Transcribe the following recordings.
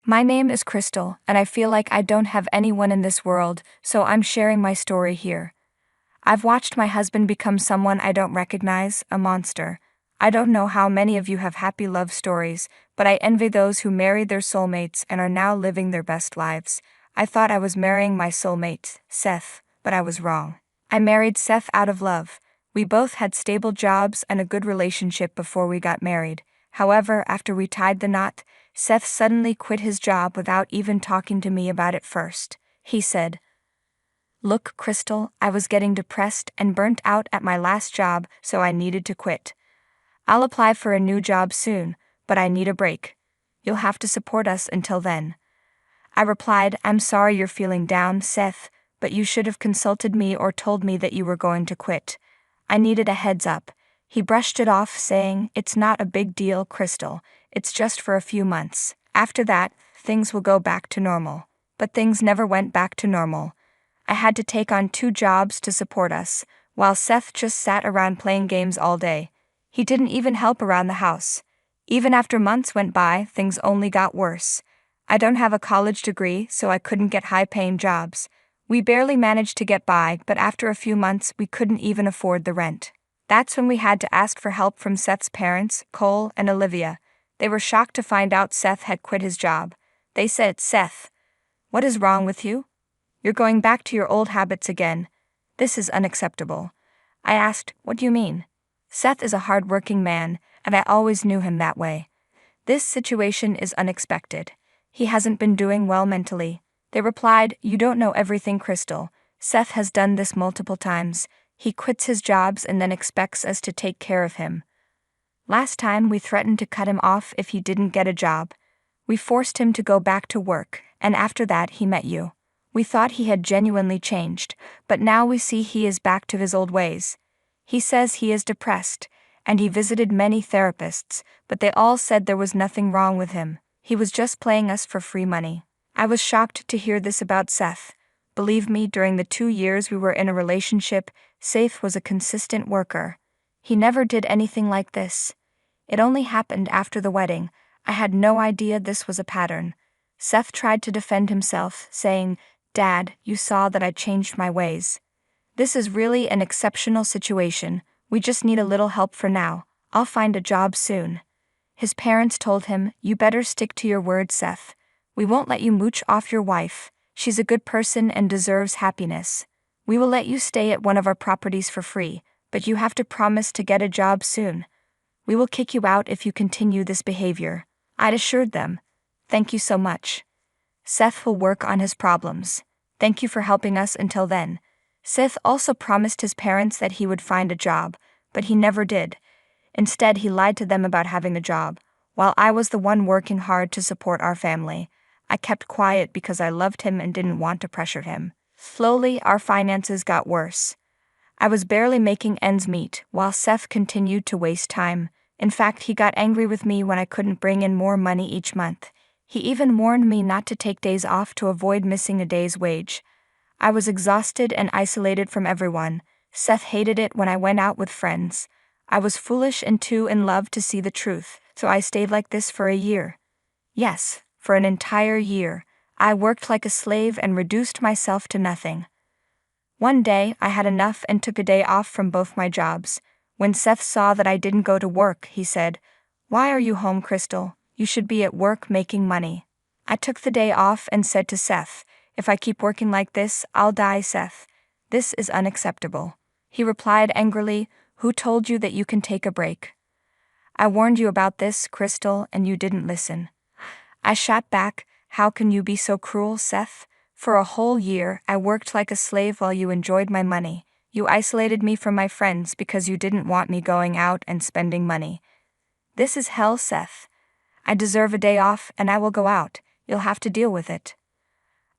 My name is Crystal, and I feel like I don't have anyone in this world, so I'm sharing my story here. I've watched my husband become someone I don't recognize, a monster. I don't know how many of you have happy love stories, but I envy those who married their soulmates and are now living their best lives. I thought I was marrying my soulmate, Seth, but I was wrong. I married Seth out of love. We both had stable jobs and a good relationship before we got married. However, after we tied the knot, Seth suddenly quit his job without even talking to me about it first. He said, "Look, Crystal, I was getting depressed and burnt out at my last job, so I needed to quit. I'll apply for a new job soon, but I need a break. You'll have to support us until then." I replied, "I'm sorry you're feeling down, Seth, but you should have consulted me or told me that you were going to quit. I needed a heads up." He brushed it off, saying, "It's not a big deal, Crystal. It's just for a few months. After that, things will go back to normal." But things never went back to normal. I had to take on 2 jobs to support us, while Seth just sat around playing games all day. He didn't even help around the house. Even after months went by, things only got worse. I don't have a college degree, so I couldn't get high-paying jobs. We barely managed to get by, but after a few months, we couldn't even afford the rent. That's when we had to ask for help from Seth's parents, Cole and Olivia. They were shocked to find out Seth had quit his job. They said, "Seth, what is wrong with you? You're going back to your old habits again. This is unacceptable." I asked, "What do you mean?" Seth is a hard-working man, and I always knew him that way. This situation is unexpected. He hasn't been doing well mentally. They replied, "You don't know everything, Crystal. Seth has done this multiple times. He quits his jobs and then expects us to take care of him. Last time we threatened to cut him off if he didn't get a job. We forced him to go back to work, and after that he met you. We thought he had genuinely changed, but now we see he is back to his old ways. He says he is depressed, and he visited many therapists, but they all said there was nothing wrong with him. He was just playing us for free money." I was shocked to hear this about Seth. Believe me, during the 2 years we were in a relationship, Seth was a consistent worker. He never did anything like this. It only happened after the wedding. I had no idea this was a pattern. Seth tried to defend himself, saying, "Dad, you saw that I changed my ways. This is really an exceptional situation. We just need a little help for now. I'll find a job soon." His parents told him, "You better stick to your word, Seth. We won't let you mooch off your wife. She's a good person and deserves happiness. We will let you stay at one of our properties for free, but you have to promise to get a job soon. We will kick you out if you continue this behavior." I assured them, "Thank you so much. Seth will work on his problems. Thank you for helping us until then." Seth also promised his parents that he would find a job, but he never did. Instead, he lied to them about having a job, while I was the one working hard to support our family. I kept quiet because I loved him and didn't want to pressure him. Slowly, our finances got worse. I was barely making ends meet, while Seth continued to waste time. In fact, he got angry with me when I couldn't bring in more money each month. He even warned me not to take days off to avoid missing a day's wage. I was exhausted and isolated from everyone. Seth hated it when I went out with friends. I was foolish and too in love to see the truth, so I stayed like this for a year. Yes, for an entire year. I worked like a slave and reduced myself to nothing. One day, I had enough and took a day off from both my jobs. When Seth saw that I didn't go to work, he said, "Why are you home, Crystal? You should be at work making money." I took the day off and said to Seth, "If I keep working like this, I'll die, Seth. This is unacceptable." He replied angrily, "Who told you that you can take a break? I warned you about this, Crystal, and you didn't listen." I shot back, "How can you be so cruel, Seth? For a whole year, I worked like a slave while you enjoyed my money. You isolated me from my friends because you didn't want me going out and spending money. This is hell, Seth. I deserve a day off and I will go out. You'll have to deal with it."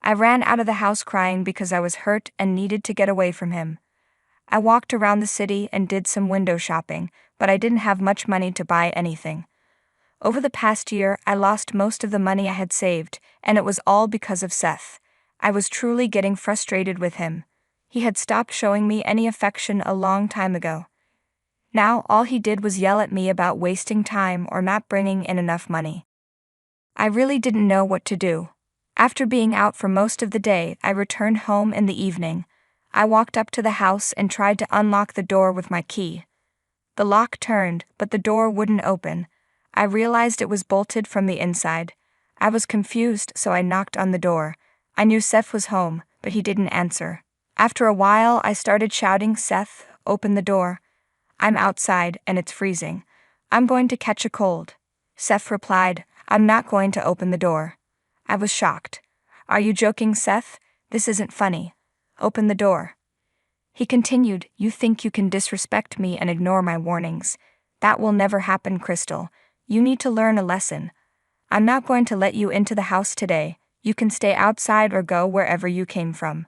I ran out of the house crying because I was hurt and needed to get away from him. I walked around the city and did some window shopping, but I didn't have much money to buy anything. Over the past year, I lost most of the money I had saved, and it was all because of Seth. I was truly getting frustrated with him. He had stopped showing me any affection a long time ago. Now all he did was yell at me about wasting time or not bringing in enough money. I really didn't know what to do. After being out for most of the day, I returned home in the evening. I walked up to the house and tried to unlock the door with my key. The lock turned, but the door wouldn't open. I realized it was bolted from the inside. I was confused, so I knocked on the door. I knew Seth was home, but he didn't answer. After a while, I started shouting, "Seth, open the door. I'm outside and it's freezing. I'm going to catch a cold." Seth replied, "I'm not going to open the door." I was shocked. "Are you joking, Seth? This isn't funny. Open the door." He continued, "You think you can disrespect me and ignore my warnings. That will never happen, Crystal. You need to learn a lesson. I'm not going to let you into the house today. You can stay outside or go wherever you came from."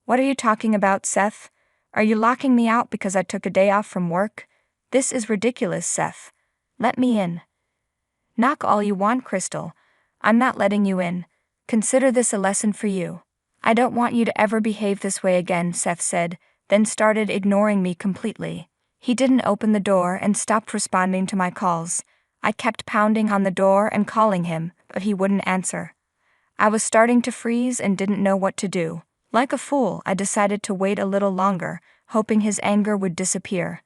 "What are you talking about, Seth? Are you locking me out because I took a day off from work? This is ridiculous, Seth. Let me in." "Knock all you want, Crystal. I'm not letting you in. Consider this a lesson for you." "I don't want you to ever behave this way again," Seth said, then started ignoring me completely. He didn't open the door and stopped responding to my calls. I kept pounding on the door and calling him, but he wouldn't answer. I was starting to freeze and didn't know what to do. Like a fool, I decided to wait a little longer, hoping his anger would disappear.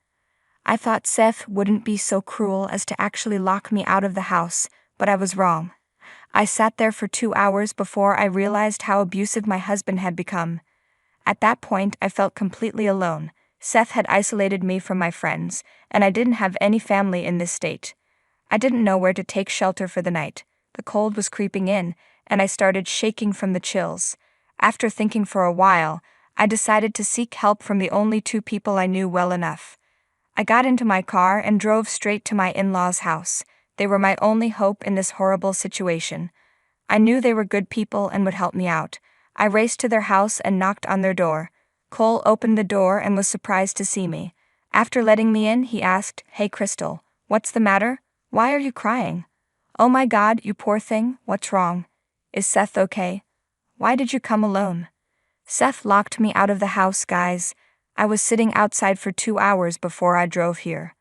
I thought Seth wouldn't be so cruel as to actually lock me out of the house, but I was wrong. I sat there for 2 hours before I realized how abusive my husband had become. At that point, I felt completely alone. Seth had isolated me from my friends, and I didn't have any family in this state. I didn't know where to take shelter for the night. The cold was creeping in, and I started shaking from the chills. After thinking for a while, I decided to seek help from the only 2 people I knew well enough. I got into my car and drove straight to my in-laws' house. They were my only hope in this horrible situation. I knew they were good people and would help me out. I raced to their house and knocked on their door. Cole opened the door and was surprised to see me. After letting me in, he asked, "Hey, Crystal, what's the matter? Why are you crying? Oh my God, you poor thing, what's wrong? Is Seth okay? Why did you come alone?" "Seth locked me out of the house, guys. I was sitting outside for 2 hours before I drove here."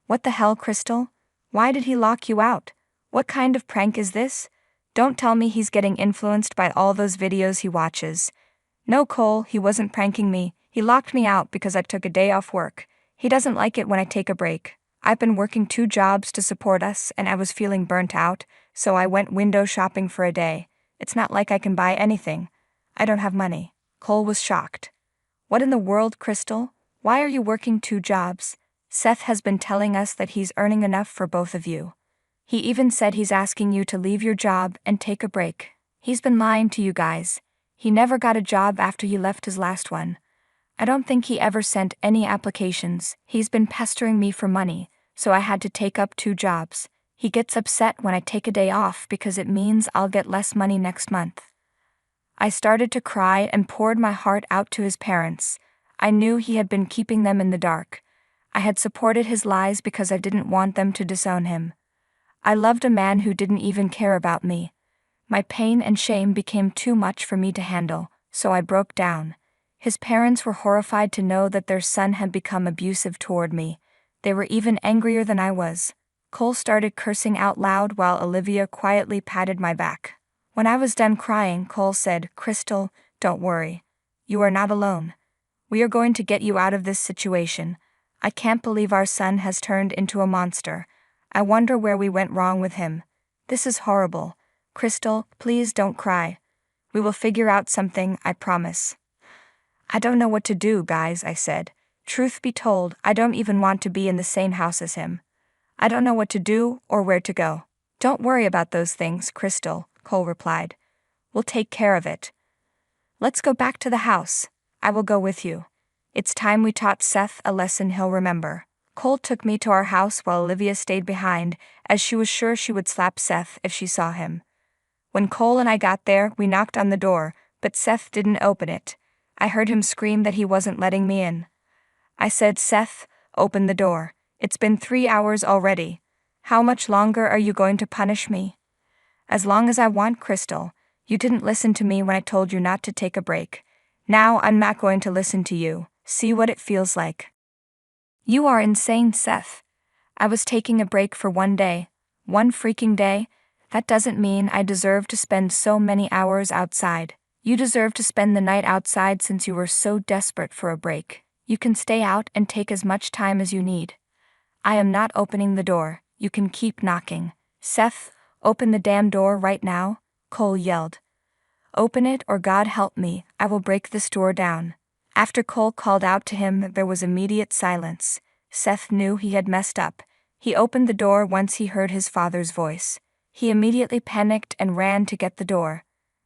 "What the hell, Crystal? Why did he lock you out? What kind of prank is this? Don't tell me he's getting influenced by all those videos he watches." "No, Cole, he wasn't pranking me. He locked me out because I took a day off work. He doesn't like it when I take a break. I've been working 2 jobs to support us and I was feeling burnt out, so I went window shopping for a day. It's not like I can buy anything. I don't have money." Cole was shocked. "What in the world, Crystal? Why are you working 2 jobs? Seth has been telling us that he's earning enough for both of you. He even said he's asking you to leave your job and take a break. He's been lying to you guys. He never got a job after he left his last one. I don't think he ever sent any applications. He's been pestering me for money, so I had to take up 2 jobs. He gets upset when I take a day off because it means I'll get less money next month." I started to cry and poured my heart out to his parents. I knew he had been keeping them in the dark. I had supported his lies because I didn't want them to disown him. I loved a man who didn't even care about me. My pain and shame became too much for me to handle, so I broke down. His parents were horrified to know that their son had become abusive toward me. They were even angrier than I was. Cole started cursing out loud while Olivia quietly patted my back. When I was done crying, Cole said, "Crystal, don't worry. You are not alone. We are going to get you out of this situation. I can't believe our son has turned into a monster. I wonder where we went wrong with him. This is horrible. Crystal, please don't cry. We will figure out something, I promise." "I don't know what to do, guys," I said. "Truth be told, I don't even want to be in the same house as him. I don't know what to do or where to go." "Don't worry about those things, Crystal," Cole replied. "We'll take care of it. Let's go back to the house. I will go with you. It's time we taught Seth a lesson he'll remember." Cole took me to our house while Olivia stayed behind, as she was sure she would slap Seth if she saw him. When Cole and I got there, we knocked on the door, but Seth didn't open it. I heard him scream that he wasn't letting me in. I said, "Seth, open the door. It's been 3 hours already. How much longer are you going to punish me?" "As long as I want, Crystal. You didn't listen to me when I told you not to take a break. Now I'm not going to listen to you. See what it feels like." "You are insane, Seth. I was taking a break for 1 day. 1 freaking day. That doesn't mean I deserve to spend so many hours outside. You deserve to spend the night outside since you were so desperate for a break. You can stay out and take as much time as you need. I am not opening the door. You can keep knocking. Seth, open the damn door right now, Cole yelled. Open it or God help me, I will break this door down. After Cole called out to him, there was immediate silence. Seth knew he had messed up. He opened the door once he heard his father's voice. He immediately panicked and ran to get the door.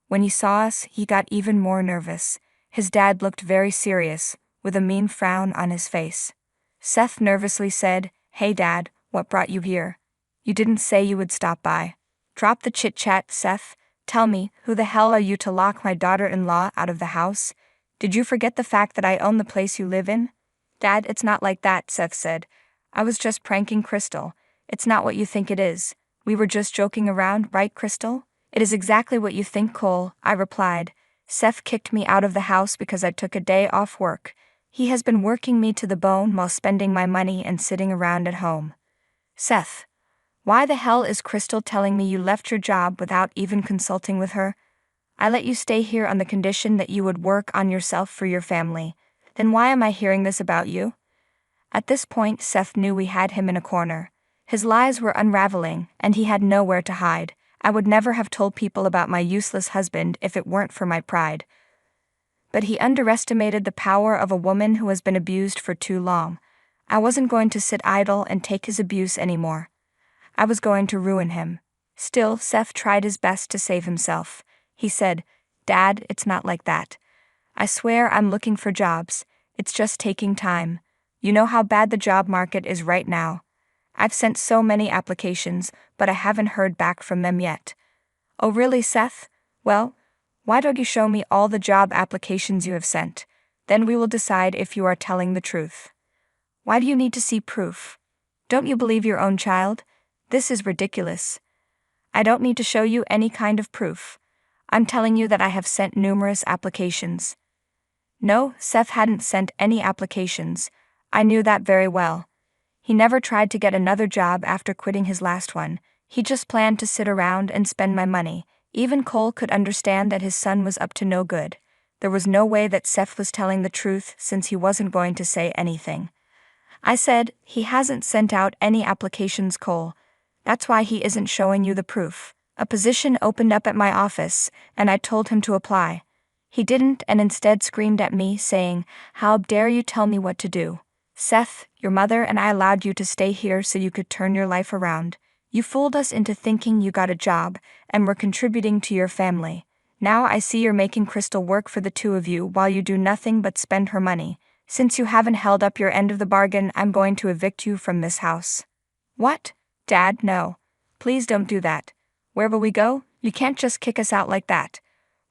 When he saw us, he got even more nervous. His dad looked very serious, with a mean frown on his face. Seth nervously said, "Hey Dad, what brought you here? You didn't say you would stop by." "Drop the chit-chat, Seth. Tell me, who the hell are you to lock my daughter-in-law out of the house? Did you forget the fact that I own the place you live in?" "Dad, it's not like that," Seth said. "I was just pranking Crystal. It's not what you think it is. We were just joking around, right, Crystal?" "It is exactly what you think, Cole," I replied. "Seth kicked me out of the house because I took a day off work. He has been working me to the bone while spending my money and sitting around at home." "Seth, why the hell is Crystal telling me you left your job without even consulting with her? I let you stay here on the condition that you would work on yourself for your family. Then why am I hearing this about you?" At this point, Seth knew we had him in a corner. His lies were unraveling, and he had nowhere to hide. I would never have told people about my useless husband if it weren't for my pride. But he underestimated the power of a woman who has been abused for too long. I wasn't going to sit idle and take his abuse anymore. I was going to ruin him. Still, Seth tried his best to save himself. He said, "Dad, it's not like that. I swear I'm looking for jobs. It's just taking time. You know how bad the job market is right now. I've sent so many applications, but I haven't heard back from them yet." "Oh really, Seth? Well, why don't you show me all the job applications you have sent? Then we will decide if you are telling the truth." "Why do you need to see proof? Don't you believe your own child? This is ridiculous." "I don't need to show you any kind of proof. I'm telling you that I have sent numerous applications." No, Seth hadn't sent any applications. I knew that very well. He never tried to get another job after quitting his last one. He just planned to sit around and spend my money. Even Cole could understand that his son was up to no good. There was no way that Seth was telling the truth since he wasn't going to say anything. I said, "He hasn't sent out any applications, Cole. That's why he isn't showing you the proof. A position opened up at my office, and I told him to apply. He didn't and instead screamed at me, saying, 'How dare you tell me what to do? Seth, your mother and I allowed you to stay here so you could turn your life around. You fooled us into thinking you got a job and were contributing to your family. Now I see you're making Crystal work for the two of you while you do nothing but spend her money. Since you haven't held up your end of the bargain, I'm going to evict you from this house.'" "What? Dad, no. Please don't do that. Where will we go? You can't just kick us out like that.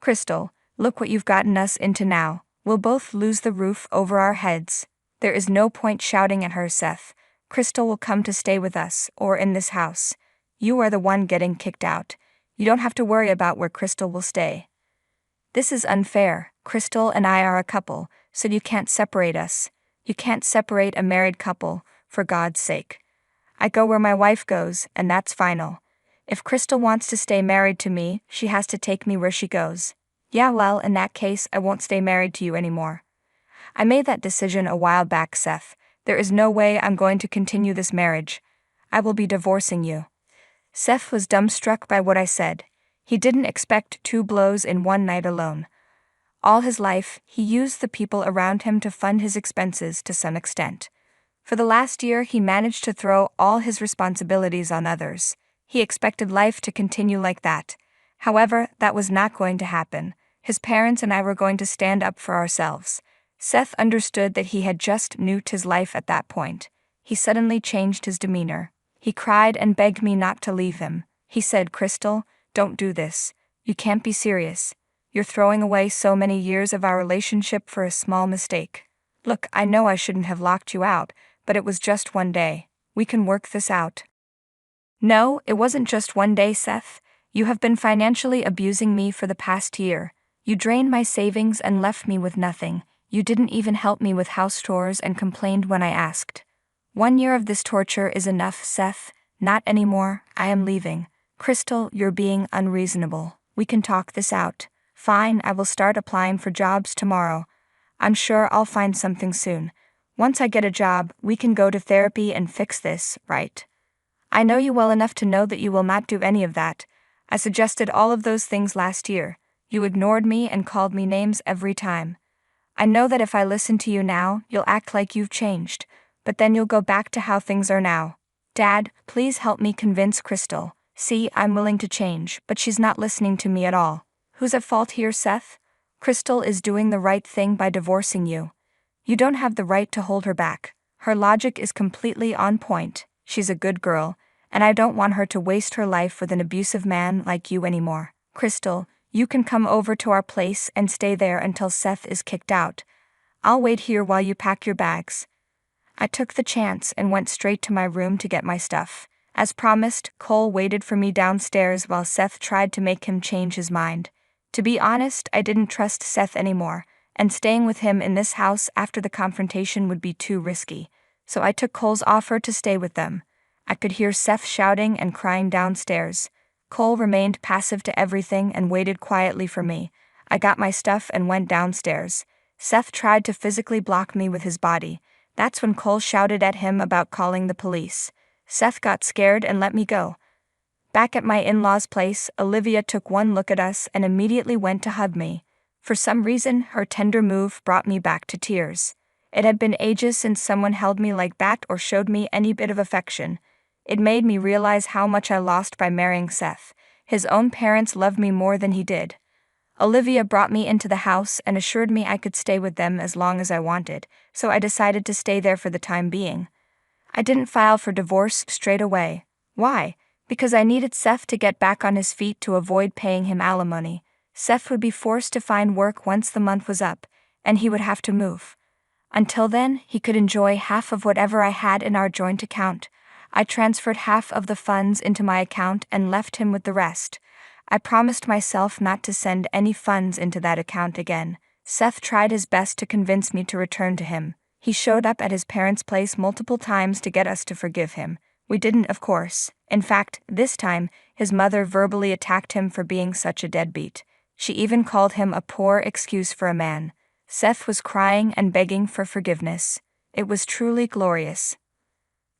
Crystal, look what you've gotten us into now. We'll both lose the roof over our heads. There is no point shouting at her, Seth. Crystal will come to stay with us, or in this house. You are the one getting kicked out. You don't have to worry about where Crystal will stay." "This is unfair. Crystal and I are a couple, so you can't separate us. You can't separate a married couple, for God's sake. I go where my wife goes, and that's final. If Crystal wants to stay married to me, she has to take me where she goes." "Yeah, well, in that case, I won't stay married to you anymore. I made that decision a while back, Seth. There is no way I'm going to continue this marriage. I will be divorcing you." Seth was dumbstruck by what I said. He didn't expect 2 blows in one night alone. All his life, he used the people around him to fund his expenses to some extent. For the last year, he managed to throw all his responsibilities on others. He expected life to continue like that. However, that was not going to happen. His parents and I were going to stand up for ourselves. Seth understood that he had just nuked his life at that point. He suddenly changed his demeanor. He cried and begged me not to leave him. He said, "Crystal, don't do this. You can't be serious. You're throwing away so many years of our relationship for a small mistake. Look, I know I shouldn't have locked you out, but it was just one day. We can work this out." "No, it wasn't just one day, Seth. You have been financially abusing me for the past year. You drained my savings and left me with nothing. You didn't even help me with house chores and complained when I asked. 1 year of this torture is enough, Seth. Not anymore. I am leaving. Crystal, you're being unreasonable. We can talk this out. Fine, I will start applying for jobs tomorrow. I'm sure I'll find something soon. Once I get a job, we can go to therapy and fix this, right? I know you well enough to know that you will not do any of that. I suggested all of those things last year. You ignored me and called me names every time. I know that if I listen to you now, you'll act like you've changed, but then you'll go back to how things are now. Dad, please help me convince Crystal. See, I'm willing to change, but she's not listening to me at all. Who's at fault here, Seth? Crystal is doing the right thing by divorcing you. You don't have the right to hold her back. Her logic is completely on point. She's a good girl, and I don't want her to waste her life with an abusive man like you anymore. Crystal, you can come over to our place and stay there until Seth is kicked out. I'll wait here while you pack your bags. I took the chance and went straight to my room to get my stuff. As promised, Cole waited for me downstairs while Seth tried to make him change his mind. To be honest, I didn't trust Seth anymore, and staying with him in this house after the confrontation would be too risky, so I took Cole's offer to stay with them. I could hear Seth shouting and crying downstairs. Cole remained passive to everything and waited quietly for me. I got my stuff and went downstairs. Seth tried to physically block me with his body. That's when Cole shouted at him about calling the police. Seth got scared and let me go. Back at my in-laws' place, Olivia took one look at us and immediately went to hug me. For some reason, her tender move brought me back to tears. It had been ages since someone held me like that or showed me any bit of affection. It made me realize how much I lost by marrying Seth. His own parents loved me more than he did. Olivia brought me into the house and assured me I could stay with them as long as I wanted, so I decided to stay there for the time being. I didn't file for divorce straight away. Why? Because I needed Seth to get back on his feet to avoid paying him alimony. Seth would be forced to find work once the month was up, and he would have to move. Until then, he could enjoy half of whatever I had in our joint account. I transferred half of the funds into my account and left him with the rest. I promised myself not to send any funds into that account again. Seth tried his best to convince me to return to him. He showed up at his parents' place multiple times to get us to forgive him. We didn't, of course. In fact, this time, his mother verbally attacked him for being such a deadbeat. She even called him a poor excuse for a man. Seth was crying and begging for forgiveness. It was truly glorious.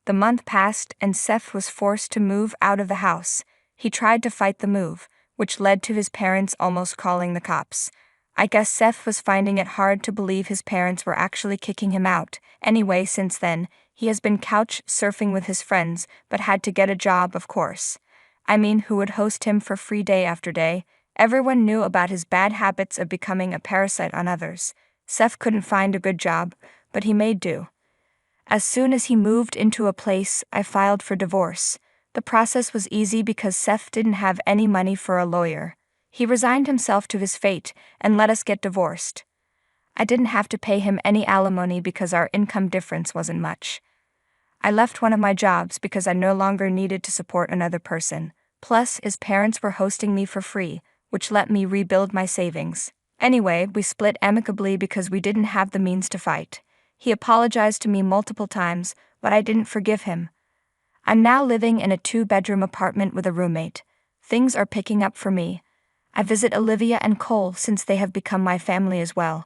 The month passed and Seth was forced to move out of the house. He tried to fight the move, which led to his parents almost calling the cops. I guess Seth was finding it hard to believe his parents were actually kicking him out. Anyway, since then, he has been couch surfing with his friends, but had to get a job, of course. I mean, who would host him for free day after day? Everyone knew about his bad habits of becoming a parasite on others. Seth couldn't find a good job, but he made do. As soon as he moved into a place, I filed for divorce. The process was easy because Seth didn't have any money for a lawyer. He resigned himself to his fate and let us get divorced. I didn't have to pay him any alimony because our income difference wasn't much. I left one of my jobs because I no longer needed to support another person. Plus, his parents were hosting me for free, which let me rebuild my savings. Anyway, we split amicably because we didn't have the means to fight. He apologized to me multiple times, but I didn't forgive him. I'm now living in a 2-bedroom apartment with a roommate. Things are picking up for me. I visit Olivia and Cole since they have become my family as well.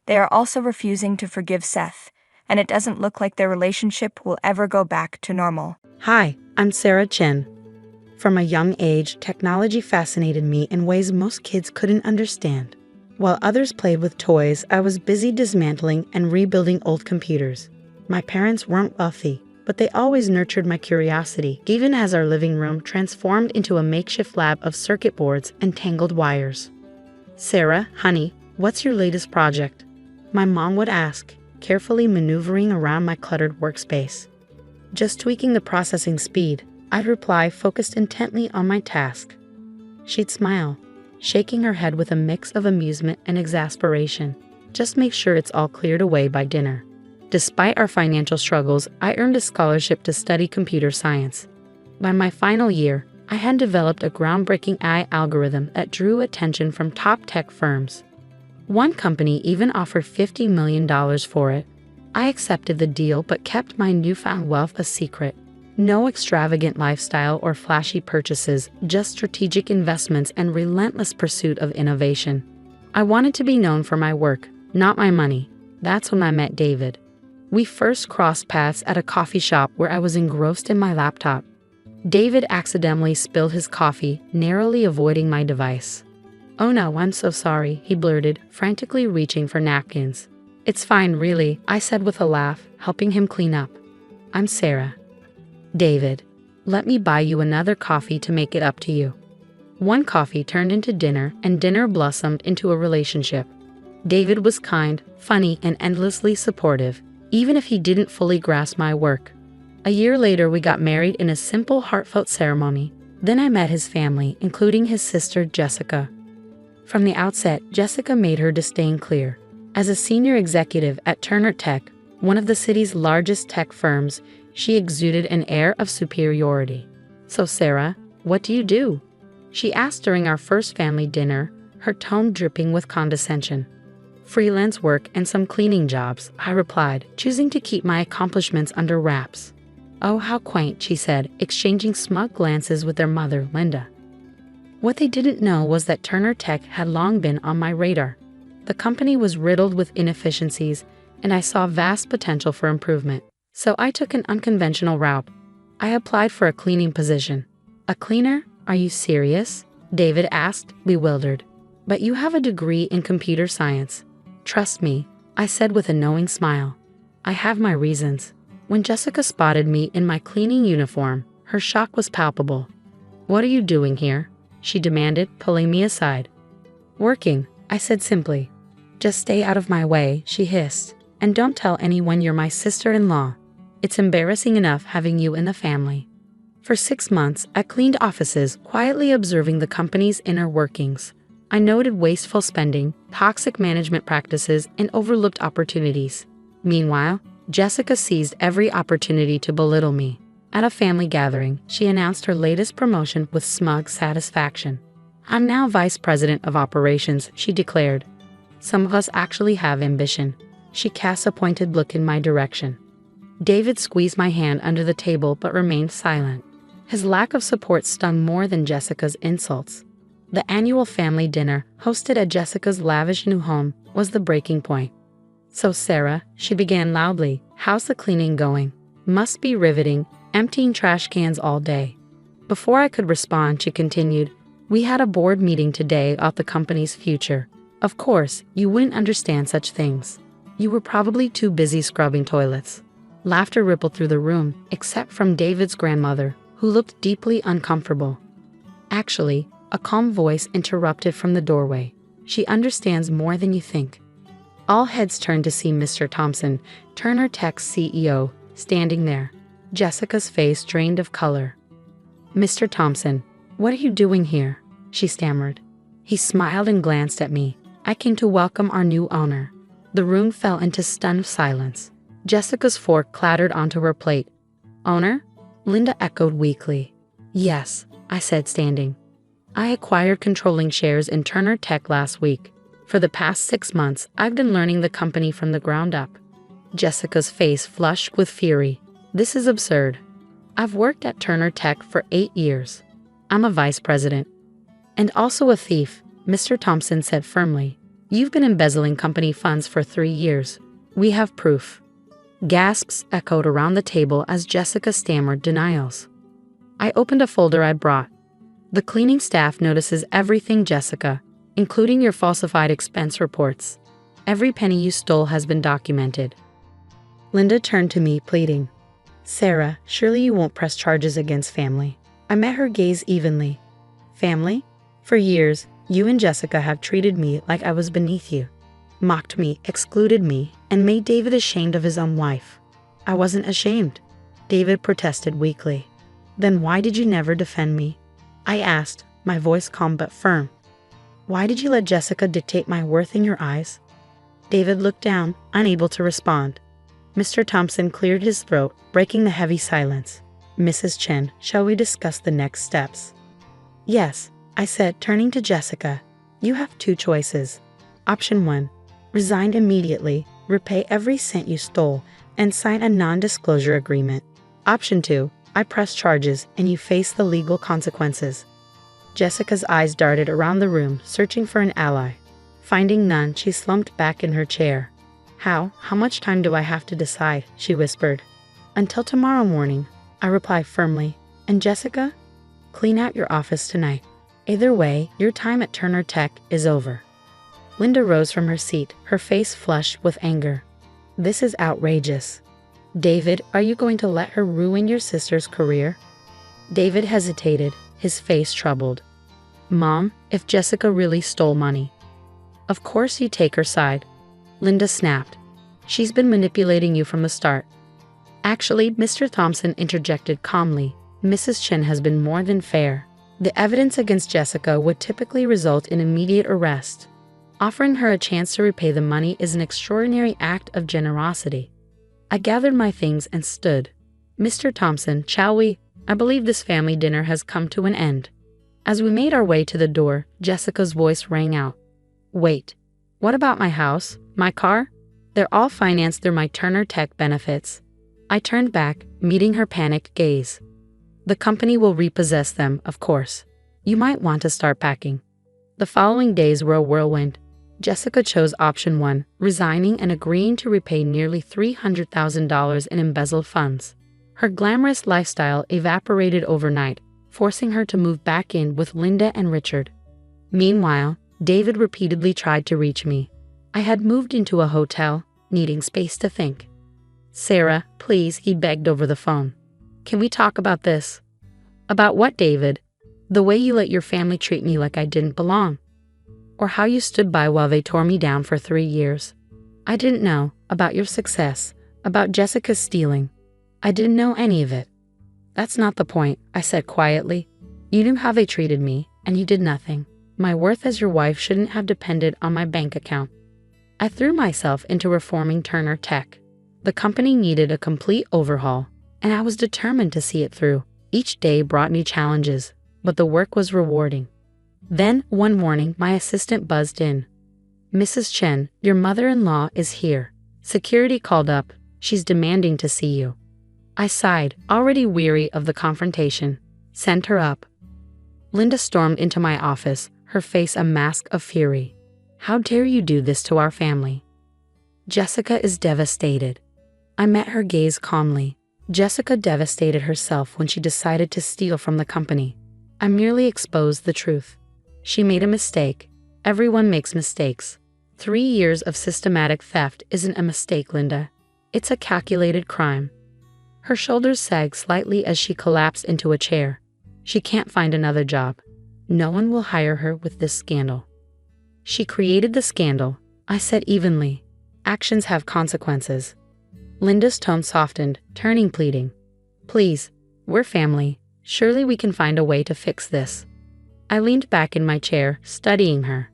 They are also refusing to forgive Seth, and it doesn't look like their relationship will ever go back to normal. Hi, I'm Sarah Chin. From a young age, technology fascinated me in ways most kids couldn't understand. While others played with toys, I was busy dismantling and rebuilding old computers. My parents weren't wealthy, but they always nurtured my curiosity, even as our living room transformed into a makeshift lab of circuit boards and tangled wires. "Sarah, honey, what's your latest project?" my mom would ask, carefully maneuvering around my cluttered workspace. "Just tweaking the processing speed," I'd reply, focused intently on my task. She'd smile, shaking her head with a mix of amusement and exasperation. "Just make sure it's all cleared away by dinner." Despite our financial struggles, I earned a scholarship to study computer science. By my final year, I had developed a groundbreaking AI algorithm that drew attention from top tech firms. One company even offered $50 million for it. I accepted the deal but kept my newfound wealth a secret. No extravagant lifestyle or flashy purchases, just strategic investments and relentless pursuit of innovation. I wanted to be known for my work, not my money. That's when I met David. We first crossed paths at a coffee shop where I was engrossed in my laptop. David accidentally spilled his coffee, narrowly avoiding my device. "Oh no, I'm so sorry," he blurted, frantically reaching for napkins. "It's fine, really," I said with a laugh, helping him clean up. "I'm Sarah." "David, let me buy you another coffee to make it up to you." One coffee turned into dinner, and dinner blossomed into a relationship. David was kind, funny, and endlessly supportive, even if he didn't fully grasp my work. A year later, we got married in a simple, heartfelt ceremony. Then I met his family, including his sister, Jessica. From the outset, Jessica made her disdain clear. As a senior executive at Turner Tech, one of the city's largest tech firms, she exuded an air of superiority. "So Sarah, what do you do?" she asked during our first family dinner, her tone dripping with condescension. "Freelance work and some cleaning jobs," I replied, choosing to keep my accomplishments under wraps. "Oh, how quaint," she said, exchanging smug glances with their mother, Linda. What they didn't know was that Turner Tech had long been on my radar. The company was riddled with inefficiencies, and I saw vast potential for improvement. So I took an unconventional route. I applied for a cleaning position. "A cleaner? Are you serious?" David asked, bewildered. "But you have a degree in computer science." "Trust me," I said with a knowing smile. "I have my reasons." When Jessica spotted me in my cleaning uniform, her shock was palpable. "What are you doing here?" she demanded, pulling me aside. "Working," I said simply. "Just stay out of my way," she hissed. "And don't tell anyone you're my sister-in-law. It's embarrassing enough having you in the family." For 6 months, I cleaned offices, quietly observing the company's inner workings. I noted wasteful spending, toxic management practices, and overlooked opportunities. Meanwhile, Jessica seized every opportunity to belittle me. At a family gathering, she announced her latest promotion with smug satisfaction. "I'm now vice president of operations," she declared. "Some of us actually have ambition." She cast a pointed look in my direction. David squeezed my hand under the table but remained silent. His lack of support stung more than Jessica's insults. The annual family dinner, hosted at Jessica's lavish new home, was the breaking point. "So Sarah," she began loudly, "how's the cleaning going?" "Must be riveting, emptying trash cans all day." Before I could respond, she continued, "We had a board meeting today about the company's future. Of course, you wouldn't understand such things. You were probably too busy scrubbing toilets." Laughter rippled through the room, except from David's grandmother, who looked deeply uncomfortable. Actually, a calm voice interrupted from the doorway. "She understands more than you think." All heads turned to see Mr. Thompson, Turner Tech's CEO, standing there. Jessica's face drained of color. "Mr. Thompson, what are you doing here?" she stammered. He smiled and glanced at me. "I came to welcome our new owner." The room fell into stunned silence. Jessica's fork clattered onto her plate. "Owner?" Linda echoed weakly. "Yes," I said, standing. "I acquired controlling shares in Turner Tech last week. For the past 6 months, I've been learning the company from the ground up." Jessica's face flushed with fury. "This is absurd. I've worked at Turner Tech for 8 years. I'm a vice president." "And also a thief," Mr. Thompson said firmly. "You've been embezzling company funds for 3 years. We have proof." Gasps echoed around the table as Jessica stammered denials. I opened a folder I brought. "The cleaning staff notices everything, Jessica, including your falsified expense reports. Every penny you stole has been documented." Linda turned to me, pleading. "Sarah, surely you won't press charges against family." I met her gaze evenly. "Family? For years, you and Jessica have treated me like I was beneath you. Mocked me, excluded me, and made David ashamed of his own wife." "I wasn't ashamed," David protested weakly. "Then why did you never defend me?" I asked, my voice calm but firm. "Why did you let Jessica dictate my worth in your eyes?" David looked down, unable to respond. Mr. Thompson cleared his throat, breaking the heavy silence. "Mrs. Chen, shall we discuss the next steps?" "Yes," I said, turning to Jessica. "You have 2 choices. Option 1. Resign immediately, repay every cent you stole, and sign a non-disclosure agreement. Option 2. I press charges and you face the legal consequences." Jessica's eyes darted around the room, searching for an ally. Finding none, she slumped back in her chair. How much time do I have to decide?" she whispered. "Until tomorrow morning," I replied firmly. "And Jessica? Clean out your office tonight. Either way, your time at Turner Tech is over." Linda rose from her seat, her face flushed with anger. "This is outrageous. David, are you going to let her ruin your sister's career?" David hesitated, his face troubled. "Mom, if Jessica really stole money, of course you take her side," Linda snapped. "She's been manipulating you from the start." "Actually," Mr. Thompson interjected calmly, "Mrs. Chen has been more than fair. The evidence against Jessica would typically result in immediate arrest. Offering her a chance to repay the money is an extraordinary act of generosity." I gathered my things and stood. "Mr. Thompson, shall we? I believe this family dinner has come to an end." As we made our way to the door, Jessica's voice rang out. "Wait, what about my house, my car? They're all financed through my Turner Tech benefits." I turned back, meeting her panicked gaze. "The company will repossess them, of course. You might want to start packing." The following days were a whirlwind. Jessica chose option 1, resigning and agreeing to repay nearly $300,000 in embezzled funds. Her glamorous lifestyle evaporated overnight, forcing her to move back in with Linda and Richard. Meanwhile, David repeatedly tried to reach me. I had moved into a hotel, needing space to think. "Sarah, please," he begged over the phone. "Can we talk about this?" "About what, David?" "The way you let your family treat me like I didn't belong. Or how you stood by while they tore me down for 3 years. I didn't know about your success, about Jessica's stealing. I didn't know any of it." "That's not the point," I said quietly. "You knew how they treated me, and you did nothing. My worth as your wife shouldn't have depended on my bank account." I threw myself into reforming Turner Tech. The company needed a complete overhaul, and I was determined to see it through. Each day brought me challenges, but the work was rewarding. Then, one morning, my assistant buzzed in. "Mrs. Chen, your mother-in-law is here. Security called up. She's demanding to see you." I sighed, already weary of the confrontation. "Send her up." Linda stormed into my office, her face a mask of fury. "How dare you do this to our family?" "Jessica is devastated." I met her gaze calmly. Jessica devastated herself when she decided to steal from the company. I merely exposed the truth. She made a mistake. Everyone makes mistakes. 3 years of systematic theft isn't a mistake, Linda. It's a calculated crime. Her shoulders sagged slightly as she collapsed into a chair. She can't find another job. No one will hire her with this scandal. She created the scandal, I said evenly. Actions have consequences. Linda's tone softened, turning pleading. "Please, we're family. Surely we can find a way to fix this." I leaned back in my chair, studying her.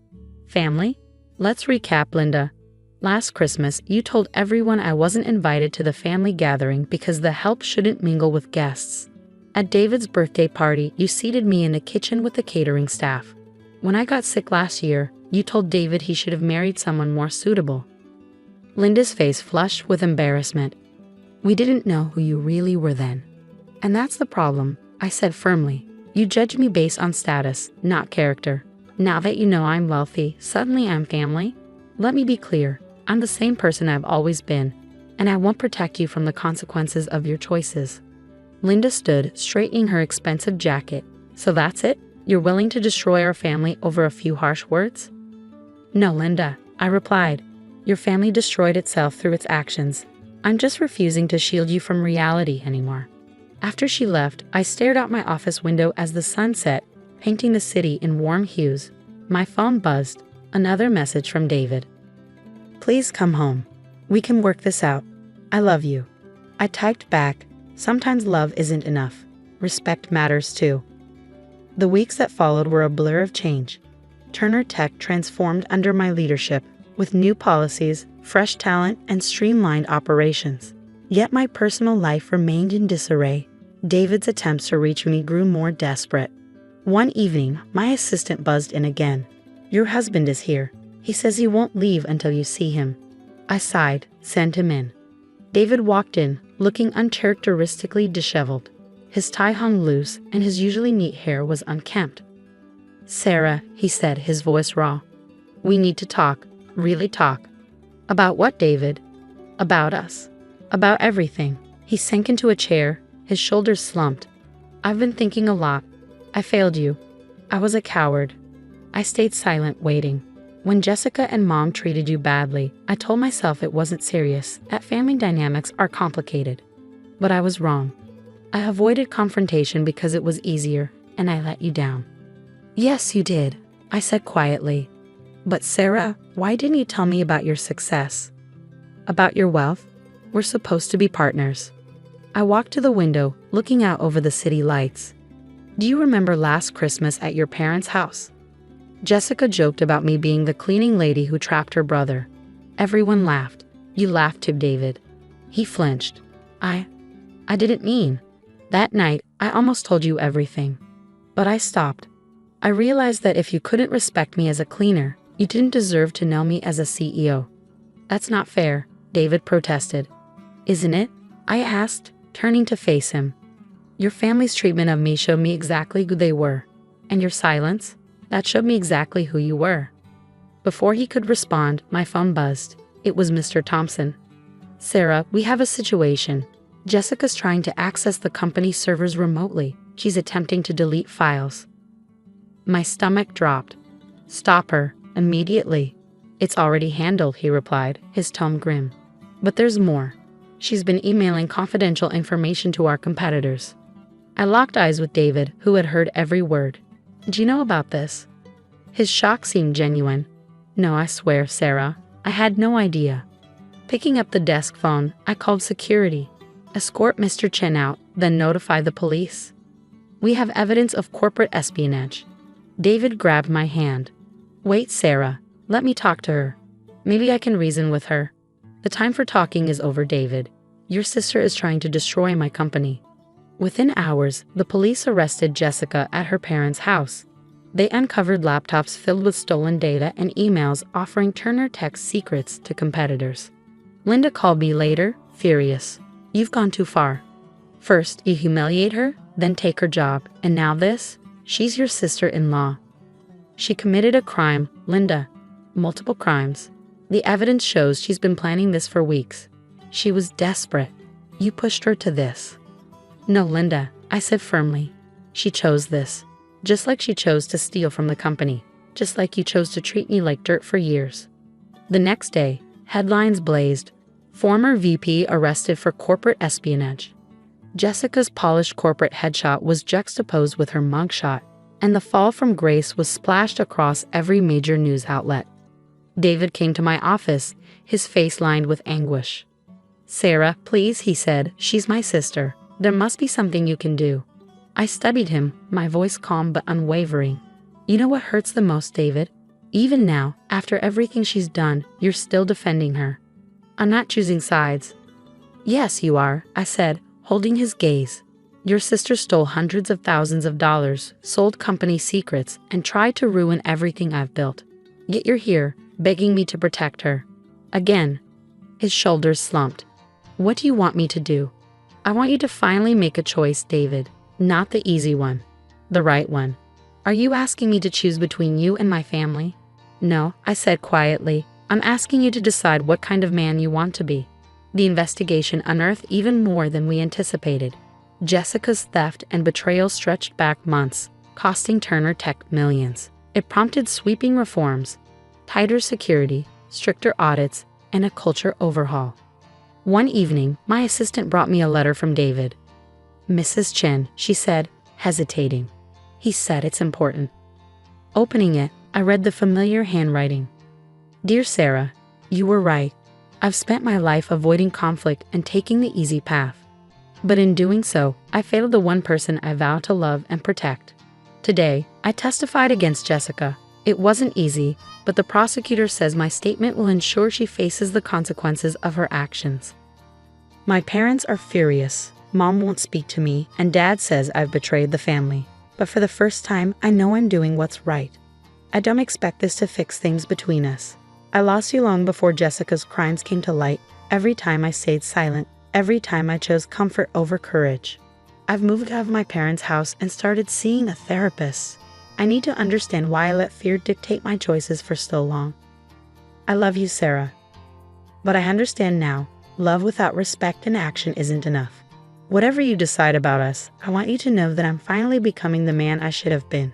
"Family? Let's recap, Linda. Last Christmas, you told everyone I wasn't invited to the family gathering because the help shouldn't mingle with guests. At David's birthday party, you seated me in the kitchen with the catering staff. When I got sick last year, you told David he should have married someone more suitable." Linda's face flushed with embarrassment. "We didn't know who you really were then. And that's the problem," I said firmly. "You judge me based on status, not character. Now that you know I'm wealthy, suddenly I'm family? Let me be clear. I'm the same person I've always been, and I won't protect you from the consequences of your choices." Linda stood, straightening her expensive jacket. "So that's it? You're willing to destroy our family over a few harsh words?" "No, Linda," I replied. "Your family destroyed itself through its actions. I'm just refusing to shield you from reality anymore." After she left, I stared out my office window as the sun set, painting the city in warm hues. My phone buzzed. Another message from David. "Please come home. We can work this out. I love you." I typed back, "Sometimes love isn't enough. Respect matters too." The weeks that followed were a blur of change. Turner Tech transformed under my leadership, with new policies, fresh talent, and streamlined operations. Yet my personal life remained in disarray. David's attempts to reach me grew more desperate. One evening, my assistant buzzed in again. "Your husband is here. He says he won't leave until you see him." I sighed, "Send him in." David walked in, looking uncharacteristically disheveled. His tie hung loose, and his usually neat hair was unkempt. "Sarah," he said, his voice raw. "We need to talk, really talk." "About what, David?" "About us. About everything." He sank into a chair, his shoulders slumped. "I've been thinking a lot. I failed you. I was a coward. I stayed silent, waiting. When Jessica and Mom treated you badly, I told myself it wasn't serious, that family dynamics are complicated. But I was wrong. I avoided confrontation because it was easier, and I let you down." "Yes, you did," I said quietly. "But Sarah, why didn't you tell me about your success? About your wealth? We're supposed to be partners." I walked to the window, looking out over the city lights. "Do you remember last Christmas at your parents' house? Jessica joked about me being the cleaning lady who trapped her brother. Everyone laughed. You laughed too, David." He flinched. I didn't mean." "That night, I almost told you everything. But I stopped. I realized that if you couldn't respect me as a cleaner, you didn't deserve to know me as a CEO." "That's not fair," David protested. "Isn't it?" I asked, turning to face him. "Your family's treatment of me showed me exactly who they were. And your silence? That showed me exactly who you were." Before he could respond, my phone buzzed. It was Mr. Thompson. "Sarah, we have a situation. Jessica's trying to access the company servers remotely. She's attempting to delete files." My stomach dropped. "Stop her, immediately." "It's already handled," he replied, his tone grim. "But there's more. She's been emailing confidential information to our competitors." I locked eyes with David, who had heard every word. "Do you know about this?" His shock seemed genuine. "No, I swear, Sarah. I had no idea." Picking up the desk phone, I called security. "Escort Mr. Chen out, then notify the police. We have evidence of corporate espionage." David grabbed my hand. "Wait, Sarah. Let me talk to her. Maybe I can reason with her." "The time for talking is over, David. Your sister is trying to destroy my company." Within hours, the police arrested Jessica at her parents' house. They uncovered laptops filled with stolen data and emails offering Turner Tech's secrets to competitors. Linda called me later, furious. "You've gone too far. First, you humiliate her, then take her job, and now this? She's your sister-in-law." "She committed a crime, Linda. Multiple crimes. The evidence shows she's been planning this for weeks. She was desperate. You pushed her to this." "No, Linda," I said firmly. "She chose this. Just like she chose to steal from the company. Just like you chose to treat me like dirt for years." The next day, headlines blazed. Former VP arrested for corporate espionage. Jessica's polished corporate headshot was juxtaposed with her mugshot, and the fall from grace was splashed across every major news outlet. David came to my office, his face lined with anguish. "Sarah, please," he said, "she's my sister. There must be something you can do." I studied him, my voice calm but unwavering. "You know what hurts the most, David? Even now, after everything she's done, you're still defending her." "I'm not choosing sides." "Yes, you are," I said, holding his gaze. "Your sister stole hundreds of thousands of dollars, sold company secrets, and tried to ruin everything I've built. Yet you're here, begging me to protect her. Again." His shoulders slumped. "What do you want me to do?" "I want you to finally make a choice, David. Not the easy one. The right one. Are you asking me to choose between you and my family?" "No," I said quietly. "I'm asking you to decide what kind of man you want to be." The investigation unearthed even more than we anticipated. Jessica's theft and betrayal stretched back months, costing Turner Tech millions. It prompted sweeping reforms, tighter security, stricter audits, and a culture overhaul. One evening, my assistant brought me a letter from David. "Mrs. Chen," she said, hesitating. "He said it's important." Opening it, I read the familiar handwriting. "Dear Sarah, you were right. I've spent my life avoiding conflict and taking the easy path. But in doing so, I failed the one person I vow to love and protect. Today, I testified against Jessica. It wasn't easy, but the prosecutor says my statement will ensure she faces the consequences of her actions. My parents are furious. Mom won't speak to me, and Dad says I've betrayed the family. But for the first time, I know I'm doing what's right. I don't expect this to fix things between us. I lost you long before Jessica's crimes came to light. Every time I stayed silent, every time I chose comfort over courage. I've moved out of my parents' house and started seeing a therapist. I need to understand why I let fear dictate my choices for so long. I love you, Sarah. But I understand now, love without respect and action isn't enough. Whatever you decide about us, I want you to know that I'm finally becoming the man I should have been.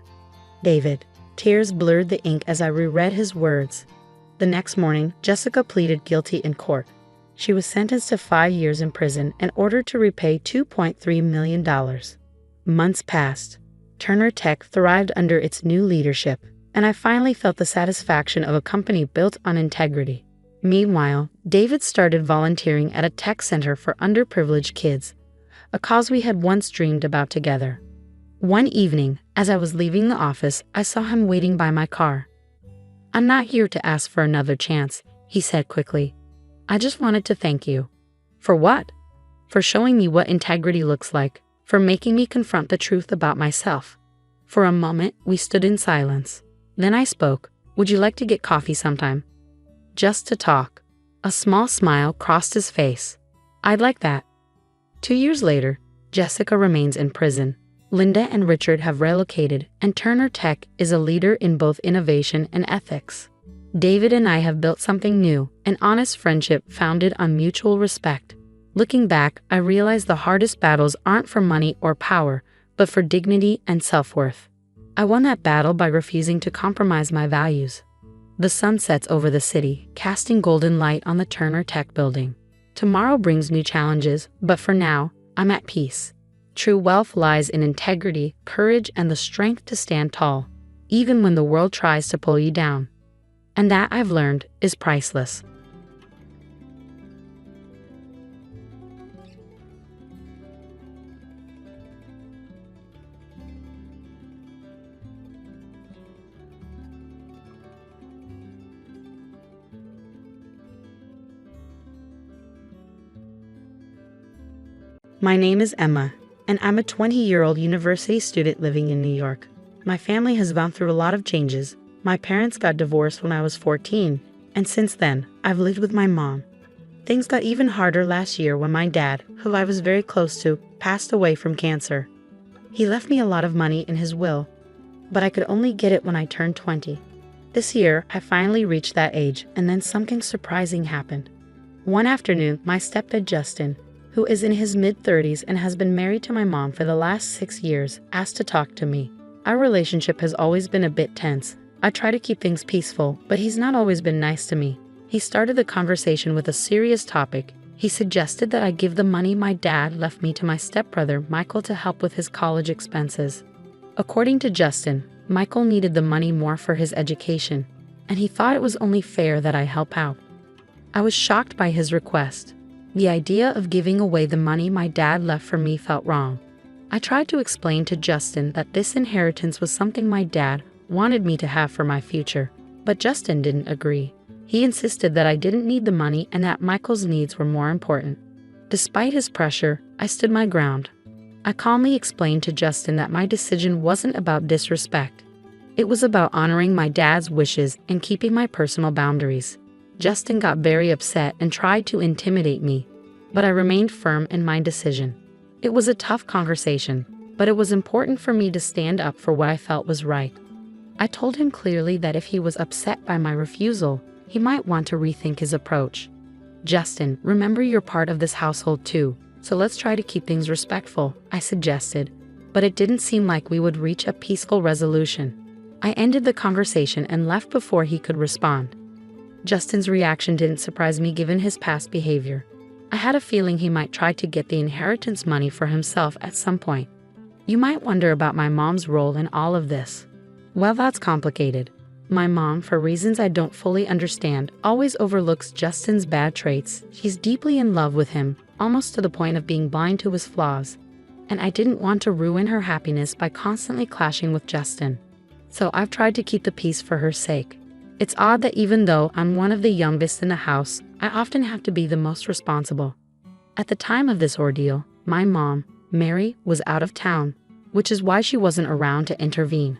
David. Tears blurred the ink as I reread his words. The next morning, Jessica pleaded guilty in court. She was sentenced to 5 years in prison and ordered to repay $2.3 million. Months passed. Turner Tech thrived under its new leadership, and I finally felt the satisfaction of a company built on integrity. Meanwhile, David started volunteering at a tech center for underprivileged kids, a cause we had once dreamed about together. One evening, as I was leaving the office, I saw him waiting by my car. "I'm not here to ask for another chance," he said quickly. "I just wanted to thank you." "For what?" "For showing me what integrity looks like, for making me confront the truth about myself." For a moment, we stood in silence. Then I spoke. "Would you like to get coffee sometime?" "Just to talk." A small smile crossed his face. "I'd like that." 2 years later, Jessica remains in prison. Linda and Richard have relocated, and Turner Tech is a leader in both innovation and ethics. David and I have built something new, an honest friendship founded on mutual respect. Looking back, I realize the hardest battles aren't for money or power, but for dignity and self-worth. I won that battle by refusing to compromise my values. The sun sets over the city, casting golden light on the Turner Tech building. Tomorrow brings new challenges, but for now, I'm at peace. True wealth lies in integrity, courage, and the strength to stand tall, even when the world tries to pull you down. And that, I've learned, is priceless. My name is Emma, and I'm a 20-year-old university student living in New York. My family has gone through a lot of changes. My parents got divorced when I was 14, and since then, I've lived with my mom. Things got even harder last year when my dad, who I was very close to, passed away from cancer. He left me a lot of money in his will, but I could only get it when I turned 20. This year, I finally reached that age, and then something surprising happened. One afternoon, my stepdad Justin, who is in his mid-30s and has been married to my mom for the last 6 years, asked to talk to me. Our relationship has always been a bit tense. I try to keep things peaceful, but he's not always been nice to me. He started the conversation with a serious topic. He suggested that I give the money my dad left me to my stepbrother, Michael, to help with his college expenses. According to Justin, Michael needed the money more for his education, and he thought it was only fair that I help out. I was shocked by his request. The idea of giving away the money my dad left for me felt wrong. I tried to explain to Justin that this inheritance was something my dad wanted me to have for my future, but Justin didn't agree. He insisted that I didn't need the money and that Michael's needs were more important. Despite his pressure, I stood my ground. I calmly explained to Justin that my decision wasn't about disrespect. It was about honoring my dad's wishes and keeping my personal boundaries. Justin got very upset and tried to intimidate me, but I remained firm in my decision. It was a tough conversation, but it was important for me to stand up for what I felt was right. I told him clearly that if he was upset by my refusal, he might want to rethink his approach. "Justin, remember you're part of this household too, so let's try to keep things respectful," I suggested, but it didn't seem like we would reach a peaceful resolution. I ended the conversation and left before he could respond. Justin's reaction didn't surprise me given his past behavior. I had a feeling he might try to get the inheritance money for himself at some point. You might wonder about my mom's role in all of this. Well, that's complicated. My mom, for reasons I don't fully understand, always overlooks Justin's bad traits. She's deeply in love with him, almost to the point of being blind to his flaws. And I didn't want to ruin her happiness by constantly clashing with Justin. So I've tried to keep the peace for her sake. It's odd that even though I'm one of the youngest in the house, I often have to be the most responsible. At the time of this ordeal, my mom, Mary, was out of town, which is why she wasn't around to intervene.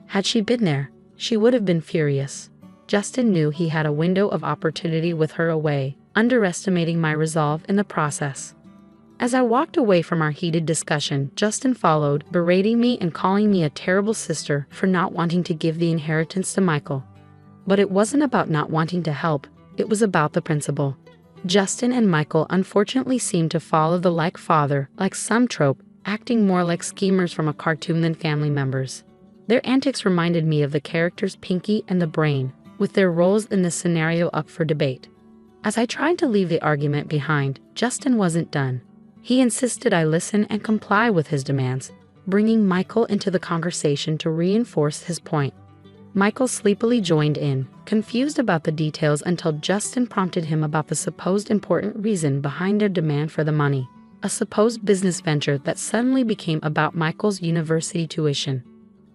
Had she been there, she would have been furious. Justin knew he had a window of opportunity with her away, underestimating my resolve in the process. As I walked away from our heated discussion, Justin followed, berating me and calling me a terrible sister for not wanting to give the inheritance to Michael. But it wasn't about not wanting to help, it was about the principle. Justin and Michael unfortunately seemed to follow the like father, like some trope, acting more like schemers from a cartoon than family members. Their antics reminded me of the characters Pinky and the Brain, with their roles in this scenario up for debate. As I tried to leave the argument behind, Justin wasn't done. He insisted I listen and comply with his demands, bringing Michael into the conversation to reinforce his point. Michael sleepily joined in, confused about the details until Justin prompted him about the supposed important reason behind their demand for the money, a supposed business venture that suddenly became about Michael's university tuition.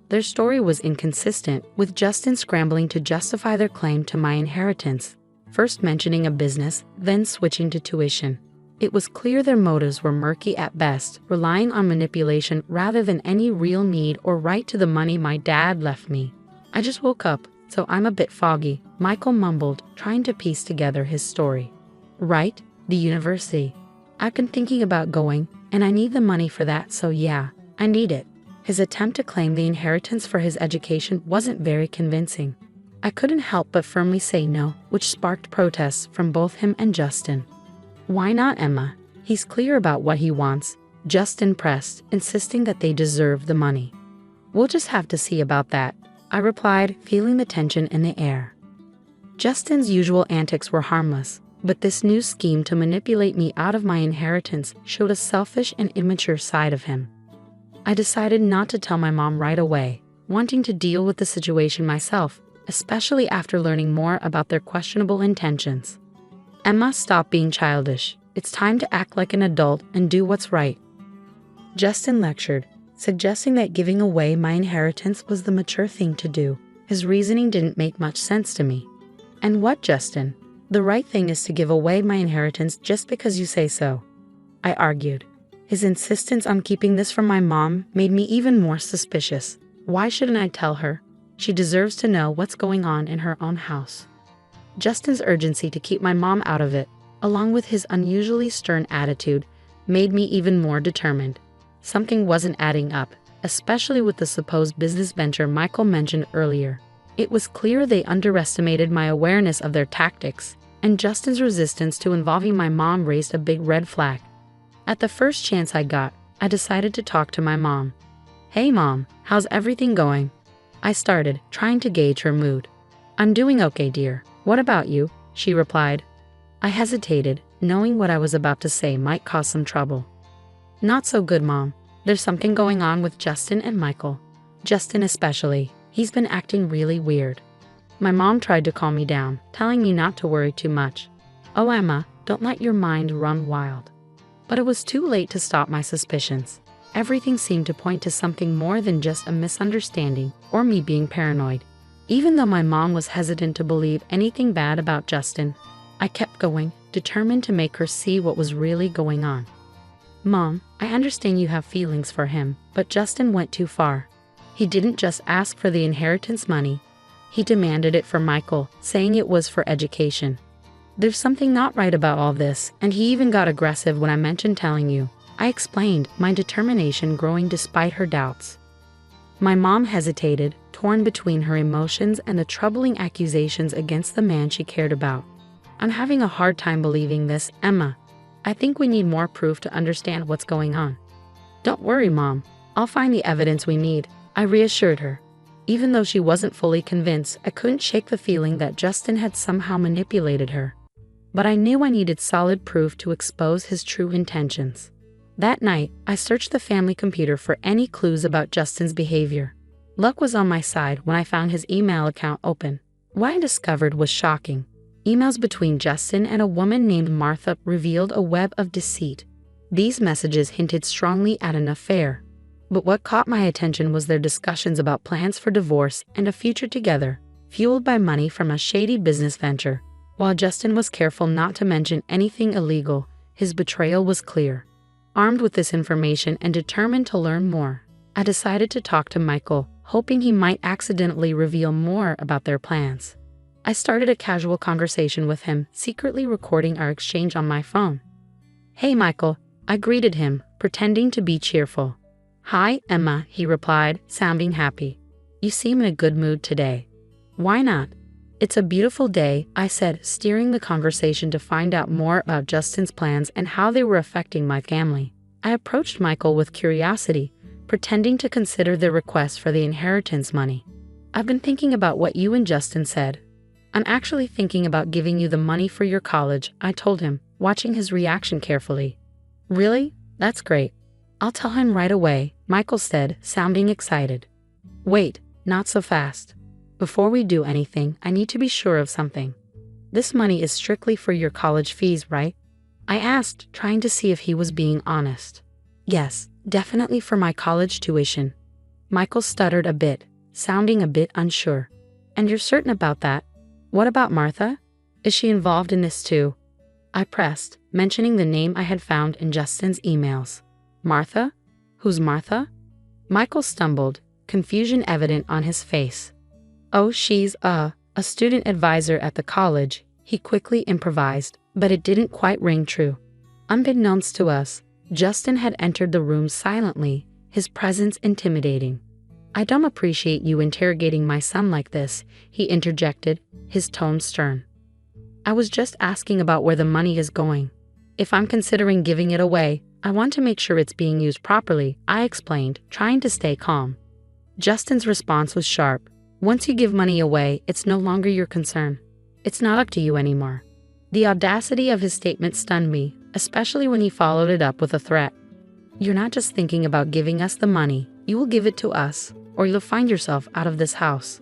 Their story was inconsistent, with Justin scrambling to justify their claim to my inheritance, first mentioning a business, then switching to tuition. It was clear their motives were murky at best, relying on manipulation rather than any real need or right to the money my dad left me. I just woke up, so I'm a bit foggy, Michael mumbled, trying to piece together his story. Right, the university. I've been thinking about going, and I need the money for that, so yeah, I need it. His attempt to claim the inheritance for his education wasn't very convincing. I couldn't help but firmly say no, which sparked protests from both him and Justin. Why not Emma? He's clear about what he wants, Justin pressed, insisting that they deserve the money. We'll just have to see about that, I replied, feeling the tension in the air. Justin's usual antics were harmless, but this new scheme to manipulate me out of my inheritance showed a selfish and immature side of him. I decided not to tell my mom right away, wanting to deal with the situation myself, especially after learning more about their questionable intentions. Emma, stop being childish. It's time to act like an adult and do what's right. Justin lectured, suggesting that giving away my inheritance was the mature thing to do. His reasoning didn't make much sense to me. And what, Justin? The right thing is to give away my inheritance just because you say so, I argued. His insistence on keeping this from my mom made me even more suspicious. Why shouldn't I tell her? She deserves to know what's going on in her own house. Justin's urgency to keep my mom out of it, along with his unusually stern attitude, made me even more determined. Something wasn't adding up, especially with the supposed business venture Michael mentioned earlier. It was clear they underestimated my awareness of their tactics, and Justin's resistance to involving my mom raised a big red flag. At the first chance I got, I decided to talk to my mom. Hey Mom, how's everything going? I started, trying to gauge her mood. I'm doing okay, dear. What about you? She replied. I hesitated, knowing what I was about to say might cause some trouble. Not so good, Mom. There's something going on with Justin and Michael. Justin especially. He's been acting really weird. My mom tried to calm me down, telling me not to worry too much. Oh, Emma, don't let your mind run wild. But it was too late to stop my suspicions. Everything seemed to point to something more than just a misunderstanding or me being paranoid. Even though my mom was hesitant to believe anything bad about Justin, I kept going, determined to make her see what was really going on. Mom, I understand you have feelings for him, but Justin went too far. He didn't just ask for the inheritance money. He demanded it for Michael, saying it was for education. There's something not right about all this, and he even got aggressive when I mentioned telling you. I explained, my determination growing despite her doubts. My mom hesitated, torn between her emotions and the troubling accusations against the man she cared about. I'm having a hard time believing this, Emma. I think we need more proof to understand what's going on. Don't worry, Mom. I'll find the evidence we need, I reassured her. Even though she wasn't fully convinced, I couldn't shake the feeling that Justin had somehow manipulated her. But I knew I needed solid proof to expose his true intentions. That night, I searched the family computer for any clues about Justin's behavior. Luck was on my side when I found his email account open. What I discovered was shocking. Emails between Justin and a woman named Martha revealed a web of deceit. These messages hinted strongly at an affair. But what caught my attention was their discussions about plans for divorce and a future together, fueled by money from a shady business venture. While Justin was careful not to mention anything illegal, his betrayal was clear. Armed with this information and determined to learn more, I decided to talk to Michael, hoping he might accidentally reveal more about their plans. I started a casual conversation with him, secretly recording our exchange on my phone. Hey Michael, I greeted him, pretending to be cheerful. "Hi, Emma," he replied, sounding happy. "You seem in a good mood today." "Why not?" "It's a beautiful day," I said, steering the conversation to find out more about Justin's plans and how they were affecting my family. I approached Michael with curiosity, pretending to consider the request for the inheritance money. "I've been thinking about what you and Justin said. I'm actually thinking about giving you the money for your college," I told him, watching his reaction carefully. "Really? That's great. I'll tell him right away," Michael said, sounding excited. "Wait, not so fast. Before we do anything, I need to be sure of something. This money is strictly for your college fees, right?" I asked, trying to see if he was being honest. "Yes, definitely for my college tuition." Michael stuttered a bit, sounding a bit unsure. "And you're certain about that? What about Martha? Is she involved in this too?" I pressed, mentioning the name I had found in Justin's emails. "Martha? Who's Martha?" Michael stumbled, confusion evident on his face. "Oh, she's a student advisor at the college," he quickly improvised, but it didn't quite ring true. Unbeknownst to us, Justin had entered the room silently, his presence intimidating. "I don't appreciate you interrogating my son like this," he interjected, his tone stern. "I was just asking about where the money is going. If I'm considering giving it away, I want to make sure it's being used properly," I explained, trying to stay calm. Justin's response was sharp. "Once you give money away, it's no longer your concern. It's not up to you anymore." The audacity of his statement stunned me, especially when he followed it up with a threat. "You're not just thinking about giving us the money, you will give it to us, or you'll find yourself out of this house."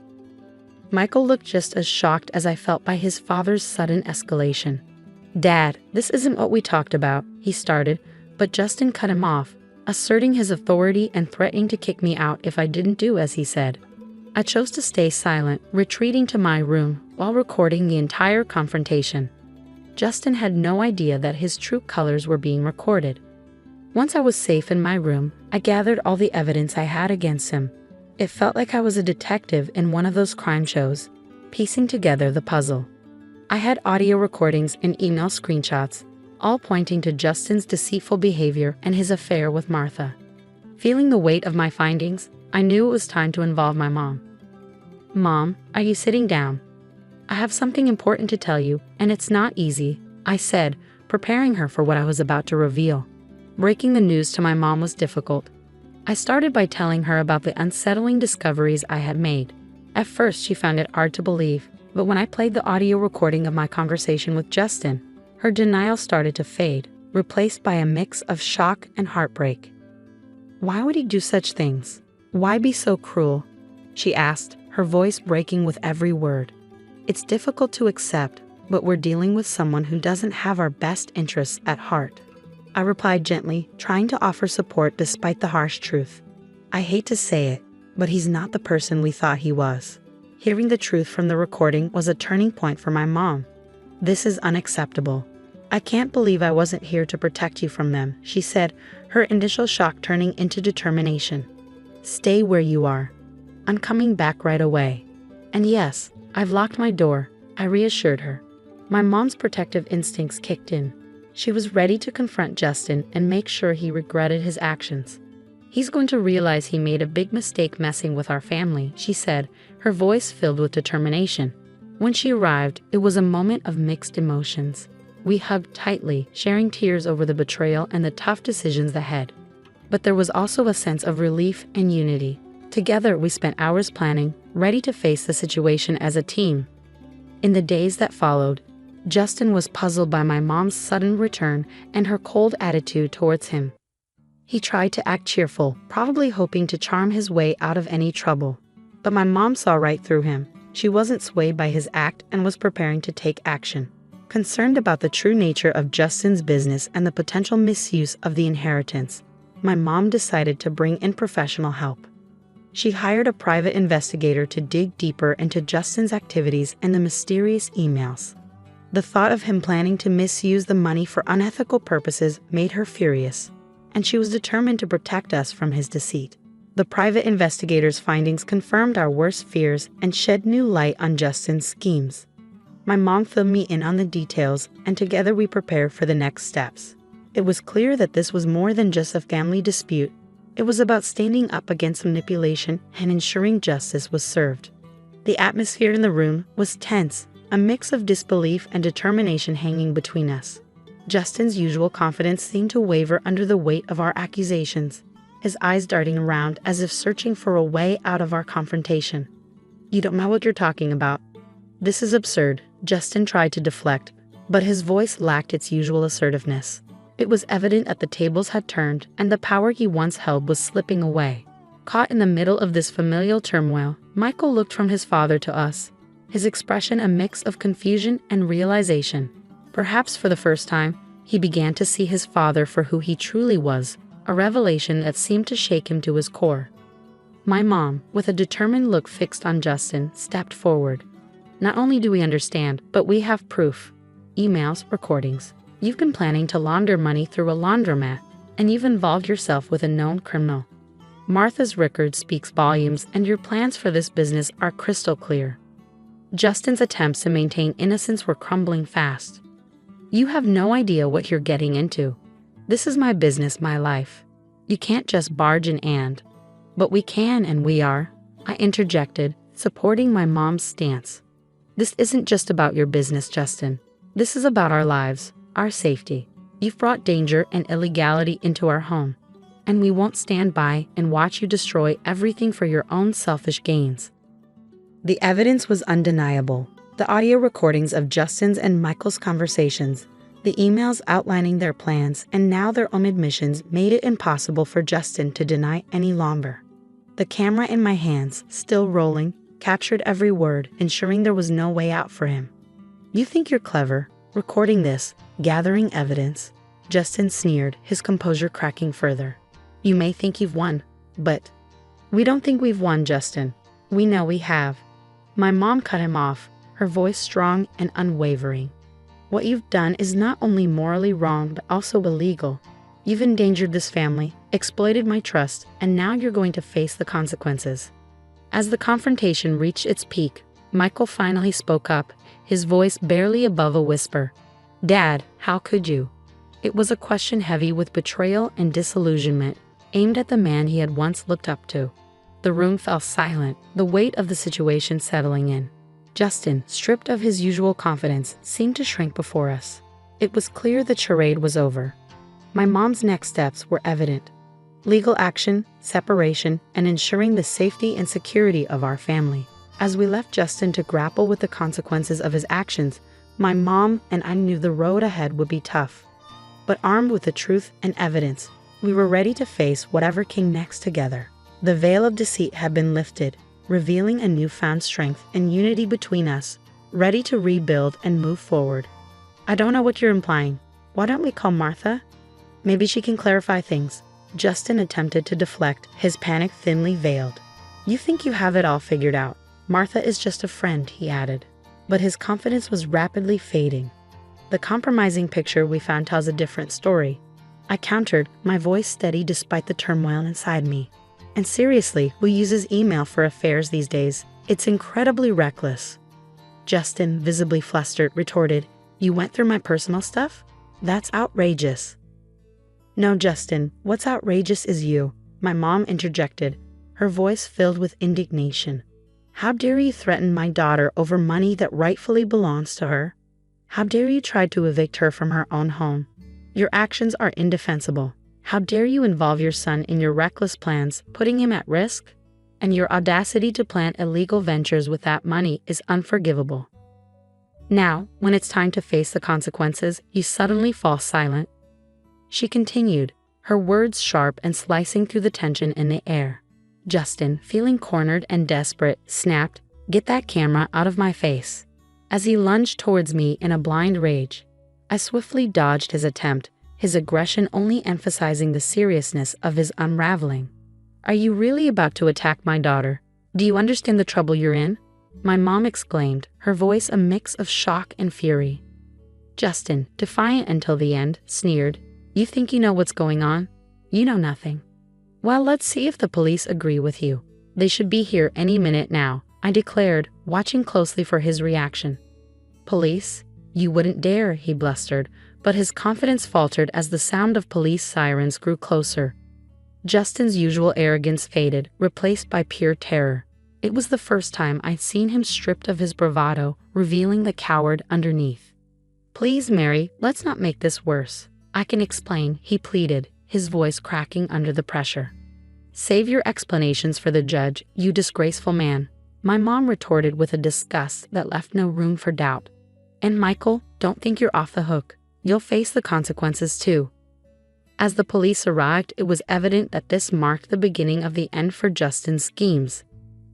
Michael looked just as shocked as I felt by his father's sudden escalation. "Dad, this isn't what we talked about," he started, but Justin cut him off, asserting his authority and threatening to kick me out if I didn't do as he said. I chose to stay silent, retreating to my room while recording the entire confrontation. Justin had no idea that his true colors were being recorded. Once I was safe in my room, I gathered all the evidence I had against him. It felt like I was a detective in one of those crime shows, piecing together the puzzle. I had audio recordings and email screenshots, all pointing to Justin's deceitful behavior and his affair with Martha. Feeling the weight of my findings, I knew it was time to involve my mom. "Mom, are you sitting down? I have something important to tell you, and it's not easy," I said, preparing her for what I was about to reveal. Breaking the news to my mom was difficult. I started by telling her about the unsettling discoveries I had made. At first, she found it hard to believe, but when I played the audio recording of my conversation with Justin, her denial started to fade, replaced by a mix of shock and heartbreak. "Why would he do such things? Why be so cruel?" she asked, her voice breaking with every word. "It's difficult to accept, but we're dealing with someone who doesn't have our best interests at heart," I replied gently, trying to offer support despite the harsh truth. "I hate to say it, but he's not the person we thought he was." Hearing the truth from the recording was a turning point for my mom. "This is unacceptable. I can't believe I wasn't here to protect you from them," she said, her initial shock turning into determination. "Stay where you are. I'm coming back right away. And yes, I've locked my door," I reassured her. My mom's protective instincts kicked in. She was ready to confront Justin and make sure he regretted his actions. "He's going to realize he made a big mistake messing with our family," she said, her voice filled with determination. When she arrived, it was a moment of mixed emotions. We hugged tightly, sharing tears over the betrayal and the tough decisions ahead. But there was also a sense of relief and unity. Together, we spent hours planning, ready to face the situation as a team. In the days that followed, Justin was puzzled by my mom's sudden return and her cold attitude towards him. He tried to act cheerful, probably hoping to charm his way out of any trouble. But my mom saw right through him. She wasn't swayed by his act and was preparing to take action. Concerned about the true nature of Justin's business and the potential misuse of the inheritance, my mom decided to bring in professional help. She hired a private investigator to dig deeper into Justin's activities and the mysterious emails. The thought of him planning to misuse the money for unethical purposes made her furious, and she was determined to protect us from his deceit. The private investigator's findings confirmed our worst fears and shed new light on Justin's schemes. My mom filled me in on the details, and together we prepared for the next steps. It was clear that this was more than just a family dispute. It was about standing up against manipulation and ensuring justice was served. The atmosphere in the room was tense, a mix of disbelief and determination hanging between us. Justin's usual confidence seemed to waver under the weight of our accusations, his eyes darting around as if searching for a way out of our confrontation. "You don't know what you're talking about. This is absurd," Justin tried to deflect, but his voice lacked its usual assertiveness. It was evident that the tables had turned and the power he once held was slipping away. Caught in the middle of this familial turmoil, Michael looked from his father to us, his expression a mix of confusion and realization. Perhaps for the first time, he began to see his father for who he truly was, a revelation that seemed to shake him to his core. My mom, with a determined look fixed on Justin, stepped forward. "Not only do we understand, but we have proof. Emails, recordings. You've been planning to launder money through a laundromat, and you've involved yourself with a known criminal. Martha's record speaks volumes, and your plans for this business are crystal clear." Justin's attempts to maintain innocence were crumbling fast. "You have no idea what you're getting into. This is my business, my life. You can't just barge in and..." "But we can and we are," I interjected, supporting my mom's stance. "This isn't just about your business, Justin. This is about our lives, our safety. You've brought danger and illegality into our home, and we won't stand by and watch you destroy everything for your own selfish gains." The evidence was undeniable. The audio recordings of Justin's and Michael's conversations, the emails outlining their plans, and now their own admissions made it impossible for Justin to deny any longer. The camera in my hands, still rolling, captured every word, ensuring there was no way out for him. "You think you're clever, recording this, gathering evidence?" Justin sneered, his composure cracking further. "You may think you've won, but..." "We don't think we've won, Justin. We know we have." My mom cut him off, her voice strong and unwavering. "What you've done is not only morally wrong but also illegal. You've endangered this family, exploited my trust, and now you're going to face the consequences." As the confrontation reached its peak, Michael finally spoke up, his voice barely above a whisper. "Dad, how could you?" It was a question heavy with betrayal and disillusionment, aimed at the man he had once looked up to. The room fell silent, the weight of the situation settling in. Justin, stripped of his usual confidence, seemed to shrink before us. It was clear the charade was over. My mom's next steps were evident. Legal action, separation, and ensuring the safety and security of our family. As we left Justin to grapple with the consequences of his actions, my mom and I knew the road ahead would be tough. But armed with the truth and evidence, we were ready to face whatever came next together. The veil of deceit had been lifted, revealing a newfound strength and unity between us, ready to rebuild and move forward. "I don't know what you're implying. Why don't we call Martha? Maybe she can clarify things." Justin attempted to deflect, his panic thinly veiled. "You think you have it all figured out. Martha is just a friend," he added. But his confidence was rapidly fading. "The compromising picture we found tells a different story," I countered, my voice steady despite the turmoil inside me. "And seriously, who uses email for affairs these days? It's incredibly reckless." Justin, visibly flustered, retorted, "You went through my personal stuff? That's outrageous." "No, Justin, what's outrageous is you," my mom interjected, her voice filled with indignation. "How dare you threaten my daughter over money that rightfully belongs to her? How dare you try to evict her from her own home? Your actions are indefensible. How dare you involve your son in your reckless plans, putting him at risk? And your audacity to plan illegal ventures with that money is unforgivable. Now, when it's time to face the consequences, you suddenly fall silent." She continued, her words sharp and slicing through the tension in the air. Justin, feeling cornered and desperate, snapped, "Get that camera out of my face." As he lunged towards me in a blind rage, I swiftly dodged his attempt, his aggression only emphasizing the seriousness of his unraveling. "Are you really about to attack my daughter? Do you understand the trouble you're in?" my mom exclaimed, her voice a mix of shock and fury. Justin, defiant until the end, sneered, "You think you know what's going on? You know nothing." "Well, let's see if the police agree with you. They should be here any minute now," I declared, watching closely for his reaction. "Police? You wouldn't dare," he blustered, but his confidence faltered as the sound of police sirens grew closer. Justin's usual arrogance faded, replaced by pure terror. It was the first time I'd seen him stripped of his bravado, revealing the coward underneath. "Please, Mary, let's not make this worse. I can explain," he pleaded, his voice cracking under the pressure. "Save your explanations for the judge, you disgraceful man," my mom retorted with a disgust that left no room for doubt. "And Michael, don't think you're off the hook. You'll face the consequences too." As the police arrived, it was evident that this marked the beginning of the end for Justin's schemes.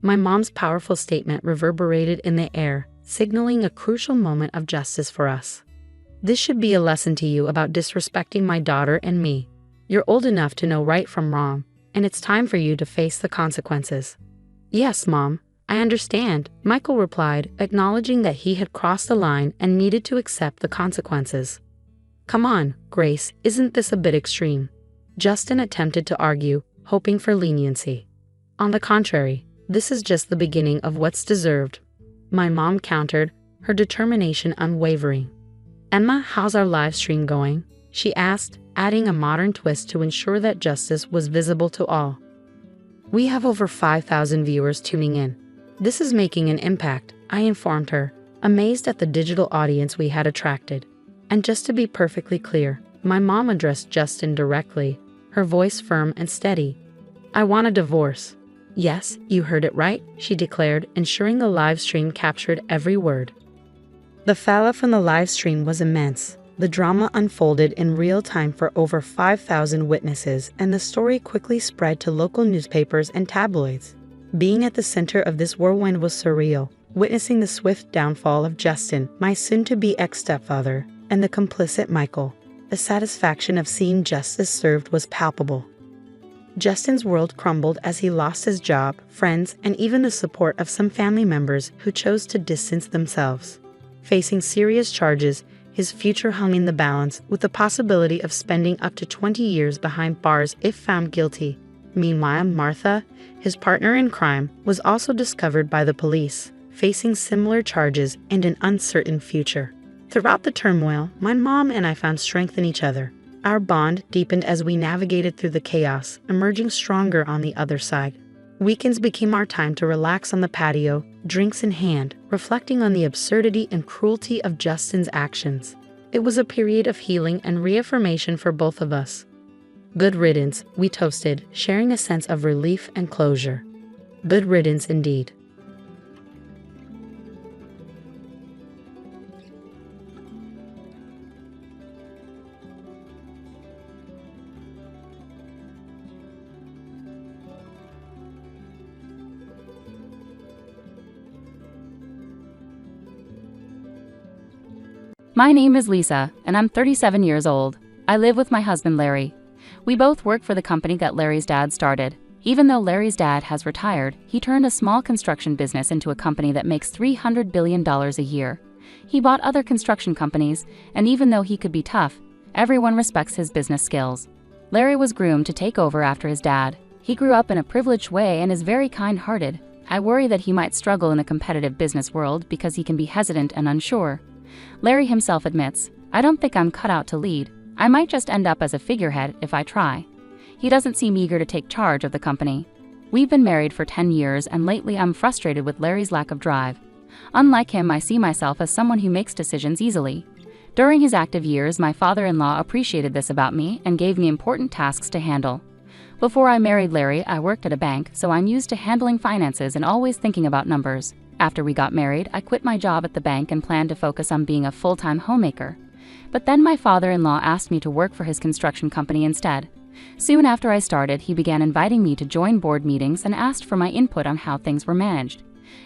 My mom's powerful statement reverberated in the air, signaling a crucial moment of justice for us. "This should be a lesson to you about disrespecting my daughter and me. You're old enough to know right from wrong, and it's time for you to face the consequences." "Yes, Mom, I understand," Michael replied, acknowledging that he had crossed the line and needed to accept the consequences. "Come on, Grace, isn't this a bit extreme?" Justin attempted to argue, hoping for leniency. "On the contrary, this is just the beginning of what's deserved," my mom countered, her determination unwavering. "Emma, how's our live stream going?" she asked, adding a modern twist to ensure that justice was visible to all. "We have over 5,000 viewers tuning in. This is making an impact," I informed her, amazed at the digital audience we had attracted. And just to be perfectly clear, my mom addressed Justin directly, her voice firm and steady. "I want a divorce." "Yes, you heard it right," she declared, ensuring the live stream captured every word. The fallout from the live stream was immense. The drama unfolded in real time for over 5,000 witnesses, and the story quickly spread to local newspapers and tabloids. Being at the center of this whirlwind was surreal, witnessing the swift downfall of Justin, my soon-to-be ex-stepfather, and the complicit Michael. The satisfaction of seeing justice served was palpable. Justin's world crumbled as he lost his job, friends, and even the support of some family members who chose to distance themselves. Facing serious charges, his future hung in the balance, with the possibility of spending up to 20 years behind bars if found guilty. Meanwhile, Martha, his partner in crime, was also discovered by the police, facing similar charges and an uncertain future. Throughout the turmoil, my mom and I found strength in each other. Our bond deepened as we navigated through the chaos, emerging stronger on the other side. Weekends became our time to relax on the patio, drinks in hand, reflecting on the absurdity and cruelty of Justin's actions. It was a period of healing and reaffirmation for both of us. "Good riddance," we toasted, sharing a sense of relief and closure. Good riddance indeed. My name is Lisa, and I'm 37 years old. I live with my husband, Larry. We both work for the company that Larry's dad started. Even though Larry's dad has retired, he turned a small construction business into a company that makes $300 billion a year. He bought other construction companies, and even though he could be tough, everyone respects his business skills. Larry was groomed to take over after his dad. He grew up in a privileged way and is very kind-hearted. I worry that he might struggle in a competitive business world because he can be hesitant and unsure. Larry himself admits, "I don't think I'm cut out to lead. I might just end up as a figurehead if I try." He doesn't seem eager to take charge of the company. We've been married for 10 years, and lately I'm frustrated with Larry's lack of drive. Unlike him, I see myself as someone who makes decisions easily. During his active years, my father-in-law appreciated this about me and gave me important tasks to handle. Before I married Larry, I worked at a bank, so I'm used to handling finances and always thinking about numbers. After we got married, I quit my job at the bank and planned to focus on being a full-time homemaker. But then my father-in-law asked me to work for his construction company instead. Soon after I started, he began inviting me to join board meetings and asked for my input on how things were managed.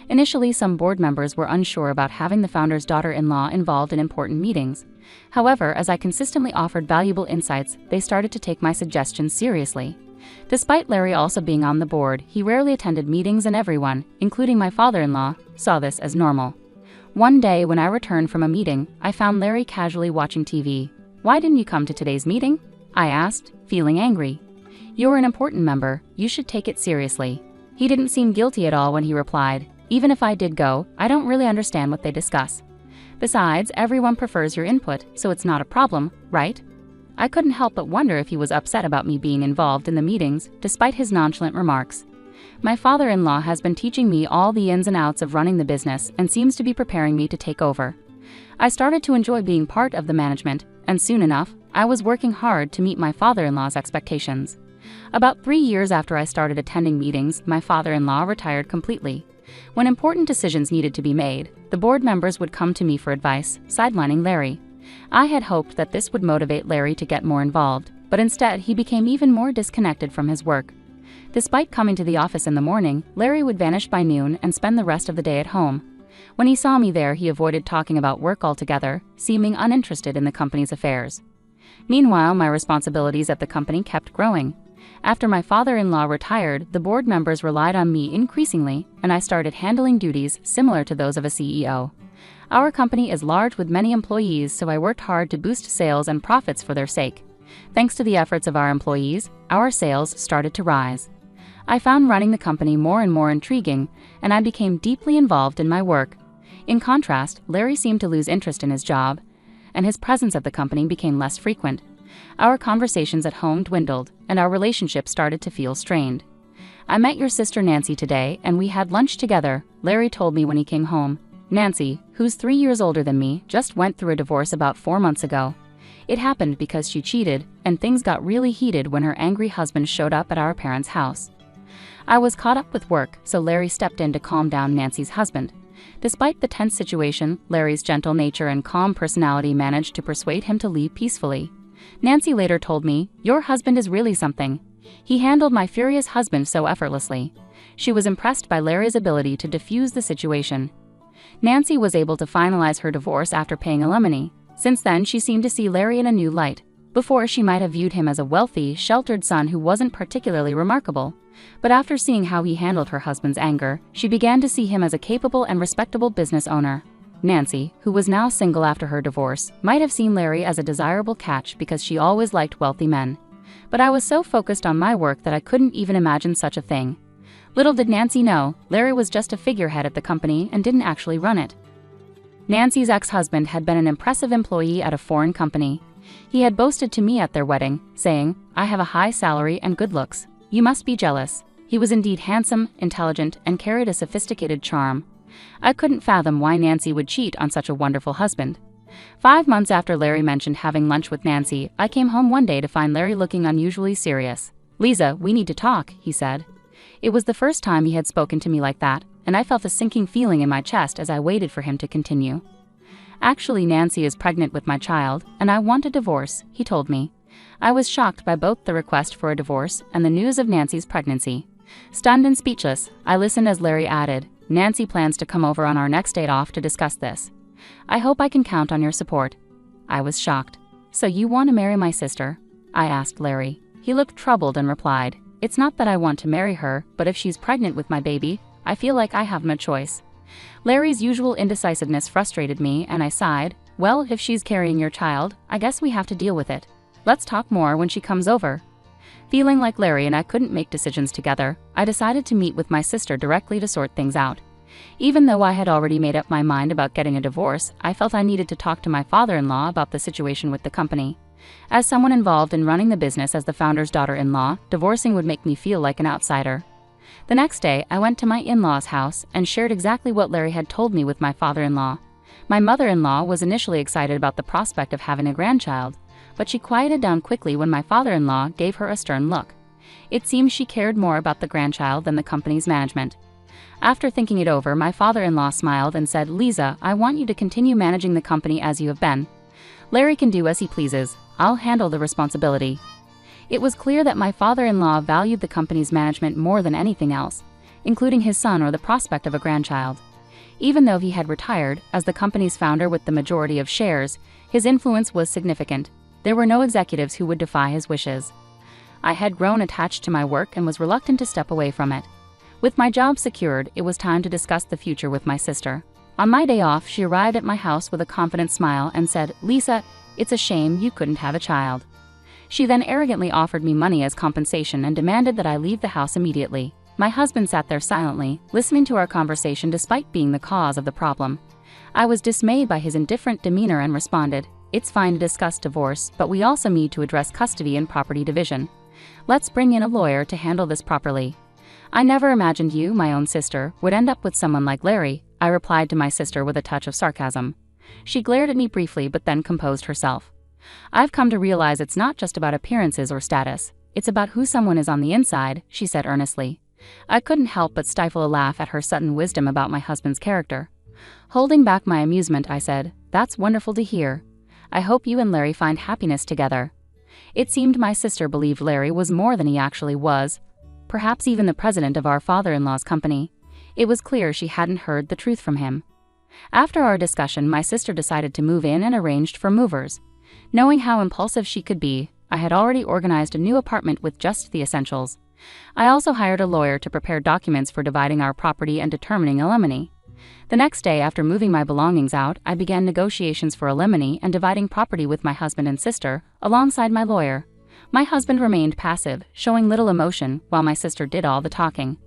Initially, some board members were unsure about having the founder's daughter-in-law involved in important meetings. However, as I consistently offered valuable insights, they started to take my suggestions seriously. Despite Larry also being on the board, he rarely attended meetings, and everyone, including my father-in-law, saw this as normal. One day, when I returned from a meeting, I found Larry casually watching TV. "Why didn't you come to today's meeting?" I asked, feeling angry. "You're an important member. You should take it seriously." He didn't seem guilty at all when he replied, "Even if I did go, I don't really understand what they discuss." Besides, everyone prefers your input, so it's not a problem, right? I couldn't help but wonder if he was upset about me being involved in the meetings, despite his nonchalant remarks. My father-in-law has been teaching me all the ins and outs of running the business and seems to be preparing me to take over. I started to enjoy being part of the management, and soon enough, I was working hard to meet my father-in-law's expectations. About 3 years after I started attending meetings, my father-in-law retired completely. When important decisions needed to be made, the board members would come to me for advice, sidelining Larry. I had hoped that this would motivate Larry to get more involved, but instead he became even more disconnected from his work. Despite coming to the office in the morning, Larry would vanish by noon and spend the rest of the day at home. When he saw me there, he avoided talking about work altogether, seeming uninterested in the company's affairs. Meanwhile, my responsibilities at the company kept growing. After my father-in-law retired, the board members relied on me increasingly, and I started handling duties similar to those of a CEO. Our company is large with many employees, so I worked hard to boost sales and profits for their sake. Thanks to the efforts of our employees, our sales started to rise. I found running the company more and more intriguing, and I became deeply involved in my work. In contrast, Larry seemed to lose interest in his job, and his presence at the company became less frequent. Our conversations at home dwindled, and our relationship started to feel strained. "I met your sister Nancy today, and we had lunch together," Larry told me when he came home. Nancy, who's 3 years older than me, just went through a divorce about 4 months ago. It happened because she cheated, and things got really heated when her angry husband showed up at our parents' house. I was caught up with work, so Larry stepped in to calm down Nancy's husband. Despite the tense situation, Larry's gentle nature and calm personality managed to persuade him to leave peacefully. Nancy later told me, "Your husband is really something. He handled my furious husband so effortlessly." She was impressed by Larry's ability to diffuse the situation. Nancy was able to finalize her divorce after paying alimony. Since then, she seemed to see Larry in a new light. Before, she might have viewed him as a wealthy, sheltered son who wasn't particularly remarkable. But after seeing how he handled her husband's anger, she began to see him as a capable and respectable business owner. Nancy, who was now single after her divorce, might have seen Larry as a desirable catch because she always liked wealthy men. But I was so focused on my work that I couldn't even imagine such a thing. Little did Nancy know, Larry was just a figurehead at the company and didn't actually run it. Nancy's ex-husband had been an impressive employee at a foreign company. He had boasted to me at their wedding, saying, "I have a high salary and good looks. You must be jealous." He was indeed handsome, intelligent, and carried a sophisticated charm. I couldn't fathom why Nancy would cheat on such a wonderful husband. 5 months after Larry mentioned having lunch with Nancy, I came home one day to find Larry looking unusually serious. "Lisa, we need to talk," he said. It was the first time he had spoken to me like that, and I felt a sinking feeling in my chest as I waited for him to continue. "Actually, Nancy is pregnant with my child, and I want a divorce," he told me. I was shocked by both the request for a divorce and the news of Nancy's pregnancy. Stunned and speechless, I listened as Larry added, "Nancy plans to come over on our next date off to discuss this. I hope I can count on your support." I was shocked. "So you want to marry my sister?" I asked Larry. He looked troubled and replied, "It's not that I want to marry her, but if she's pregnant with my baby, I feel like I have no choice." Larry's usual indecisiveness frustrated me, and I sighed, "Well, if she's carrying your child, I guess we have to deal with it. Let's talk more when she comes over." Feeling like Larry and I couldn't make decisions together, I decided to meet with my sister directly to sort things out. Even though I had already made up my mind about getting a divorce, I felt I needed to talk to my father-in-law about the situation with the company. As someone involved in running the business as the founder's daughter-in-law, divorcing would make me feel like an outsider. The next day, I went to my in-law's house and shared exactly what Larry had told me with my father-in-law. My mother-in-law was initially excited about the prospect of having a grandchild, but she quieted down quickly when my father-in-law gave her a stern look. It seemed she cared more about the grandchild than the company's management. After thinking it over, my father-in-law smiled and said, "Lisa, I want you to continue managing the company as you have been. Larry can do as he pleases. I'll handle the responsibility." It was clear that my father-in-law valued the company's management more than anything else, including his son or the prospect of a grandchild. Even though he had retired, as the company's founder with the majority of shares, his influence was significant. There were no executives who would defy his wishes. I had grown attached to my work and was reluctant to step away from it. With my job secured, it was time to discuss the future with my sister. On my day off, she arrived at my house with a confident smile and said, "Lisa, it's a shame you couldn't have a child." She then arrogantly offered me money as compensation and demanded that I leave the house immediately. My husband sat there silently, listening to our conversation despite being the cause of the problem. I was dismayed by his indifferent demeanor and responded, "It's fine to discuss divorce, but we also need to address custody and property division. Let's bring in a lawyer to handle this properly." "I never imagined you, my own sister, would end up with someone like Larry," I replied to my sister with a touch of sarcasm. She glared at me briefly but then composed herself. "I've come to realize it's not just about appearances or status. It's about who someone is on the inside," she said earnestly. I couldn't help but stifle a laugh at her sudden wisdom about my husband's character. Holding back my amusement, I said, "That's wonderful to hear. I hope you and Larry find happiness together." It seemed my sister believed Larry was more than he actually was, perhaps even the president of our father-in-law's company. It was clear she hadn't heard the truth from him. After our discussion, my sister decided to move in and arranged for movers. Knowing how impulsive she could be, I had already organized a new apartment with just the essentials. I also hired a lawyer to prepare documents for dividing our property and determining alimony. The next day after moving my belongings out, I began negotiations for alimony and dividing property with my husband and sister, alongside my lawyer. My husband remained passive, showing little emotion, while my sister did all the talking.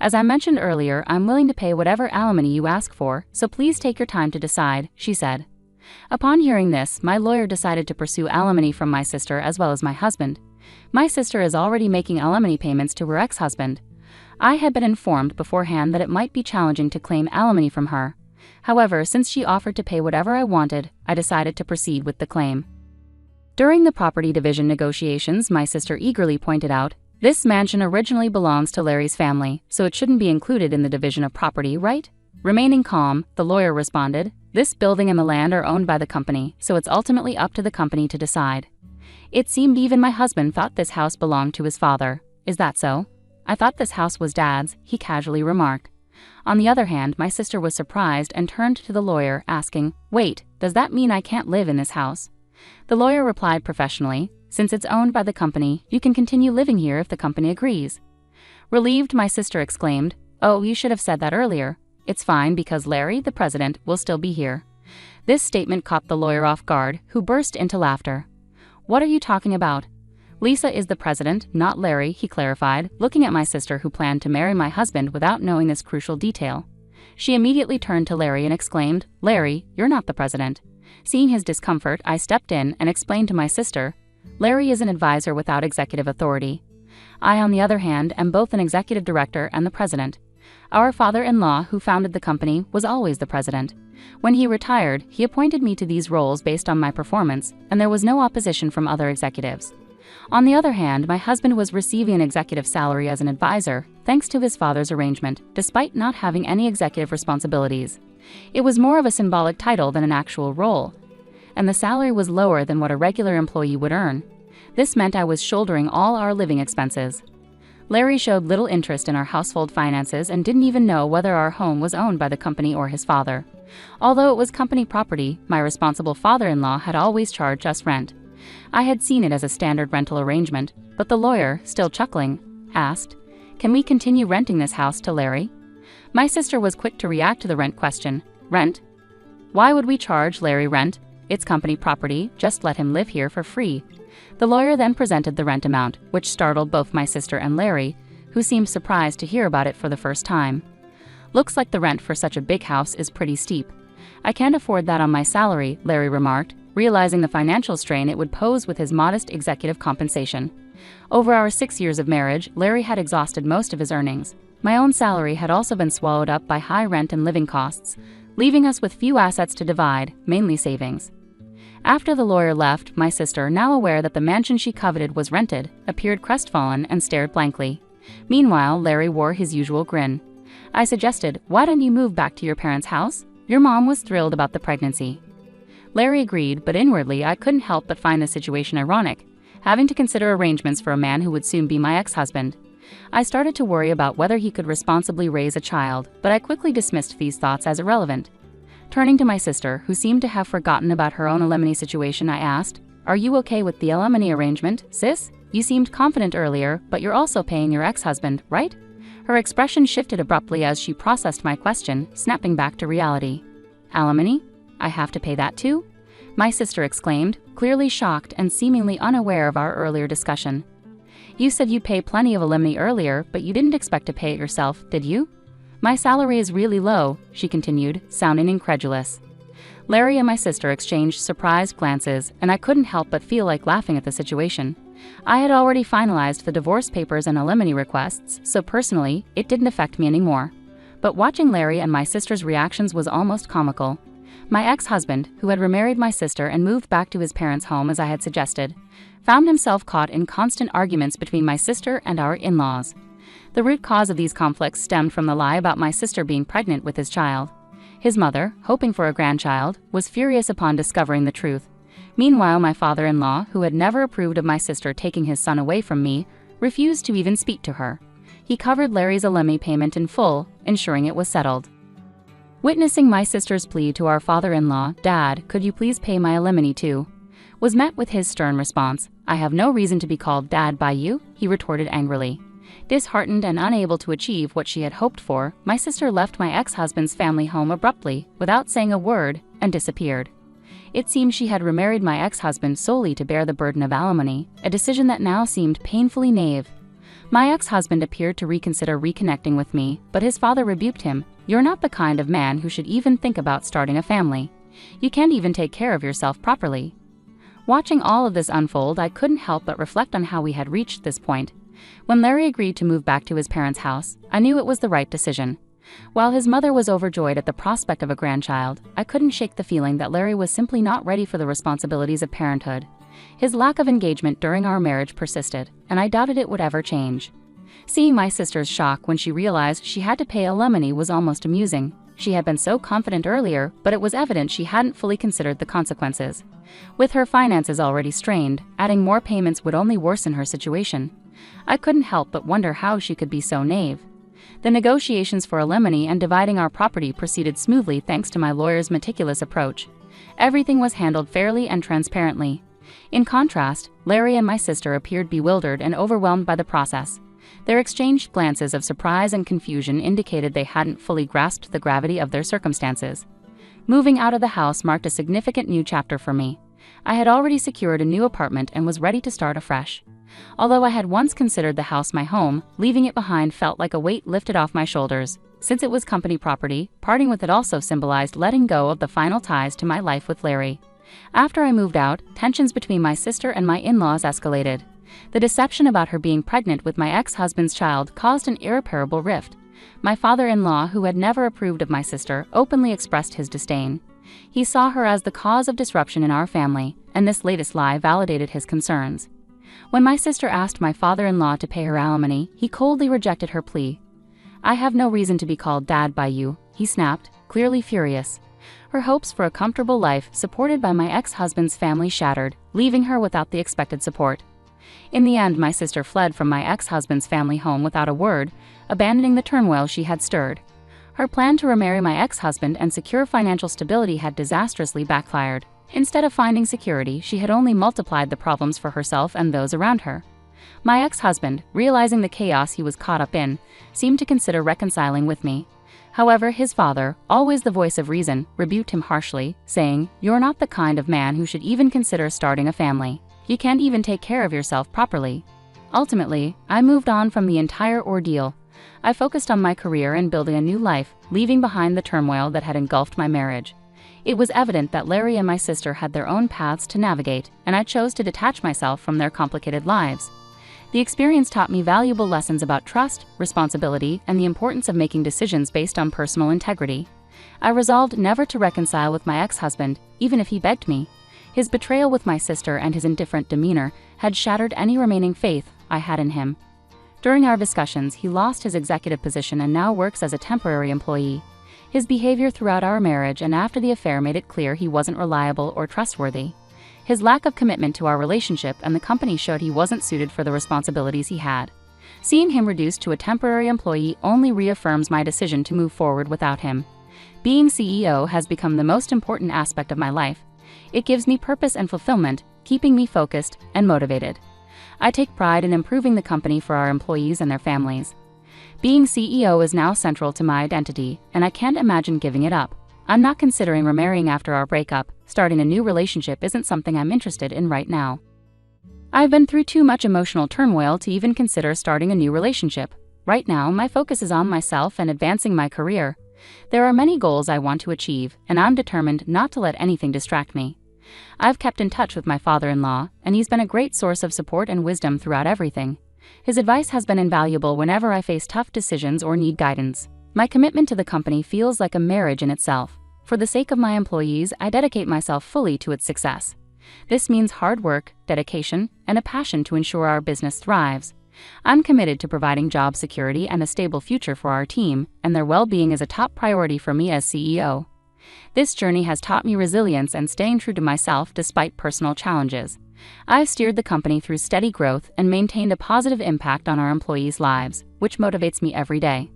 "As I mentioned earlier, I'm willing to pay whatever alimony you ask for, so please take your time to decide," she said. Upon hearing this, my lawyer decided to pursue alimony from my sister as well as my husband. My sister is already making alimony payments to her ex-husband. I had been informed beforehand that it might be challenging to claim alimony from her. However, since she offered to pay whatever I wanted, I decided to proceed with the claim. During the property division negotiations, my sister eagerly pointed out, "This mansion originally belongs to Larry's family, so it shouldn't be included in the division of property, right?" Remaining calm, the lawyer responded, "This building and the land are owned by the company, so it's ultimately up to the company to decide." It seemed even my husband thought this house belonged to his father. "Is that so?" "I thought this house was Dad's," he casually remarked. On the other hand, my sister was surprised and turned to the lawyer, asking, "Wait, does that mean I can't live in this house?" The lawyer replied professionally, "Since it's owned by the company, you can continue living here if the company agrees." Relieved, my sister exclaimed, "Oh, you should have said that earlier. It's fine because Larry, the president, will still be here." This statement caught the lawyer off guard, who burst into laughter. "What are you talking about?" "Lisa is the president, not Larry," he clarified, looking at my sister, who planned to marry my husband without knowing this crucial detail. She immediately turned to Larry and exclaimed, "Larry, you're not the president." Seeing his discomfort, I stepped in and explained to my sister, "Larry is an advisor without executive authority. I, on the other hand, am both an executive director and the president. Our father-in-law, who founded the company, was always the president. When he retired, he appointed me to these roles based on my performance, and there was no opposition from other executives. On the other hand, my husband was receiving an executive salary as an advisor, thanks to his father's arrangement, despite not having any executive responsibilities. It was more of a symbolic title than an actual role, and the salary was lower than what a regular employee would earn. This meant I was shouldering all our living expenses. Larry showed little interest in our household finances and didn't even know whether our home was owned by the company or his father. Although it was company property, my responsible father-in-law had always charged us rent. I had seen it as a standard rental arrangement, but the lawyer, still chuckling, asked, "Can we continue renting this house to Larry?" My sister was quick to react to the rent question. "Rent? Why would we charge Larry rent? It's company property, just let him live here for free." The lawyer then presented the rent amount, which startled both my sister and Larry, who seemed surprised to hear about it for the first time. "Looks like the rent for such a big house is pretty steep. I can't afford that on my salary," Larry remarked, realizing the financial strain it would pose with his modest executive compensation. Over our 6 years of marriage, Larry had exhausted most of his earnings. My own salary had also been swallowed up by high rent and living costs, leaving us with few assets to divide, mainly savings. After the lawyer left, my sister, now aware that the mansion she coveted was rented, appeared crestfallen and stared blankly. Meanwhile, Larry wore his usual grin. I suggested, "Why don't you move back to your parents' house? Your mom was thrilled about the pregnancy." Larry agreed, but inwardly I couldn't help but find the situation ironic, having to consider arrangements for a man who would soon be my ex-husband. I started to worry about whether he could responsibly raise a child, but I quickly dismissed these thoughts as irrelevant. Turning to my sister, who seemed to have forgotten about her own alimony situation, I asked, "Are you okay with the alimony arrangement, sis? You seemed confident earlier, but you're also paying your ex-husband, right?" Her expression shifted abruptly as she processed my question, snapping back to reality. "Alimony? I have to pay that too?" My sister exclaimed, clearly shocked and seemingly unaware of our earlier discussion. "You said you'd pay plenty of alimony earlier, but you didn't expect to pay it yourself, did you?" "My salary is really low," she continued, sounding incredulous. Larry and my sister exchanged surprised glances, and I couldn't help but feel like laughing at the situation. I had already finalized the divorce papers and alimony requests, so personally, it didn't affect me anymore. But watching Larry and my sister's reactions was almost comical. My ex-husband, who had remarried my sister and moved back to his parents' home as I had suggested, found himself caught in constant arguments between my sister and our in-laws. The root cause of these conflicts stemmed from the lie about my sister being pregnant with his child. His mother, hoping for a grandchild, was furious upon discovering the truth. Meanwhile, my father-in-law, who had never approved of my sister taking his son away from me, refused to even speak to her. He covered Larry's alimony payment in full, ensuring it was settled. Witnessing my sister's plea to our father-in-law, "Dad, could you please pay my alimony too?" was met with his stern response, "I have no reason to be called Dad by you," he retorted angrily. Disheartened and unable to achieve what she had hoped for, my sister left my ex-husband's family home abruptly, without saying a word, and disappeared. It seemed she had remarried my ex-husband solely to bear the burden of alimony, a decision that now seemed painfully naive. My ex-husband appeared to reconsider reconnecting with me, but his father rebuked him. "You're not the kind of man who should even think about starting a family. You can't even take care of yourself properly." Watching all of this unfold, I couldn't help but reflect on how we had reached this point. When Larry agreed to move back to his parents' house, I knew it was the right decision. While his mother was overjoyed at the prospect of a grandchild, I couldn't shake the feeling that Larry was simply not ready for the responsibilities of parenthood. His lack of engagement during our marriage persisted, and I doubted it would ever change. Seeing my sister's shock when she realized she had to pay alimony was almost amusing. She had been so confident earlier, but it was evident she hadn't fully considered the consequences. With her finances already strained, adding more payments would only worsen her situation. I couldn't help but wonder how she could be so naive. The negotiations for alimony and dividing our property proceeded smoothly thanks to my lawyer's meticulous approach. Everything was handled fairly and transparently. In contrast, Larry and my sister appeared bewildered and overwhelmed by the process. Their exchanged glances of surprise and confusion indicated they hadn't fully grasped the gravity of their circumstances. Moving out of the house marked a significant new chapter for me. I had already secured a new apartment and was ready to start afresh. Although I had once considered the house my home, leaving it behind felt like a weight lifted off my shoulders. Since it was company property, parting with it also symbolized letting go of the final ties to my life with Larry. After I moved out, tensions between my sister and my in-laws escalated. The deception about her being pregnant with my ex-husband's child caused an irreparable rift. My father-in-law, who had never approved of my sister, openly expressed his disdain. He saw her as the cause of disruption in our family, and this latest lie validated his concerns. When my sister asked my father-in-law to pay her alimony, he coldly rejected her plea. "I have no reason to be called Dad by you," he snapped, clearly furious. Her hopes for a comfortable life supported by my ex-husband's family shattered, leaving her without the expected support. In the end, my sister fled from my ex-husband's family home without a word, abandoning the turmoil she had stirred. Her plan to remarry my ex-husband and secure financial stability had disastrously backfired. Instead of finding security, she had only multiplied the problems for herself and those around her. My ex-husband, realizing the chaos he was caught up in, seemed to consider reconciling with me. However, his father, always the voice of reason, rebuked him harshly, saying, "You're not the kind of man who should even consider starting a family. You can't even take care of yourself properly." Ultimately, I moved on from the entire ordeal. I focused on my career and building a new life, leaving behind the turmoil that had engulfed my marriage. It was evident that Larry and my sister had their own paths to navigate, and I chose to detach myself from their complicated lives. The experience taught me valuable lessons about trust, responsibility, and the importance of making decisions based on personal integrity. I resolved never to reconcile with my ex-husband, even if he begged me. His betrayal with my sister and his indifferent demeanor had shattered any remaining faith I had in him. During our discussions, he lost his executive position and now works as a temporary employee. His behavior throughout our marriage and after the affair made it clear he wasn't reliable or trustworthy. His lack of commitment to our relationship and the company showed he wasn't suited for the responsibilities he had. Seeing him reduced to a temporary employee only reaffirms my decision to move forward without him. Being CEO has become the most important aspect of my life. It gives me purpose and fulfillment, keeping me focused and motivated. I take pride in improving the company for our employees and their families. Being CEO is now central to my identity, and I can't imagine giving it up. I'm not considering remarrying after our breakup. Starting a new relationship isn't something I'm interested in right now. I've been through too much emotional turmoil to even consider starting a new relationship. Right now, my focus is on myself and advancing my career. There are many goals I want to achieve, and I'm determined not to let anything distract me. I've kept in touch with my father-in-law, and he's been a great source of support and wisdom throughout everything. His advice has been invaluable whenever I face tough decisions or need guidance. My commitment to the company feels like a marriage in itself. For the sake of my employees, I dedicate myself fully to its success. This means hard work, dedication, and a passion to ensure our business thrives. I'm committed to providing job security and a stable future for our team, and their well-being is a top priority for me as CEO. This journey has taught me resilience and staying true to myself despite personal challenges. I've steered the company through steady growth and maintained a positive impact on our employees' lives, which motivates me every day.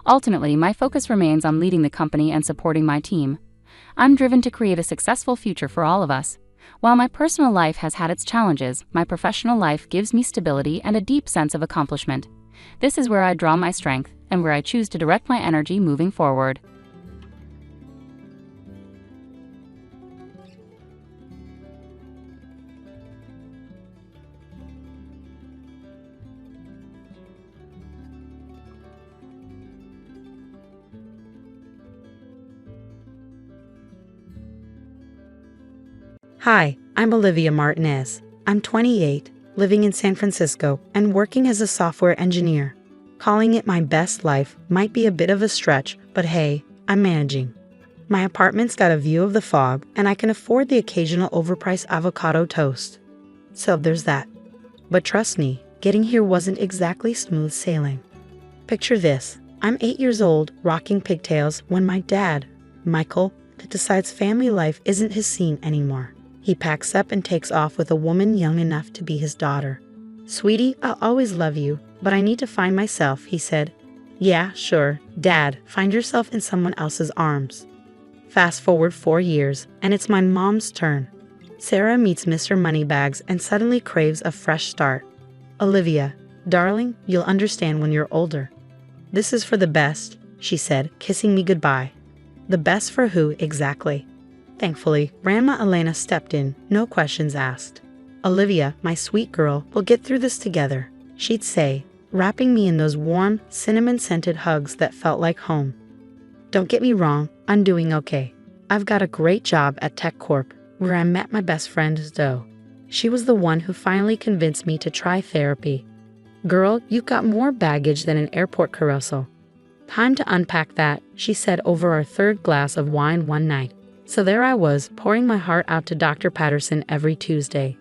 Ultimately, my focus remains on leading the company and supporting my team. I'm driven to create a successful future for all of us. While my personal life has had its challenges, my professional life gives me stability and a deep sense of accomplishment. This is where I draw my strength and where I choose to direct my energy moving forward. Hi, I'm Olivia Martinez. I'm 28, living in San Francisco, and working as a software engineer. Calling it my best life might be a bit of a stretch, but hey, I'm managing. My apartment's got a view of the fog, and I can afford the occasional overpriced avocado toast. So there's that. But trust me, getting here wasn't exactly smooth sailing. Picture this. I'm 8 years old, rocking pigtails, when my dad, Michael, decides family life isn't his scene anymore. He packs up and takes off with a woman young enough to be his daughter. "Sweetie, I'll always love you, but I need to find myself," he said. "Yeah, sure, Dad, find yourself in someone else's arms." Fast forward 4 years, and it's my mom's turn. Sarah meets Mr. Moneybags and suddenly craves a fresh start. "Olivia, darling, you'll understand when you're older. This is for the best," she said, kissing me goodbye. The best for who exactly? Thankfully, Grandma Elena stepped in, no questions asked. "Olivia, my sweet girl, we'll get through this together," she'd say, wrapping me in those warm, cinnamon-scented hugs that felt like home. Don't get me wrong, I'm doing okay. I've got a great job at Tech Corp, where I met my best friend Zoe. She was the one who finally convinced me to try therapy. "Girl, you've got more baggage than an airport carousel." "Time to unpack that," she said over our third glass of wine one night. So there I was, pouring my heart out to Dr. Patterson every Tuesday.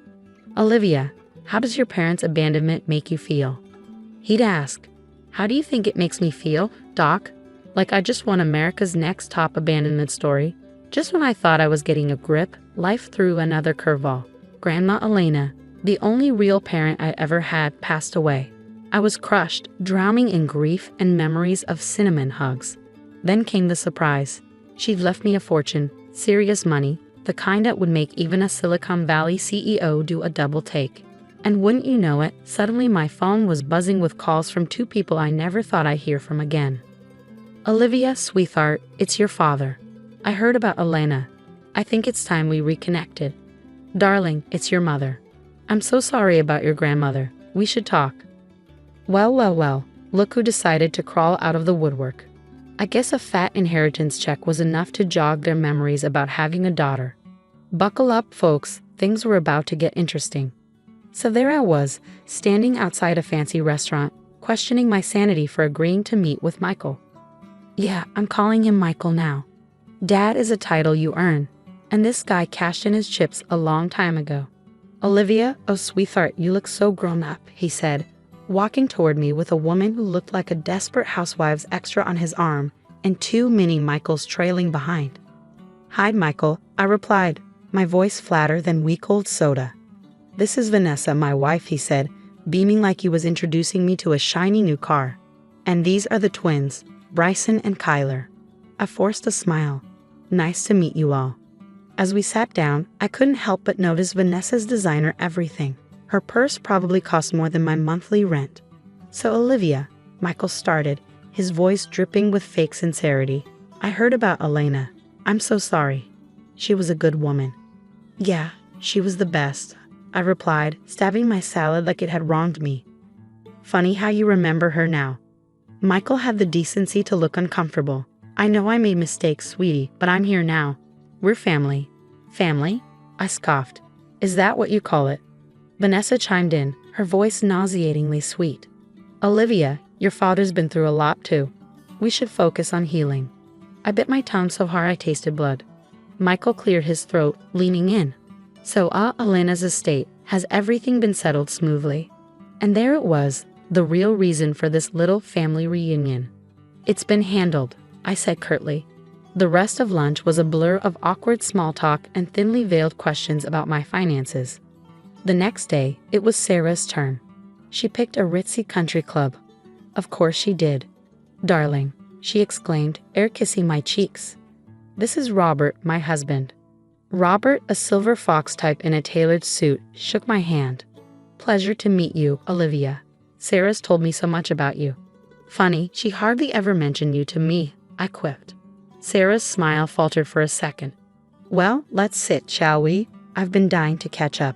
"Olivia, how does your parents' abandonment make you feel?" He'd ask. "How do you think it makes me feel, Doc?" Like I just won America's Next Top Abandonment Story. Just when I thought I was getting a grip, life threw another curveball. Grandma Elena, the only real parent I ever had, passed away. I was crushed, drowning in grief and memories of cinnamon hugs. Then came the surprise. She'd left me a fortune. Serious money, the kind that would make even a Silicon Valley CEO do a double take. And wouldn't you know it, suddenly my phone was buzzing with calls from two people I never thought I'd hear from again. "Olivia, sweetheart, it's your father. I heard about Elena. I think it's time we reconnected." "Darling, it's your mother. I'm so sorry about your grandmother. We should talk." Well, look who decided to crawl out of the woodwork. I guess a fat inheritance check was enough to jog their memories about having a daughter. Buckle up, folks, things were about to get interesting. So there I was, standing outside a fancy restaurant, questioning my sanity for agreeing to meet with Michael. Yeah, I'm calling him Michael now. Dad is a title you earn, and this guy cashed in his chips a long time ago. "Olivia, oh sweetheart, you look so grown up," he said, walking toward me with a woman who looked like a desperate housewife's extra on his arm and 2 mini Michaels trailing behind. "Hi, Michael," I replied, my voice flatter than week-old soda. "This is Vanessa, my wife," he said, beaming like he was introducing me to a shiny new car. "And these are the twins, Bryson and Kyler." I forced a smile. "Nice to meet you all." As we sat down, I couldn't help but notice Vanessa's designer everything. Her purse probably cost more than my monthly rent. "So Olivia," Michael started, his voice dripping with fake sincerity, "I heard about Elena. I'm so sorry. She was a good woman." "Yeah, she was the best," I replied, stabbing my salad like it had wronged me. "Funny how you remember her now." Michael had the decency to look uncomfortable. I know I made mistakes, sweetie, but I'm here now. We're family. Family? I scoffed. Is that what you call it? Vanessa chimed in, her voice nauseatingly sweet. Olivia, your father's been through a lot too. We should focus on healing. I bit my tongue so hard I tasted blood. Michael cleared his throat, leaning in. So Elena's estate, has everything been settled smoothly? And there it was, the real reason for this little family reunion. It's been handled, I said curtly. The rest of lunch was a blur of awkward small talk and thinly veiled questions about my finances. The next day, it was Sarah's turn. She picked a ritzy country club. Of course she did. Darling, she exclaimed, air kissing my cheeks. This is Robert, my husband. Robert, a silver fox type in a tailored suit, shook my hand. Pleasure to meet you, Olivia. Sarah's told me so much about you. Funny, she hardly ever mentioned you to me, I quipped. Sarah's smile faltered for a second. Well, let's sit, shall we? I've been dying to catch up.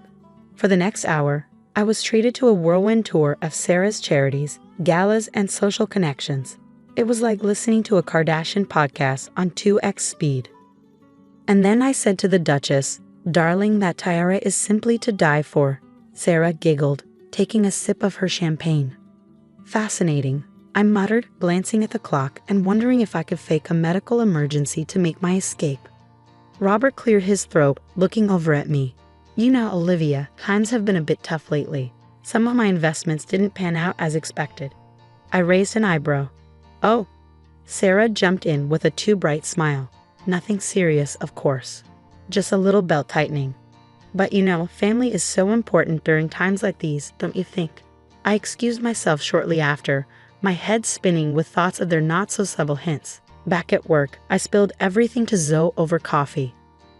For the next hour, I was treated to a whirlwind tour of Sarah's charities, galas, and social connections. It was like listening to a Kardashian podcast on 2x speed. And then I said to the Duchess, Darling, that tiara is simply to die for. Sarah giggled, taking a sip of her champagne. Fascinating, I muttered, glancing at the clock and wondering if I could fake a medical emergency to make my escape. Robert cleared his throat, looking over at me. You know, Olivia, times have been a bit tough lately. Some of my investments didn't pan out as expected. I raised an eyebrow. Oh. Sarah jumped in with a too bright smile. Nothing serious, of course. Just a little belt tightening. But you know, family is so important during times like these, don't you think? I excused myself shortly after, my head spinning with thoughts of their not-so-subtle hints. Back at work, I spilled everything to Zoe over coffee.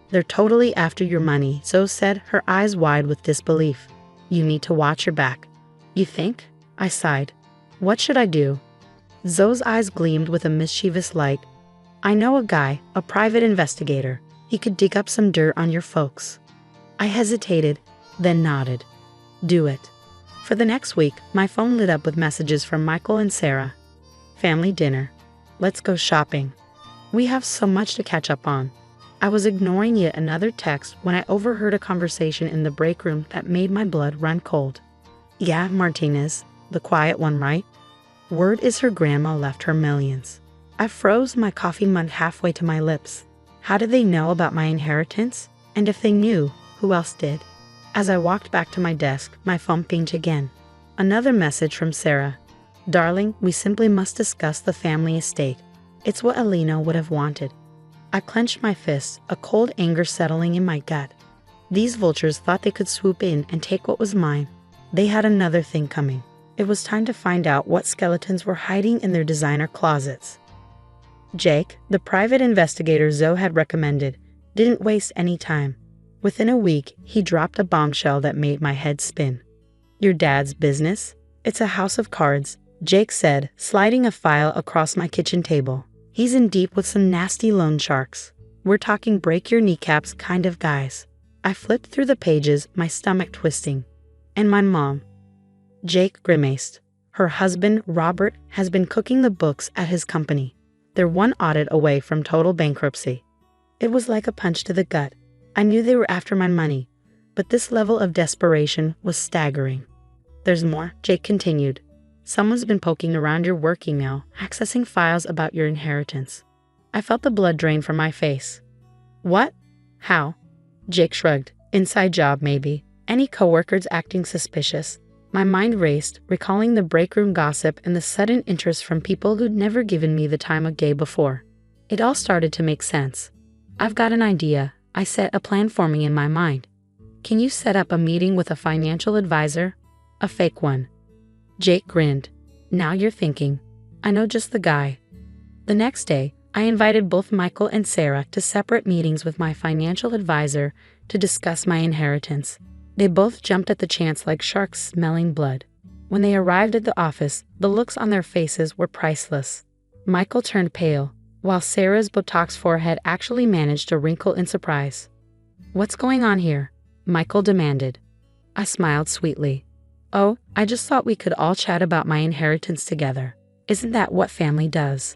They're totally after your money, Zoe said, her eyes wide with disbelief. You need to watch your back. You think? I sighed. What should I do? Zoe's eyes gleamed with a mischievous light. I know a guy, a private investigator. He could dig up some dirt on your folks. I hesitated, then nodded. Do it. For the next week, my phone lit up with messages from Michael and Sarah. Family dinner. Let's go shopping. We have so much to catch up on. I was ignoring yet another text when I overheard a conversation in the break room that made my blood run cold. Yeah, Martinez, the quiet one, right? Word is her grandma left her millions. I froze, my coffee mug halfway to my lips. How did they know about my inheritance? And if they knew, who else did? As I walked back to my desk, my phone pinged again. Another message from Sarah. Darling, we simply must discuss the family estate. It's what Alina would have wanted. I clenched my fists, a cold anger settling in my gut. These vultures thought they could swoop in and take what was mine. They had another thing coming. It was time to find out what skeletons were hiding in their designer closets. Jake, the private investigator Zoe had recommended, didn't waste any time. Within a week, he dropped a bombshell that made my head spin. Your dad's business? It's a house of cards, Jake said, sliding a file across my kitchen table. He's in deep with some nasty loan sharks. We're talking break your kneecaps kind of guys. I flipped through the pages, my stomach twisting. And my mom. Jake grimaced. Her husband, Robert, has been cooking the books at his company. They're one audit away from total bankruptcy. It was like a punch to the gut. I knew they were after my money, but this level of desperation was staggering. There's more, Jake continued. Someone's been poking around your work email, accessing files about your inheritance. I felt the blood drain from my face. What? How? Jake shrugged. Inside job, maybe. Any coworkers acting suspicious? My mind raced, recalling the break room gossip and the sudden interest from people who'd never given me the time of day before. It all started to make sense. I've got an idea. I set a plan forming in my mind. Can you set up a meeting with a financial advisor? A fake one. Jake grinned. Now you're thinking. I know just the guy. The next day, I invited both Michael and Sarah to separate meetings with my financial advisor to discuss my inheritance. They both jumped at the chance like sharks smelling blood. When they arrived at the office, the looks on their faces were priceless. Michael turned pale, while Sarah's Botox forehead actually managed to wrinkle in surprise. What's going on here? Michael demanded. I smiled sweetly. Oh, I just thought we could all chat about my inheritance together. Isn't that what family does?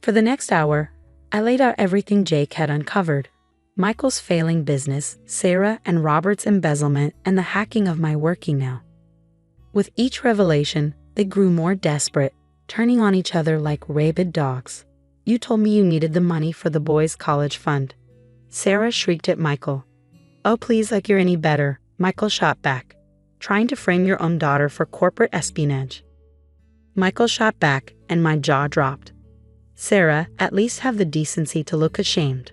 For the next hour, I laid out everything Jake had uncovered. Michael's failing business, Sarah and Robert's embezzlement, and the hacking of my work email. With each revelation, they grew more desperate, turning on each other like rabid dogs. You told me you needed the money for the boys' college fund. Sarah shrieked at Michael. Oh, please, like you're any better, Michael shot back. Trying to frame your own daughter for corporate espionage. Michael shot back, and my jaw dropped. Sarah, at least have the decency to look ashamed.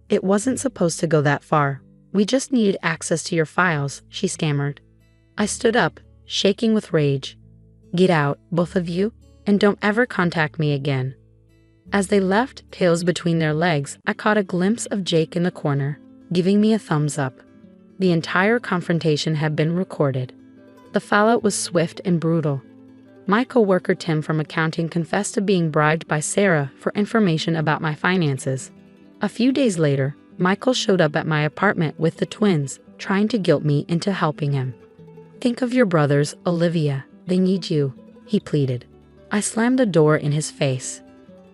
It wasn't supposed to go that far. We just needed access to your files, she stammered. I stood up, shaking with rage. Get out, both of you, and don't ever contact me again. As they left, tails between their legs, I caught a glimpse of Jake in the corner, giving me a thumbs up. The entire confrontation had been recorded. The fallout was swift and brutal. My coworker Tim from accounting confessed to being bribed by Sarah for information about my finances. A few days later, Michael showed up at my apartment with the twins, trying to guilt me into helping him. Think of your brothers, Olivia. They need you, he pleaded. I slammed the door in his face.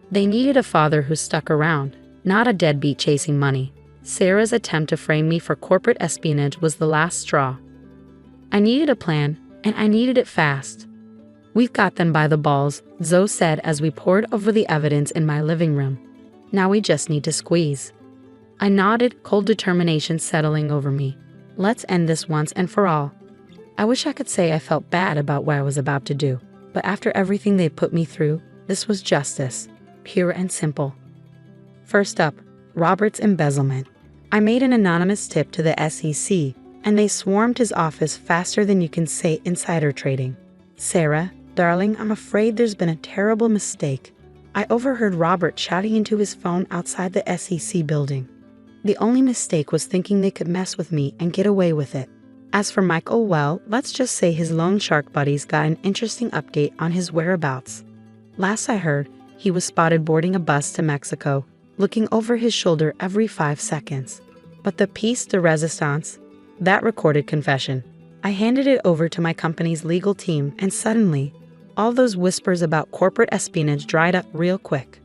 They needed a father who stuck around, not a deadbeat chasing money. Sarah's attempt to frame me for corporate espionage was the last straw. I needed a plan, and I needed it fast. We've got them by the balls, Zoe said as we pored over the evidence in my living room. Now we just need to squeeze. I nodded, cold determination settling over me. Let's end this once and for all. I wish I could say I felt bad about what I was about to do, but after everything they put me through, this was justice, pure and simple. First up, Robert's embezzlement. I made an anonymous tip to the SEC, and they swarmed his office faster than you can say insider trading. Sarah, darling, I'm afraid there's been a terrible mistake. I overheard Robert shouting into his phone outside the SEC building. The only mistake was thinking they could mess with me and get away with it. As for Michael, well, let's just say his loan shark buddies got an interesting update on his whereabouts. Last I heard, he was spotted boarding a bus to Mexico, looking over his shoulder every 5 seconds. But the piece de resistance, that recorded confession, I handed it over to my company's legal team, and suddenly, all those whispers about corporate espionage dried up real quick.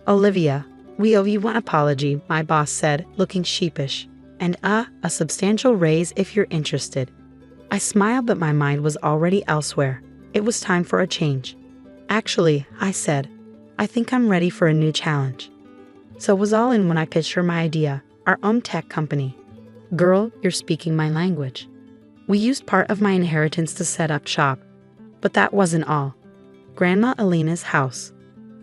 Olivia, we owe you one apology, my boss said, looking sheepish. And a substantial raise if you're interested. I smiled, but my mind was already elsewhere. It was time for a change. Actually, I said, I think I'm ready for a new challenge. So it was all in when I pitched her my idea, our own tech company. Girl, you're speaking my language. We used part of my inheritance to set up shop. But that wasn't all. Grandma Alina's house.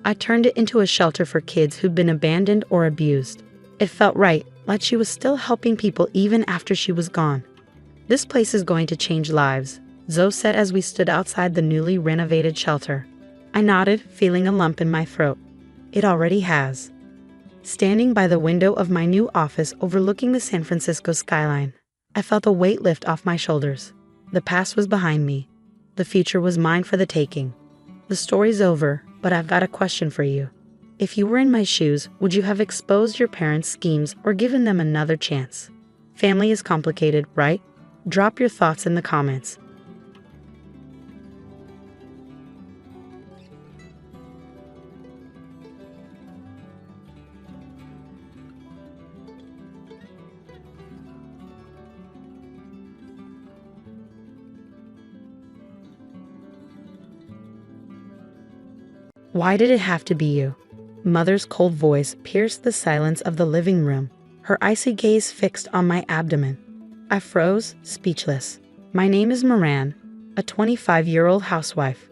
I turned it into a shelter for kids who'd been abandoned or abused. It felt right, like she was still helping people even after she was gone. This place is going to change lives, Zoe said as we stood outside the newly renovated shelter. I nodded, feeling a lump in my throat. It already has. Standing by the window of my new office overlooking the San Francisco skyline, I felt a weight lift off my shoulders. The past was behind me. The future was mine for the taking. The story's over, but I've got a question for you. If you were in my shoes, would you have exposed your parents' schemes or given them another chance? Family is complicated, right? Drop your thoughts in the comments. Why did it have to be you? Mother's cold voice pierced the silence of the living room, her icy gaze fixed on my abdomen. I froze, speechless. My name is Moran, a 25-year-old housewife.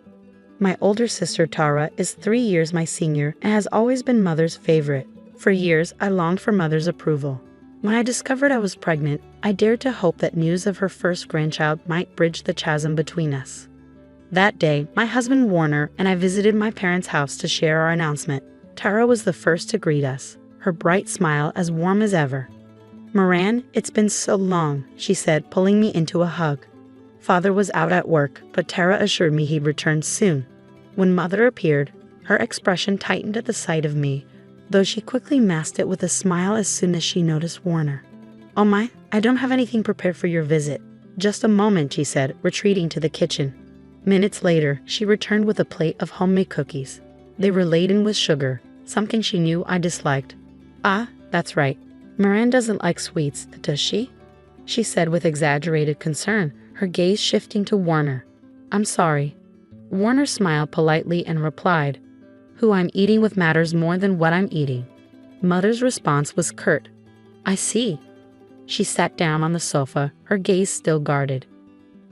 My older sister Tara is 3 years my senior and has always been Mother's favorite. For years, I longed for Mother's approval. When I discovered I was pregnant, I dared to hope that news of her first grandchild might bridge the chasm between us. That day, my husband Warner and I visited my parents' house to share our announcement. Tara was the first to greet us, her bright smile as warm as ever. Moran, it's been so long, she said, pulling me into a hug. Father was out at work, but Tara assured me he'd return soon. When Mother appeared, her expression tightened at the sight of me, though she quickly masked it with a smile as soon as she noticed Warner. Oh my, I don't have anything prepared for your visit. Just a moment, she said, retreating to the kitchen. Minutes later, she returned with a plate of homemade cookies. They were laden with sugar, something she knew I disliked. "Ah, that's right. Miranda doesn't like sweets, does she?" she said with exaggerated concern, her gaze shifting to Warner. "I'm sorry." Warner smiled politely and replied, "Who I'm eating with matters more than what I'm eating." Mother's response was curt. "I see." She sat down on the sofa, her gaze still guarded.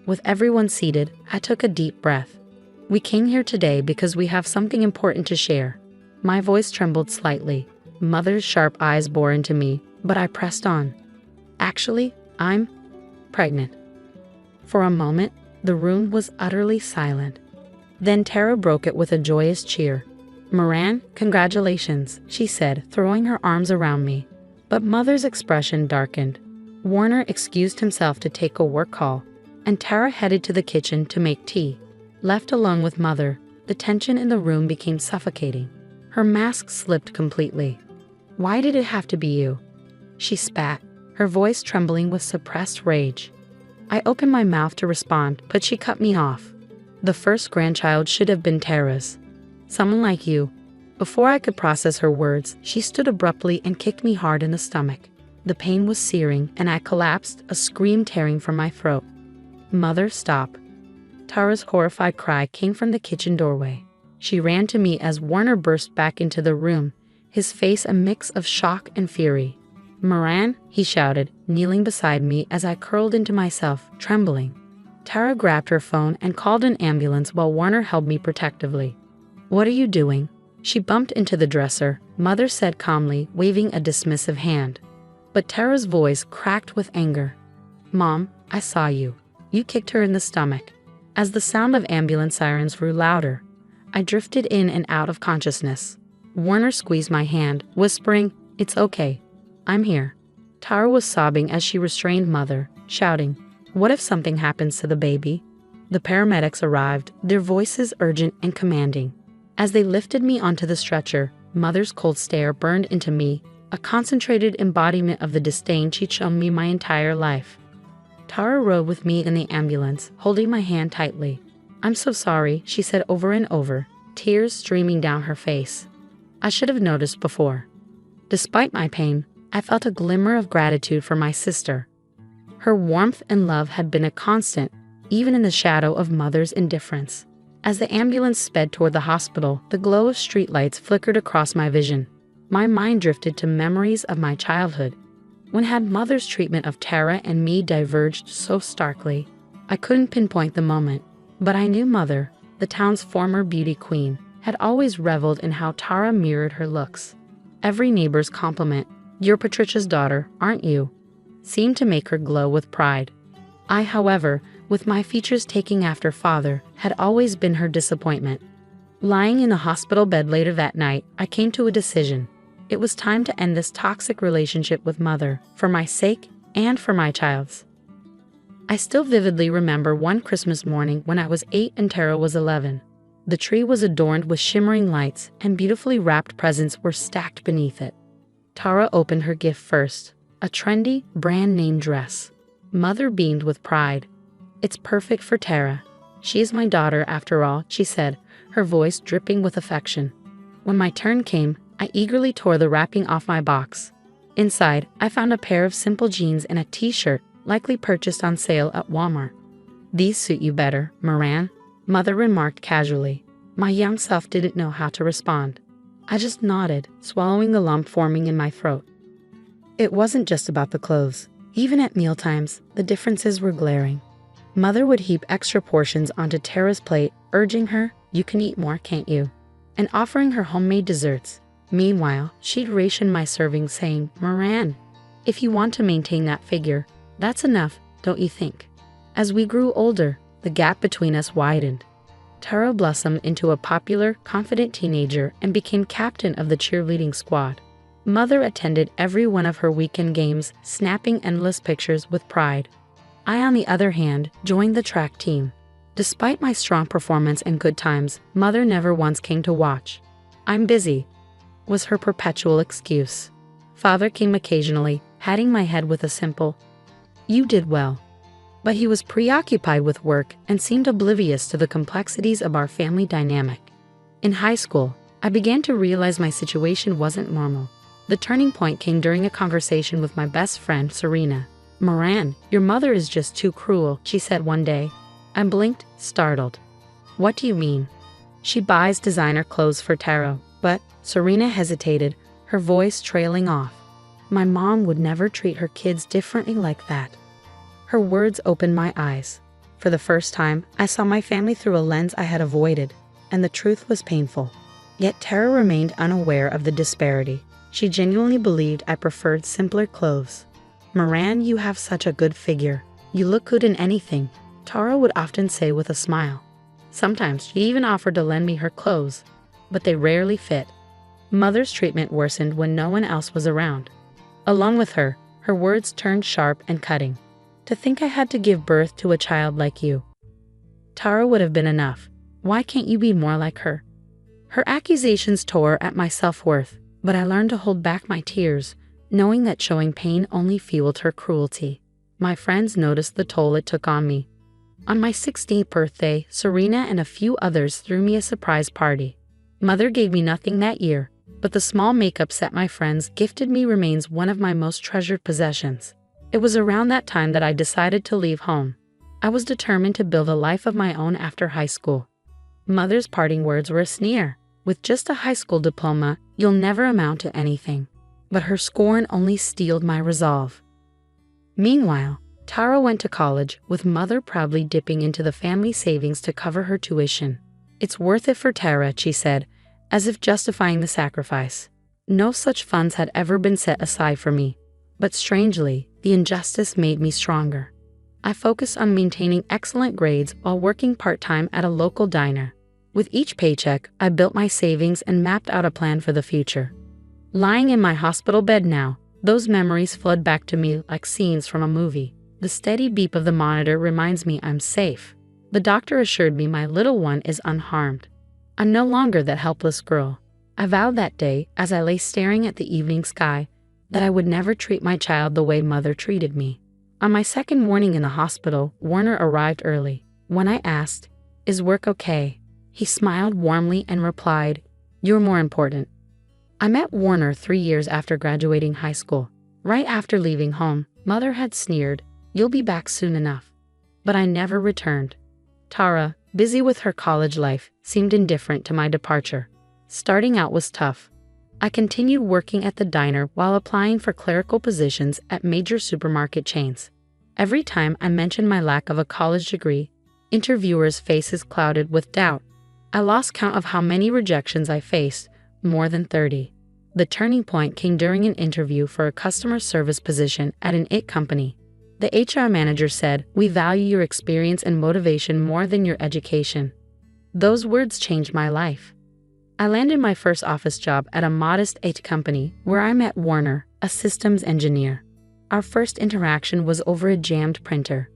With everyone seated, I took a deep breath. "We came here today because we have something important to share." My voice trembled slightly. Mother's sharp eyes bore into me, but I pressed on. "Actually, I'm pregnant." For a moment, the room was utterly silent. Then Tara broke it with a joyous cheer. "Moran, congratulations," she said, throwing her arms around me. But Mother's expression darkened. Warner excused himself to take a work call, and Tara headed to the kitchen to make tea. Left alone with Mother, the tension in the room became suffocating. Her mask slipped completely. "Why did it have to be you?" she spat, her voice trembling with suppressed rage. I opened my mouth to respond, but she cut me off. "The first grandchild should have been Tara's. Someone like you." Before I could process her words, she stood abruptly and kicked me hard in the stomach. The pain was searing, and I collapsed, a scream tearing from my throat. "Mother, stop." Tara's horrified cry came from the kitchen doorway. She ran to me as Warner burst back into the room, his face a mix of shock and fury. "Moran," he shouted, kneeling beside me as I curled into myself, trembling. Tara grabbed her phone and called an ambulance while Warner held me protectively. "What are you doing?" She bumped into the dresser, Mother said calmly, waving a dismissive hand. But Tara's voice cracked with anger. "Mom, I saw you. You kicked her in the stomach." As the sound of ambulance sirens grew louder, I drifted in and out of consciousness. Warner squeezed my hand, whispering, "It's okay. I'm here." Tara was sobbing as she restrained Mother, shouting, "What if something happens to the baby?" The paramedics arrived, their voices urgent and commanding. As they lifted me onto the stretcher, Mother's cold stare burned into me, a concentrated embodiment of the disdain she'd shown me my entire life. Tara rode with me in the ambulance, holding my hand tightly. "I'm so sorry," she said over and over, tears streaming down her face. "I should have noticed before." Despite my pain, I felt a glimmer of gratitude for my sister. Her warmth and love had been a constant, even in the shadow of Mother's indifference. As the ambulance sped toward the hospital, the glow of streetlights flickered across my vision. My mind drifted to memories of my childhood. When had Mother's treatment of Tara and me diverged so starkly? I couldn't pinpoint the moment, but I knew Mother, the town's former beauty queen, had always reveled in how Tara mirrored her looks. Every neighbor's compliment, "You're Patricia's daughter, aren't you?" seemed to make her glow with pride. I, however, with my features taking after Father, had always been her disappointment. Lying in a hospital bed later that night, I came to a decision. It was time to end this toxic relationship with Mother, for my sake and for my child's. I still vividly remember one Christmas morning when I was 8 and Tara was 11. The tree was adorned with shimmering lights, and beautifully wrapped presents were stacked beneath it. Tara opened her gift first, a trendy, brand-name dress. Mother beamed with pride. "It's perfect for Tara. She is my daughter after all," she said, her voice dripping with affection. When my turn came, I eagerly tore the wrapping off my box. Inside, I found a pair of simple jeans and a t-shirt, likely purchased on sale at Walmart. "These suit you better, Moran," Mother remarked casually. My young self didn't know how to respond. I just nodded, swallowing the lump forming in my throat. It wasn't just about the clothes. Even at mealtimes, the differences were glaring. Mother would heap extra portions onto Tara's plate, urging her, "You can eat more, can't you?" and offering her homemade desserts. Meanwhile, she'd ration my servings, saying, "Moran, if you want to maintain that figure, that's enough, don't you think?" As we grew older, the gap between us widened. Tara blossomed into a popular, confident teenager and became captain of the cheerleading squad. Mother attended every one of her weekend games, snapping endless pictures with pride. I, on the other hand, joined the track team. Despite my strong performance and good times, Mother never once came to watch. "I'm busy," was her perpetual excuse. Father came occasionally, patting my head with a simple, "You did well." But he was preoccupied with work and seemed oblivious to the complexities of our family dynamic. In high school, I began to realize my situation wasn't normal. The turning point came during a conversation with my best friend, Serena. "Moran, your mother is just too cruel," she said one day. I blinked, startled. "What do you mean?" "She buys designer clothes for Taro, but," Serena hesitated, her voice trailing off. "My mom would never treat her kids differently like that." Her words opened my eyes. For the first time, I saw my family through a lens I had avoided, and the truth was painful. Yet Tara remained unaware of the disparity. She genuinely believed I preferred simpler clothes. "Moran, you have such a good figure. You look good in anything," Tara would often say with a smile. Sometimes she even offered to lend me her clothes, but they rarely fit. Mother's treatment worsened when no one else was around. Along with her, her words turned sharp and cutting. "To think I had to give birth to a child like you. Tara would have been enough. Why can't you be more like her?" Her accusations tore at my self-worth, but I learned to hold back my tears, knowing that showing pain only fueled her cruelty. My friends noticed the toll it took on me. On my 16th birthday, Serena and a few others threw me a surprise party. Mother gave me nothing that year, but the small makeup set my friends gifted me remains one of my most treasured possessions. It was around that time that I decided to leave home. I was determined to build a life of my own after high school. Mother's parting words were a sneer. "With just a high school diploma, you'll never amount to anything." But her scorn only steeled my resolve. Meanwhile, Tara went to college, with Mother proudly dipping into the family savings to cover her tuition. "It's worth it for Tara," she said, as if justifying the sacrifice. No such funds had ever been set aside for me. But strangely, the injustice made me stronger. I focused on maintaining excellent grades while working part-time at a local diner. With each paycheck, I built my savings and mapped out a plan for the future. Lying in my hospital bed now, those memories flood back to me like scenes from a movie. The steady beep of the monitor reminds me I'm safe. The doctor assured me my little one is unharmed. I'm no longer that helpless girl. I vowed that day, as I lay staring at the evening sky, that I would never treat my child the way Mother treated me. On my second morning in the hospital, Warner arrived early. When I asked, "Is work okay?" he smiled warmly and replied, "You're more important." I met Warner 3 years after graduating high school. Right after leaving home, Mother had sneered, "You'll be back soon enough." But I never returned. Tara, busy with her college life, seemed indifferent to my departure. Starting out was tough. I continued working at the diner while applying for clerical positions at major supermarket chains. Every time I mentioned my lack of a college degree, interviewers' faces clouded with doubt. I lost count of how many rejections I faced, more than 30. The turning point came during an interview for a customer service position at an IT company. The HR manager said, "We value your experience and motivation more than your education." Those words changed my life. I landed my first office job at a modest IT company where I met Warner, a systems engineer. Our first interaction was over a jammed printer.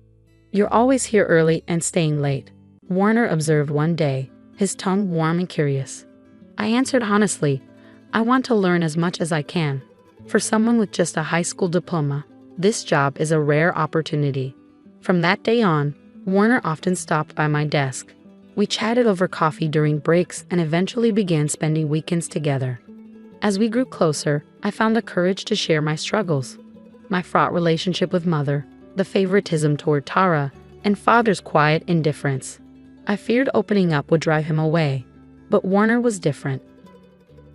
"You're always here early and staying late," Warner observed one day, his tone warm and curious. I answered honestly, "I want to learn as much as I can." For someone with just a high school diploma, this job is a rare opportunity. From that day on, Warner often stopped by my desk. We chatted over coffee during breaks and eventually began spending weekends together. As we grew closer, I found the courage to share my struggles. My fraught relationship with Mother, the favoritism toward Tara, and Father's quiet indifference. I feared opening up would drive him away, but Warner was different.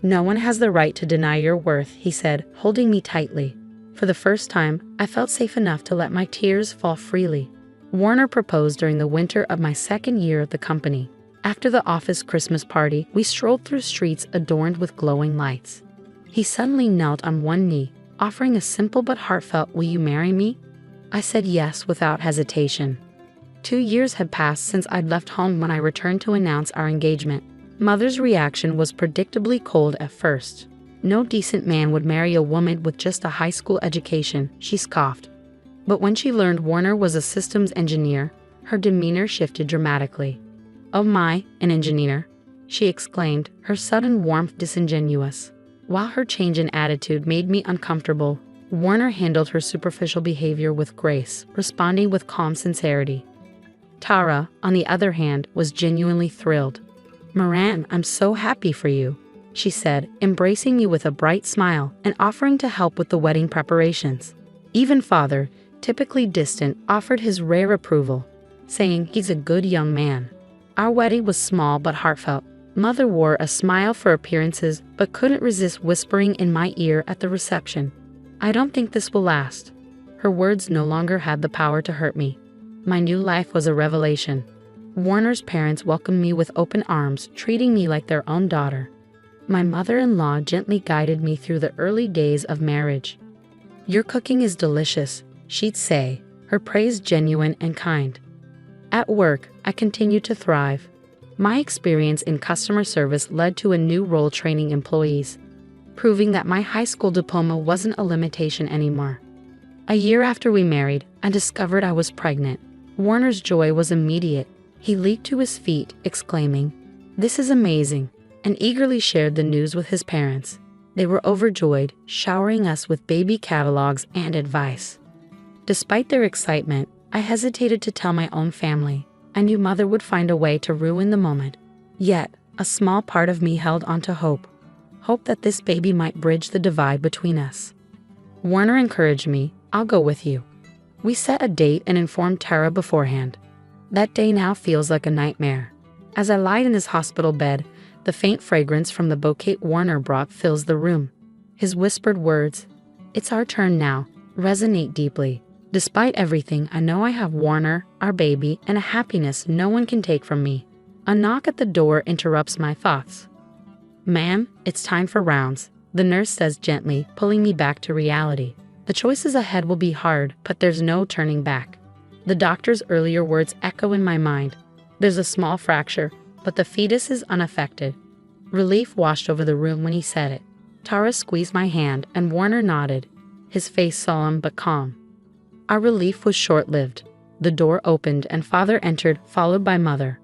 "No one has the right to deny your worth," he said, holding me tightly. For the first time, I felt safe enough to let my tears fall freely. Warner proposed during the winter of my second year at the company. After the office Christmas party, we strolled through streets adorned with glowing lights. He suddenly knelt on one knee, offering a simple but heartfelt, "Will you marry me?" I said yes without hesitation. 2 years had passed since I'd left home when I returned to announce our engagement. Mother's reaction was predictably cold at first. "No decent man would marry a woman with just a high school education," she scoffed. But when she learned Warner was a systems engineer, her demeanor shifted dramatically. "Oh my, an engineer," she exclaimed, her sudden warmth disingenuous. While her change in attitude made me uncomfortable, Warner handled her superficial behavior with grace, responding with calm sincerity. Tara, on the other hand, was genuinely thrilled. "Moran, I'm so happy for you. she said, embracing me with a bright smile and offering to help with the wedding preparations. Even father, typically distant, offered his rare approval, saying he's a good young man. Our wedding was small but heartfelt. Mother wore a smile for appearances but couldn't resist whispering in my ear at the reception, "I don't think this will last." Her words no longer had the power to hurt me. My new life was a revelation. Warner's parents welcomed me with open arms, treating me like their own daughter. My mother-in-law gently guided me through the early days of marriage. "Your cooking is delicious," she'd say, her praise genuine and kind. At work, I continued to thrive. My experience in customer service led to a new role training employees, proving that my high school diploma wasn't a limitation anymore. A year after we married, I discovered I was pregnant. Warner's joy was immediate. He leaped to his feet, exclaiming, "This is amazing," and eagerly shared the news with his parents. They were overjoyed, showering us with baby catalogs and advice. Despite their excitement, I hesitated to tell my own family. I knew Mother would find a way to ruin the moment. Yet, a small part of me held on to hope. Hope that this baby might bridge the divide between us. Warner encouraged me, "I'll go with you." We set a date and informed Tara beforehand. That day now feels like a nightmare. As I lie in his hospital bed, the faint fragrance from the bouquet Warner brought fills the room. His whispered words, "It's our turn now," resonate deeply. Despite everything, I know I have Warner, our baby, and a happiness no one can take from me. A knock at the door interrupts my thoughts. "Ma'am, it's time for rounds," the nurse says gently, pulling me back to reality. The choices ahead will be hard, but there's no turning back. The doctor's earlier words echo in my mind. There's a small fracture, but the fetus is unaffected. Relief washed over the room when he said it. Tara squeezed my hand and Warner nodded, his face solemn but calm. Our relief was short-lived. The door opened and Father entered, followed by Mother.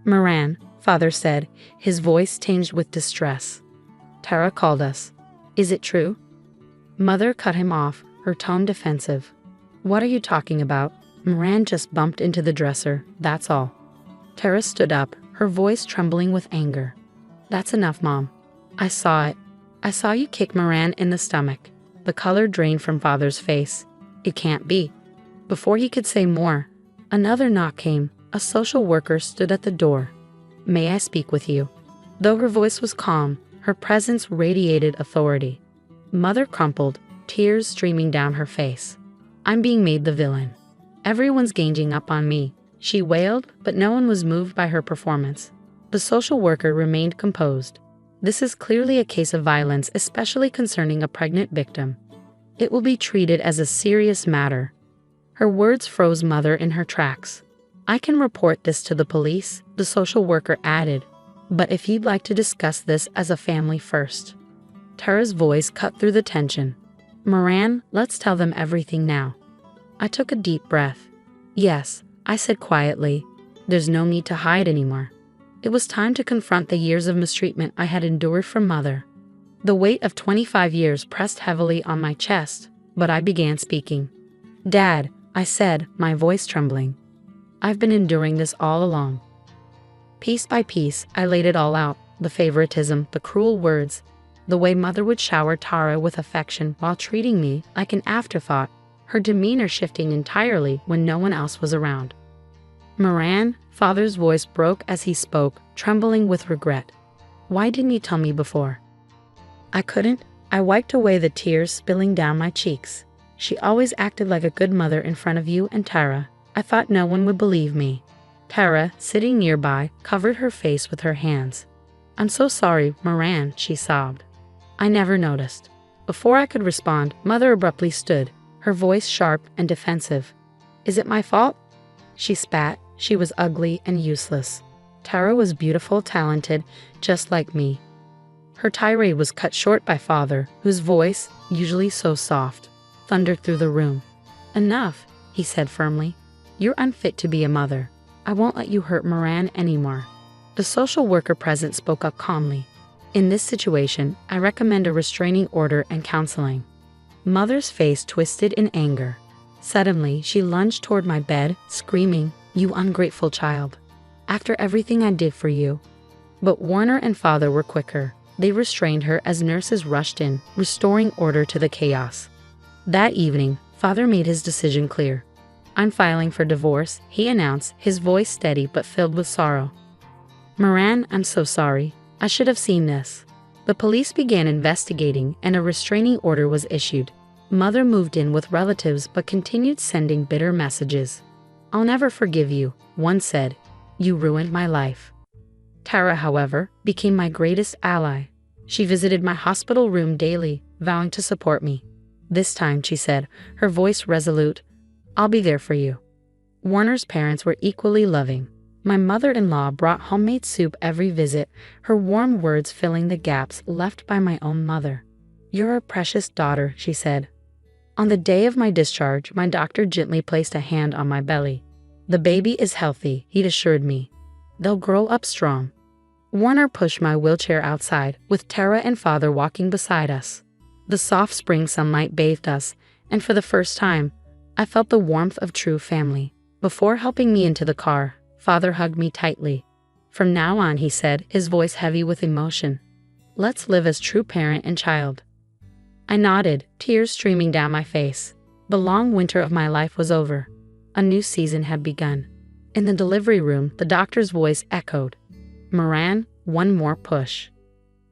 "Moran," Father said, his voice tinged with distress. "Tara called us. Is it true?" Mother cut him off, her tone defensive. "What are you talking about? Moran just bumped into the dresser, that's all." Tara stood up, her voice trembling with anger. "That's enough, Mom. I saw it. I saw you kick Moran in the stomach." The color drained from Father's face. "It can't be." Before he could say more, another knock came. A social worker stood at the door. "May I speak with you?" Though her voice was calm, her presence radiated authority. Mother crumpled, tears streaming down her face. "I'm being made the villain. Everyone's ganging up on me," she wailed, but no one was moved by her performance. The social worker remained composed. "This is clearly a case of violence, especially concerning a pregnant victim. It will be treated as a serious matter." Her words froze Mother in her tracks. "I can report this to the police," the social worker added, "but if you'd like to discuss this as a family first." Tara's voice cut through the tension. "Moran, let's tell them everything now." I took a deep breath. "Yes," I said quietly. "There's no need to hide anymore." It was time to confront the years of mistreatment I had endured from Mother. The weight of 25 years pressed heavily on my chest, but I began speaking. "Dad," I said, my voice trembling. "I've been enduring this all along." Piece by piece, I laid it all out, the favoritism, the cruel words, the way Mother would shower Tara with affection while treating me like an afterthought, her demeanor shifting entirely when no one else was around. "Moran," Father's voice broke as he spoke, trembling with regret. "Why didn't you tell me before?" I couldn't. I wiped away the tears spilling down my cheeks. "She always acted like a good mother in front of you and Tara. I thought no one would believe me." Tara, sitting nearby, covered her face with her hands. "I'm so sorry, Moran," she sobbed. "I never noticed." Before I could respond, Mother abruptly stood, her voice sharp and defensive. "Is it my fault?" She spat. She was ugly and useless. Tara was beautiful, talented, just like me. Her tirade was cut short by Father, whose voice, usually so soft, thundered through the room. "Enough," he said firmly. "You're unfit to be a mother. I won't let you hurt Moran anymore." The social worker present spoke up calmly. "In this situation, I recommend a restraining order and counseling." Mother's face twisted in anger. Suddenly, she lunged toward my bed, screaming, "You ungrateful child. After everything I did for you." But Warner and Father were quicker. They restrained her as nurses rushed in, restoring order to the chaos. That evening, Father made his decision clear. "I'm filing for divorce," he announced, his voice steady but filled with sorrow. "Moran, I'm so sorry. I should have seen this." The police began investigating and a restraining order was issued. Mother moved in with relatives but continued sending bitter messages. "I'll never forgive you," one said. "You ruined my life." Tara, however, became my greatest ally. She visited my hospital room daily, vowing to support me. "This time," she said, her voice resolute, "I'll be there for you." Warner's parents were equally loving. My mother-in-law brought homemade soup every visit, her warm words filling the gaps left by my own mother. "You're a precious daughter," she said. On the day of my discharge, my doctor gently placed a hand on my belly. "The baby is healthy," he assured me. "They'll grow up strong." Warner pushed my wheelchair outside, with Tara and Father walking beside us. The soft spring sunlight bathed us, and for the first time, I felt the warmth of true family. Before helping me into the car, Father hugged me tightly. "From now on," he said, his voice heavy with emotion, "let's live as true parent and child." I nodded, tears streaming down my face. The long winter of my life was over. A new season had begun. In the delivery room, the doctor's voice echoed. "Moran, one more push."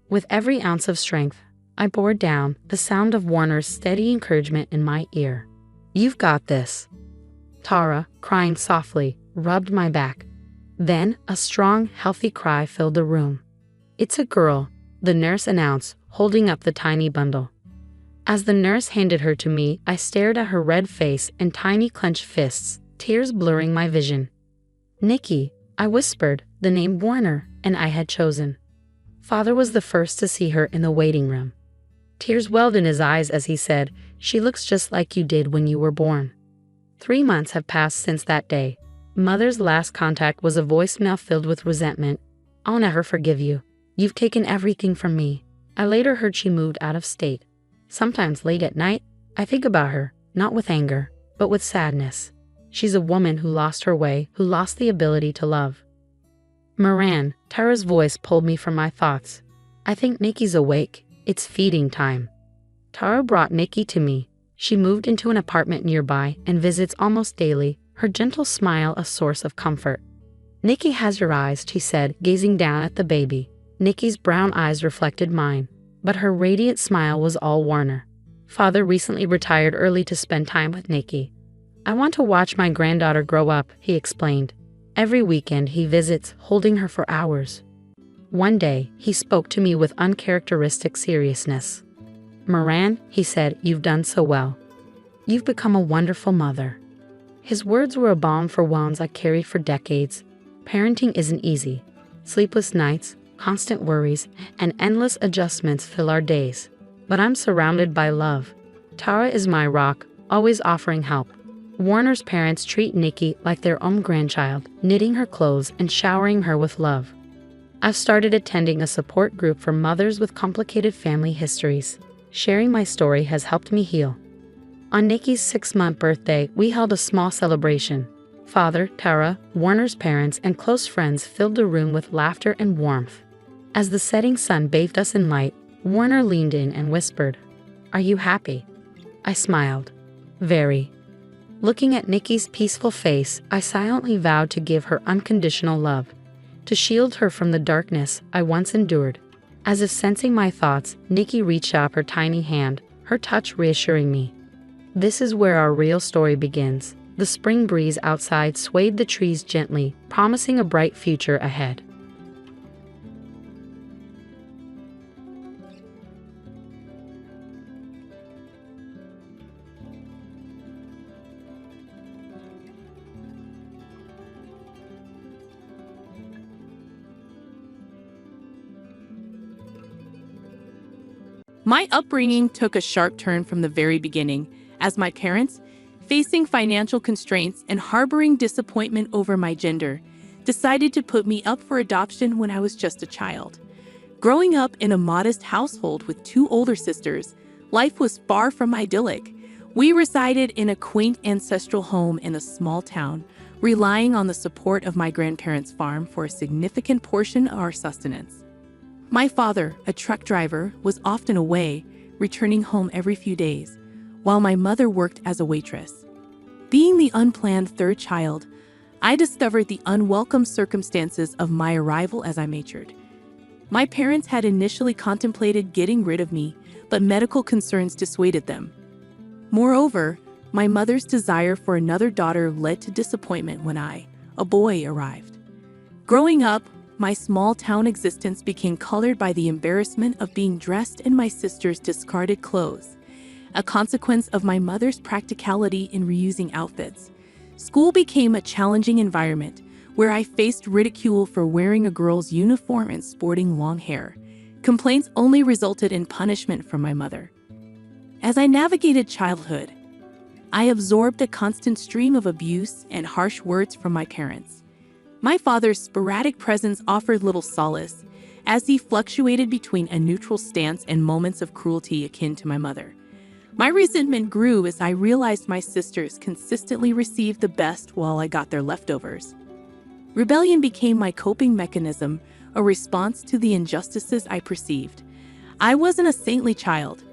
With every ounce of strength, I bore down, the sound of Warner's steady encouragement in my ear. "You've got this." Tara, crying softly, rubbed my back. Then, a strong, healthy cry filled the room. "It's a girl," the nurse announced, holding up the tiny bundle. As the nurse handed her to me, I stared at her red face and tiny clenched fists, tears blurring my vision. "Nikki," I whispered, the name Warner, and I had chosen. Father was the first to see her in the waiting room. Tears welled in his eyes as he said, "She looks just like you did when you were born." 3 months have passed since that day. Mother's last contact was a voicemail filled with resentment. "I'll never forgive you. You've taken everything from me." I later heard she moved out of state. Sometimes late at night, I think about her, not with anger, but with sadness. She's a woman who lost her way, who lost the ability to love. "Moran," Tara's voice pulled me from my thoughts. "I think Nikki's awake. It's feeding time." Tara brought Nikki to me. She moved into an apartment nearby and visits almost daily, her gentle smile a source of comfort. "Nikki has your eyes," she said, gazing down at the baby. Nikki's brown eyes reflected mine, but her radiant smile was all Warner. Father recently retired early to spend time with Nikki. "I want to watch my granddaughter grow up," he explained. Every weekend he visits, holding her for hours. One day, he spoke to me with uncharacteristic seriousness. "Moran," he said, "you've done so well. You've become a wonderful mother." His words were a balm for wounds I carried for decades. Parenting isn't easy. Sleepless nights, constant worries, and endless adjustments fill our days. But I'm surrounded by love. Tara is my rock, always offering help. Warner's parents treat Nikki like their own grandchild, knitting her clothes and showering her with love. I've started attending a support group for mothers with complicated family histories. Sharing my story has helped me heal. On Nikki's 6-month birthday, we held a small celebration. Father, Tara, Warner's parents, and close friends filled the room with laughter and warmth. As the setting sun bathed us in light, Warner leaned in and whispered, "Are you happy?" I smiled. "Very." Looking at Nikki's peaceful face, I silently vowed to give her unconditional love, to shield her from the darkness I once endured. As if sensing my thoughts, Nikki reached out her tiny hand, her touch reassuring me. This is where our real story begins. The spring breeze outside swayed the trees gently, promising a bright future ahead. My upbringing took a sharp turn from the very beginning, as my parents, facing financial constraints and harboring disappointment over my gender, decided to put me up for adoption when I was just a child. Growing up in a modest household with 2 older sisters, life was far from idyllic. We resided in a quaint ancestral home in a small town, relying on the support of my grandparents' farm for a significant portion of our sustenance. My father, a truck driver, was often away, returning home every few days, while my mother worked as a waitress. Being the unplanned third child, I discovered the unwelcome circumstances of my arrival as I matured. My parents had initially contemplated getting rid of me, but medical concerns dissuaded them. Moreover, my mother's desire for another daughter led to disappointment when I, a boy, arrived. Growing up, my small-town existence became colored by the embarrassment of being dressed in my sister's discarded clothes, a consequence of my mother's practicality in reusing outfits. School became a challenging environment where I faced ridicule for wearing a girl's uniform and sporting long hair. Complaints only resulted in punishment from my mother. As I navigated childhood, I absorbed a constant stream of abuse and harsh words from my parents. My father's sporadic presence offered little solace, as he fluctuated between a neutral stance and moments of cruelty akin to my mother. My resentment grew as I realized my sisters consistently received the best while I got their leftovers. Rebellion became my coping mechanism, a response to the injustices I perceived. I wasn't a saintly child.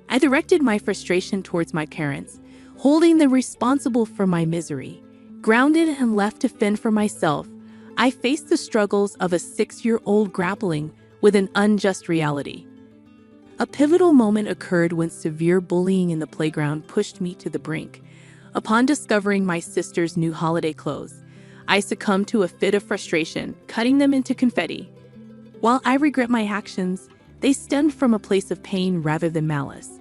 I directed my frustration towards my parents, holding them responsible for my misery. Grounded and left to fend for myself, I faced the struggles of a 6-year-old grappling with an unjust reality. A pivotal moment occurred when severe bullying in the playground pushed me to the brink. Upon discovering my sister's new holiday clothes, I succumbed to a fit of frustration, cutting them into confetti. While I regret my actions, they stemmed from a place of pain rather than malice.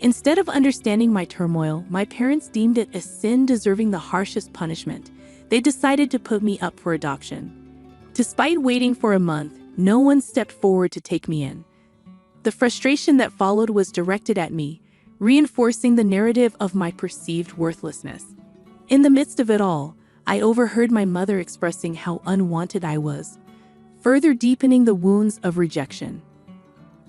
Instead of understanding my turmoil, my parents deemed it a sin deserving the harshest punishment. They decided to put me up for adoption. Despite waiting for a month, no one stepped forward to take me in. The frustration that followed was directed at me, reinforcing the narrative of my perceived worthlessness. In the midst of it all, I overheard my mother expressing how unwanted I was, further deepening the wounds of rejection.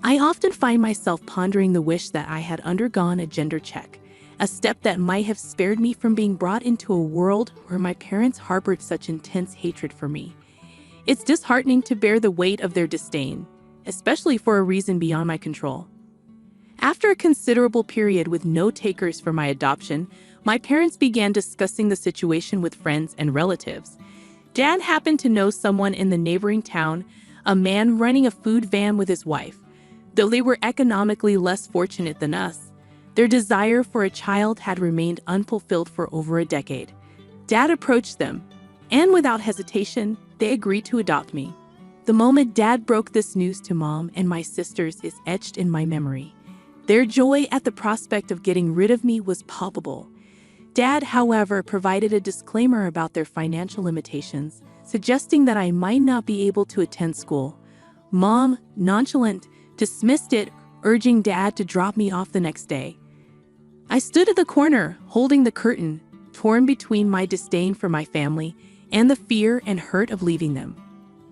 I often find myself pondering the wish that I had undergone a gender check, a step that might have spared me from being brought into a world where my parents harbored such intense hatred for me. It's disheartening to bear the weight of their disdain, especially for a reason beyond my control. After a considerable period with no takers for my adoption, my parents began discussing the situation with friends and relatives. Dad happened to know someone in the neighboring town, a man running a food van with his wife. Though they were economically less fortunate than us, their desire for a child had remained unfulfilled for over a decade. Dad approached them, and without hesitation, they agreed to adopt me. The moment Dad broke this news to Mom and my sisters is etched in my memory. Their joy at the prospect of getting rid of me was palpable. Dad, however, provided a disclaimer about their financial limitations, suggesting that I might not be able to attend school. Mom, nonchalant, dismissed it, urging Dad to drop me off the next day. I stood at the corner, holding the curtain, torn between my disdain for my family and the fear and hurt of leaving them.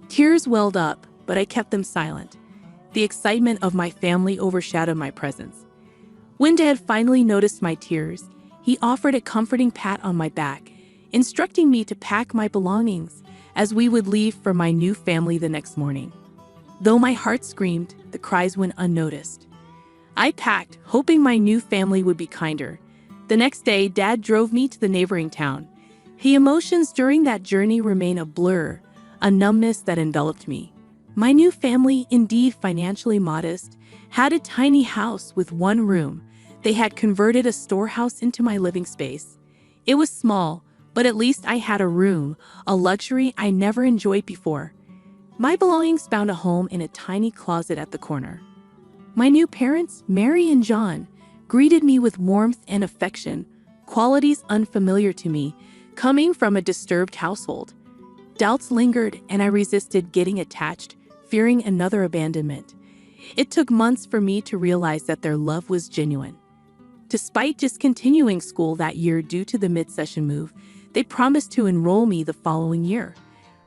Tears welled up, but I kept them silent. The excitement of my family overshadowed my presence. When Dad finally noticed my tears, he offered a comforting pat on my back, instructing me to pack my belongings as we would leave for my new family the next morning. Though my heart screamed, the cries went unnoticed. I packed, hoping my new family would be kinder. The next day, Dad drove me to the neighboring town. The emotions during that journey remain a blur, a numbness that enveloped me. My new family, indeed financially modest, had a tiny house with one room. They had converted a storehouse into my living space. It was small, but at least I had a room, a luxury I never enjoyed before. My belongings found a home in a tiny closet at the corner. My new parents, Mary and John, greeted me with warmth and affection, qualities unfamiliar to me, coming from a disturbed household. Doubts lingered, and I resisted getting attached, fearing another abandonment. It took months for me to realize that their love was genuine. Despite discontinuing school that year due to the mid-session move, they promised to enroll me the following year.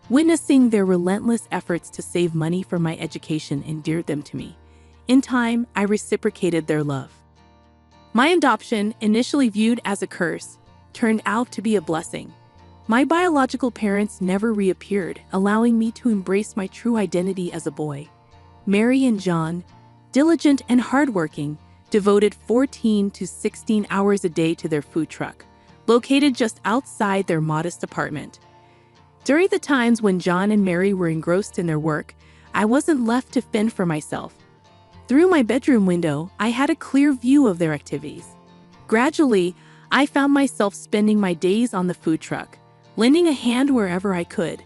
Witnessing their relentless efforts to save money for my education endeared them to me. In time, I reciprocated their love. My adoption, initially viewed as a curse, turned out to be a blessing. My biological parents never reappeared, allowing me to embrace my true identity as a boy. Mary and John, diligent and hardworking, devoted 14 to 16 hours a day to their food truck, located just outside their modest apartment. During the times when John and Mary were engrossed in their work, I wasn't left to fend for myself. Through my bedroom window, I had a clear view of their activities. Gradually, I found myself spending my days on the food truck, lending a hand wherever I could.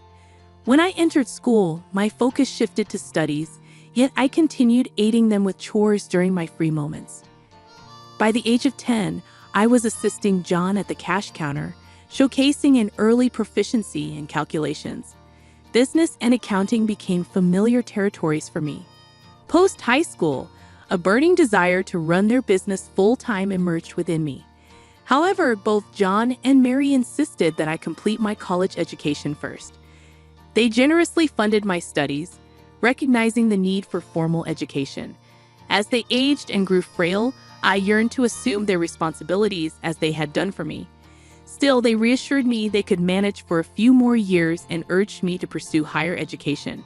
When I entered school, my focus shifted to studies, yet I continued aiding them with chores during my free moments. By the age of 10, I was assisting John at the cash counter, showcasing an early proficiency in calculations. Business and accounting became familiar territories for me. Post-high school, a burning desire to run their business full-time emerged within me. However, both John and Mary insisted that I complete my college education first. They generously funded my studies, recognizing the need for formal education. As they aged and grew frail, I yearned to assume their responsibilities as they had done for me. Still, they reassured me they could manage for a few more years and urged me to pursue higher education.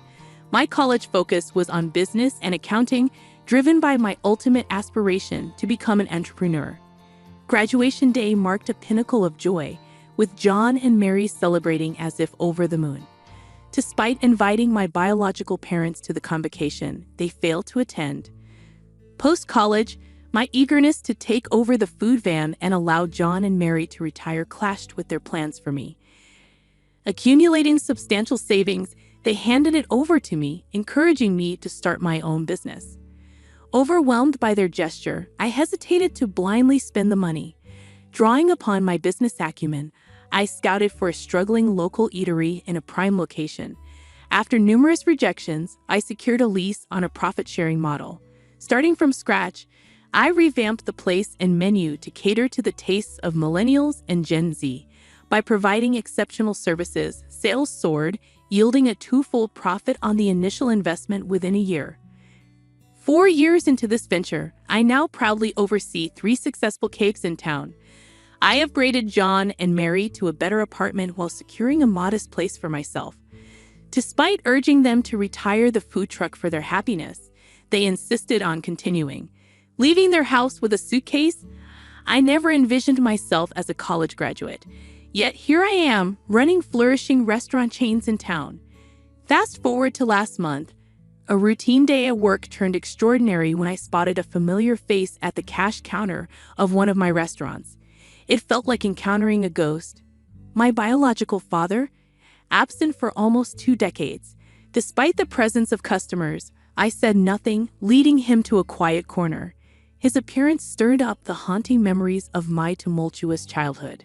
My college focus was on business and accounting, driven by my ultimate aspiration to become an entrepreneur. Graduation day marked a pinnacle of joy, with John and Mary celebrating as if over the moon. Despite inviting my biological parents to the convocation, they failed to attend. Post-college, my eagerness to take over the food van and allow John and Mary to retire clashed with their plans for me. Accumulating substantial savings, they handed it over to me, encouraging me to start my own business. Overwhelmed by their gesture, I hesitated to blindly spend the money. Drawing upon my business acumen, I scouted for a struggling local eatery in a prime location. After numerous rejections, I secured a lease on a profit-sharing model. Starting from scratch, I revamped the place and menu to cater to the tastes of millennials and Gen Z. By providing exceptional services, sales soared, yielding a twofold profit on the initial investment within a year. 4 years into this venture, I now proudly oversee 3 successful cafes in town. I upgraded John and Mary to a better apartment while securing a modest place for myself. Despite urging them to retire the food truck for their happiness, they insisted on continuing. Leaving their house with a suitcase, I never envisioned myself as a college graduate. Yet here I am, running flourishing restaurant chains in town. Fast forward to last month, a routine day at work turned extraordinary when I spotted a familiar face at the cash counter of one of my restaurants. It felt like encountering a ghost. My biological father, absent for almost 2 decades. Despite the presence of customers, I said nothing, leading him to a quiet corner. His appearance stirred up the haunting memories of my tumultuous childhood.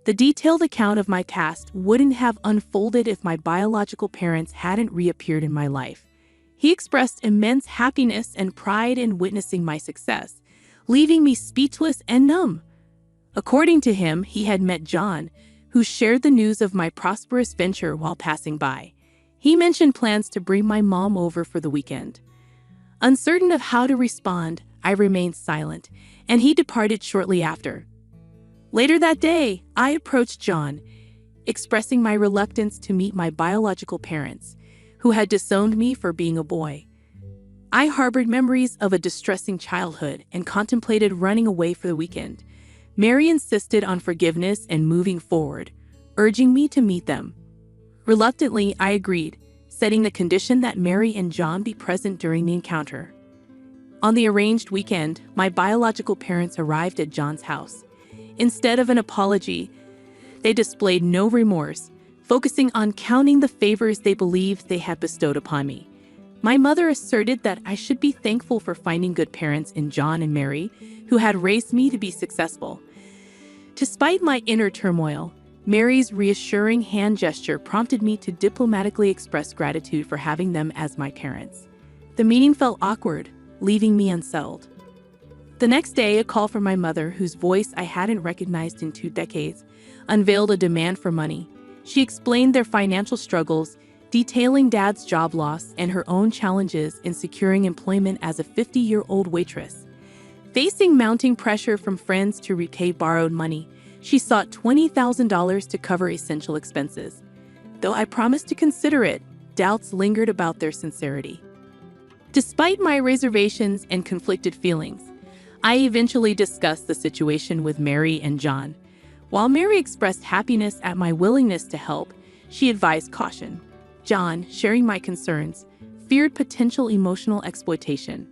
The detailed account of my past wouldn't have unfolded if my biological parents hadn't reappeared in my life. He expressed immense happiness and pride in witnessing my success, leaving me speechless and numb. According to him, he had met John, who shared the news of my prosperous venture while passing by. He mentioned plans to bring my mom over for the weekend. Uncertain of how to respond, I remained silent, and he departed shortly after. Later that day, I approached John, expressing my reluctance to meet my biological parents, who had disowned me for being a boy. I harbored memories of a distressing childhood and contemplated running away for the weekend. Mary insisted on forgiveness and moving forward, urging me to meet them. Reluctantly, I agreed, setting the condition that Mary and John be present during the encounter. On the arranged weekend, my biological parents arrived at John's house. Instead of an apology, they displayed no remorse, focusing on counting the favors they believed they had bestowed upon me. My mother asserted that I should be thankful for finding good parents in John and Mary, who had raised me to be successful. Despite my inner turmoil, Mary's reassuring hand gesture prompted me to diplomatically express gratitude for having them as my parents. The meeting felt awkward, leaving me unsettled. The next day, a call from my mother, whose voice I hadn't recognized in 2 decades, unveiled a demand for money. She explained their financial struggles, detailing Dad's job loss and her own challenges in securing employment as a 50-year-old waitress. Facing mounting pressure from friends to repay borrowed money, she sought $20,000 to cover essential expenses. Though I promised to consider it, doubts lingered about their sincerity. Despite my reservations and conflicted feelings, I eventually discussed the situation with Mary and John. While Mary expressed happiness at my willingness to help, she advised caution. John, sharing my concerns, feared potential emotional exploitation.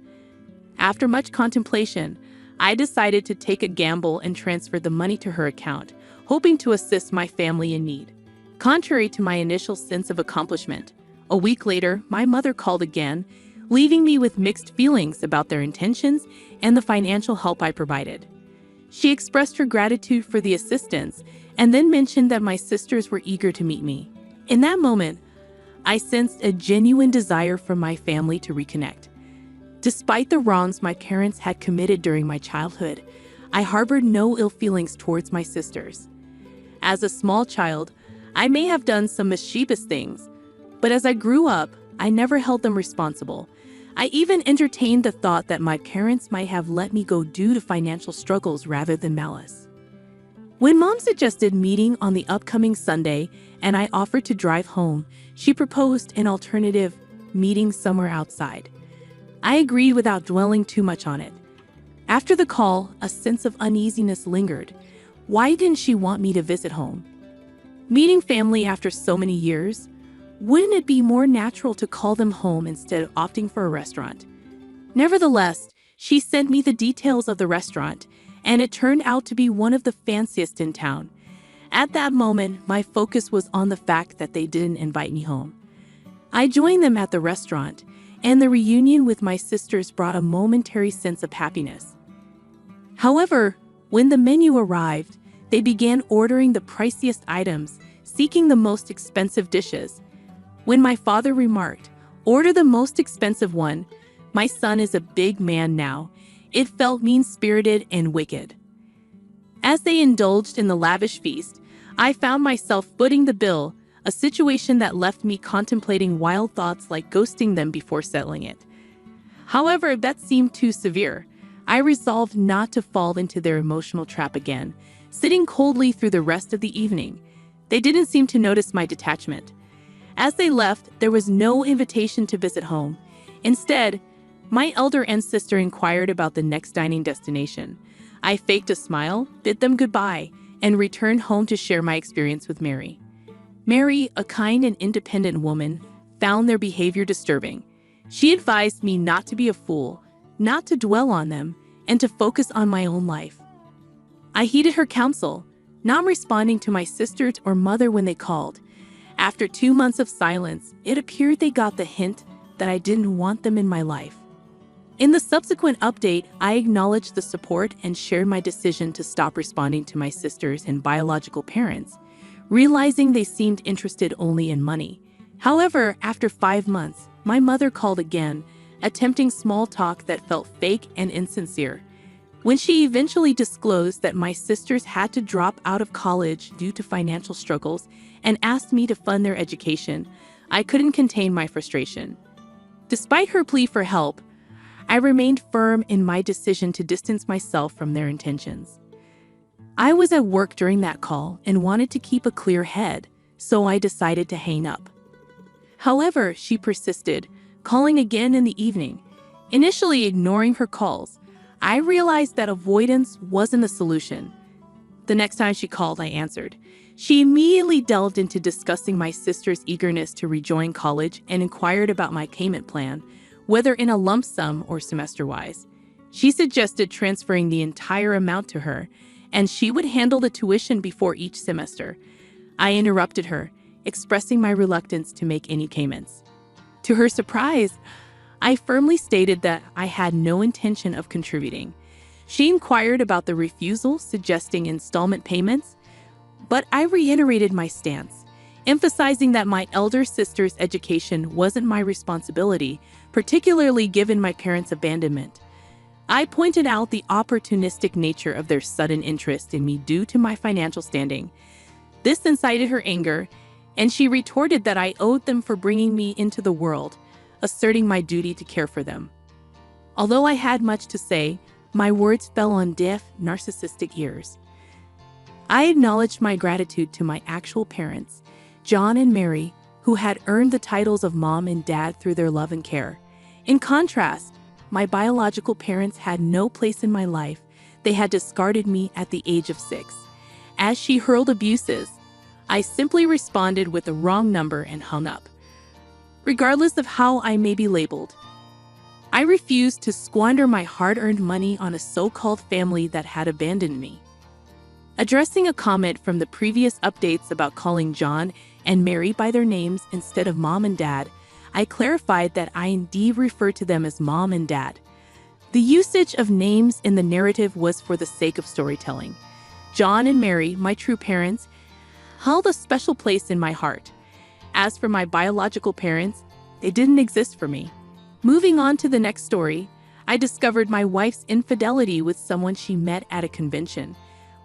After much contemplation, I decided to take a gamble and transfer the money to her account, hoping to assist my family in need. Contrary to my initial sense of accomplishment, a week later, my mother called again, leaving me with mixed feelings about their intentions and the financial help I provided. She expressed her gratitude for the assistance and then mentioned that my sisters were eager to meet me. In that moment, I sensed a genuine desire from my family to reconnect. Despite the wrongs my parents had committed during my childhood, I harbored no ill feelings towards my sisters. As a small child, I may have done some mischievous things, but as I grew up, I never held them responsible. I even entertained the thought that my parents might have let me go due to financial struggles rather than malice. When Mom suggested meeting on the upcoming Sunday and I offered to drive home, she proposed an alternative, meeting somewhere outside. I agreed without dwelling too much on it. After the call, a sense of uneasiness lingered. Why didn't she want me to visit home? Meeting family after so many years? Wouldn't it be more natural to call them home instead of opting for a restaurant? Nevertheless, she sent me the details of the restaurant, and it turned out to be one of the fanciest in town. At that moment, my focus was on the fact that they didn't invite me home. I joined them at the restaurant, and the reunion with my sisters brought a momentary sense of happiness. However, when the menu arrived, they began ordering the priciest items, seeking the most expensive dishes. When my father remarked, "Order the most expensive one," my son is a big man now, it felt mean-spirited and wicked. As they indulged in the lavish feast, I found myself footing the bill, a situation that left me contemplating wild thoughts like ghosting them before settling it. However, that seemed too severe. I resolved not to fall into their emotional trap again, sitting coldly through the rest of the evening. They didn't seem to notice my detachment. As they left, there was no invitation to visit home. Instead, my elder sister inquired about the next dining destination. I faked a smile, bid them goodbye, and returned home to share my experience with Mary. Mary, a kind and independent woman, found their behavior disturbing. She advised me not to be a fool, not to dwell on them, and to focus on my own life. I heeded her counsel, not responding to my sisters or mother when they called. After 2 months of silence, it appeared they got the hint that I didn't want them in my life. In the subsequent update, I acknowledged the support and shared my decision to stop responding to my sisters and biological parents, realizing they seemed interested only in money. However, after 5 months, my mother called again, attempting small talk that felt fake and insincere. When she eventually disclosed that my sisters had to drop out of college due to financial struggles and asked me to fund their education, I couldn't contain my frustration. Despite her plea for help, I remained firm in my decision to distance myself from their intentions. I was at work during that call and wanted to keep a clear head, so I decided to hang up. However, she persisted, calling again in the evening. Initially ignoring her calls, I realized that avoidance wasn't a solution. The next time she called, I answered. She immediately delved into discussing my sister's eagerness to rejoin college and inquired about my payment plan, whether in a lump sum or semester-wise. She suggested transferring the entire amount to her, and she would handle the tuition before each semester. I interrupted her, expressing my reluctance to make any payments. To her surprise, I firmly stated that I had no intention of contributing. She inquired about the refusal, suggesting installment payments, but I reiterated my stance, emphasizing that my elder sister's education wasn't my responsibility, particularly given my parents' abandonment. I pointed out the opportunistic nature of their sudden interest in me due to my financial standing. This incited her anger, and she retorted that I owed them for bringing me into the world, asserting my duty to care for them. Although I had much to say, my words fell on deaf, narcissistic ears. I acknowledged my gratitude to my actual parents, John and Mary, who had earned the titles of mom and dad through their love and care, In contrast, my biological parents had no place in my life. They had discarded me at the age of 6. As she hurled abuses, I simply responded with the wrong number and hung up. Regardless of how I may be labeled, I refused to squander my hard-earned money on a so-called family that had abandoned me. Addressing a comment from the previous updates about calling John and Mary by their names instead of mom and dad, I clarified that I indeed refer to them as mom and dad. The usage of names in the narrative was for the sake of storytelling. John and Mary, my true parents, held a special place in my heart. As for my biological parents, they didn't exist for me. Moving on to the next story, I discovered my wife's infidelity with someone she met at a convention.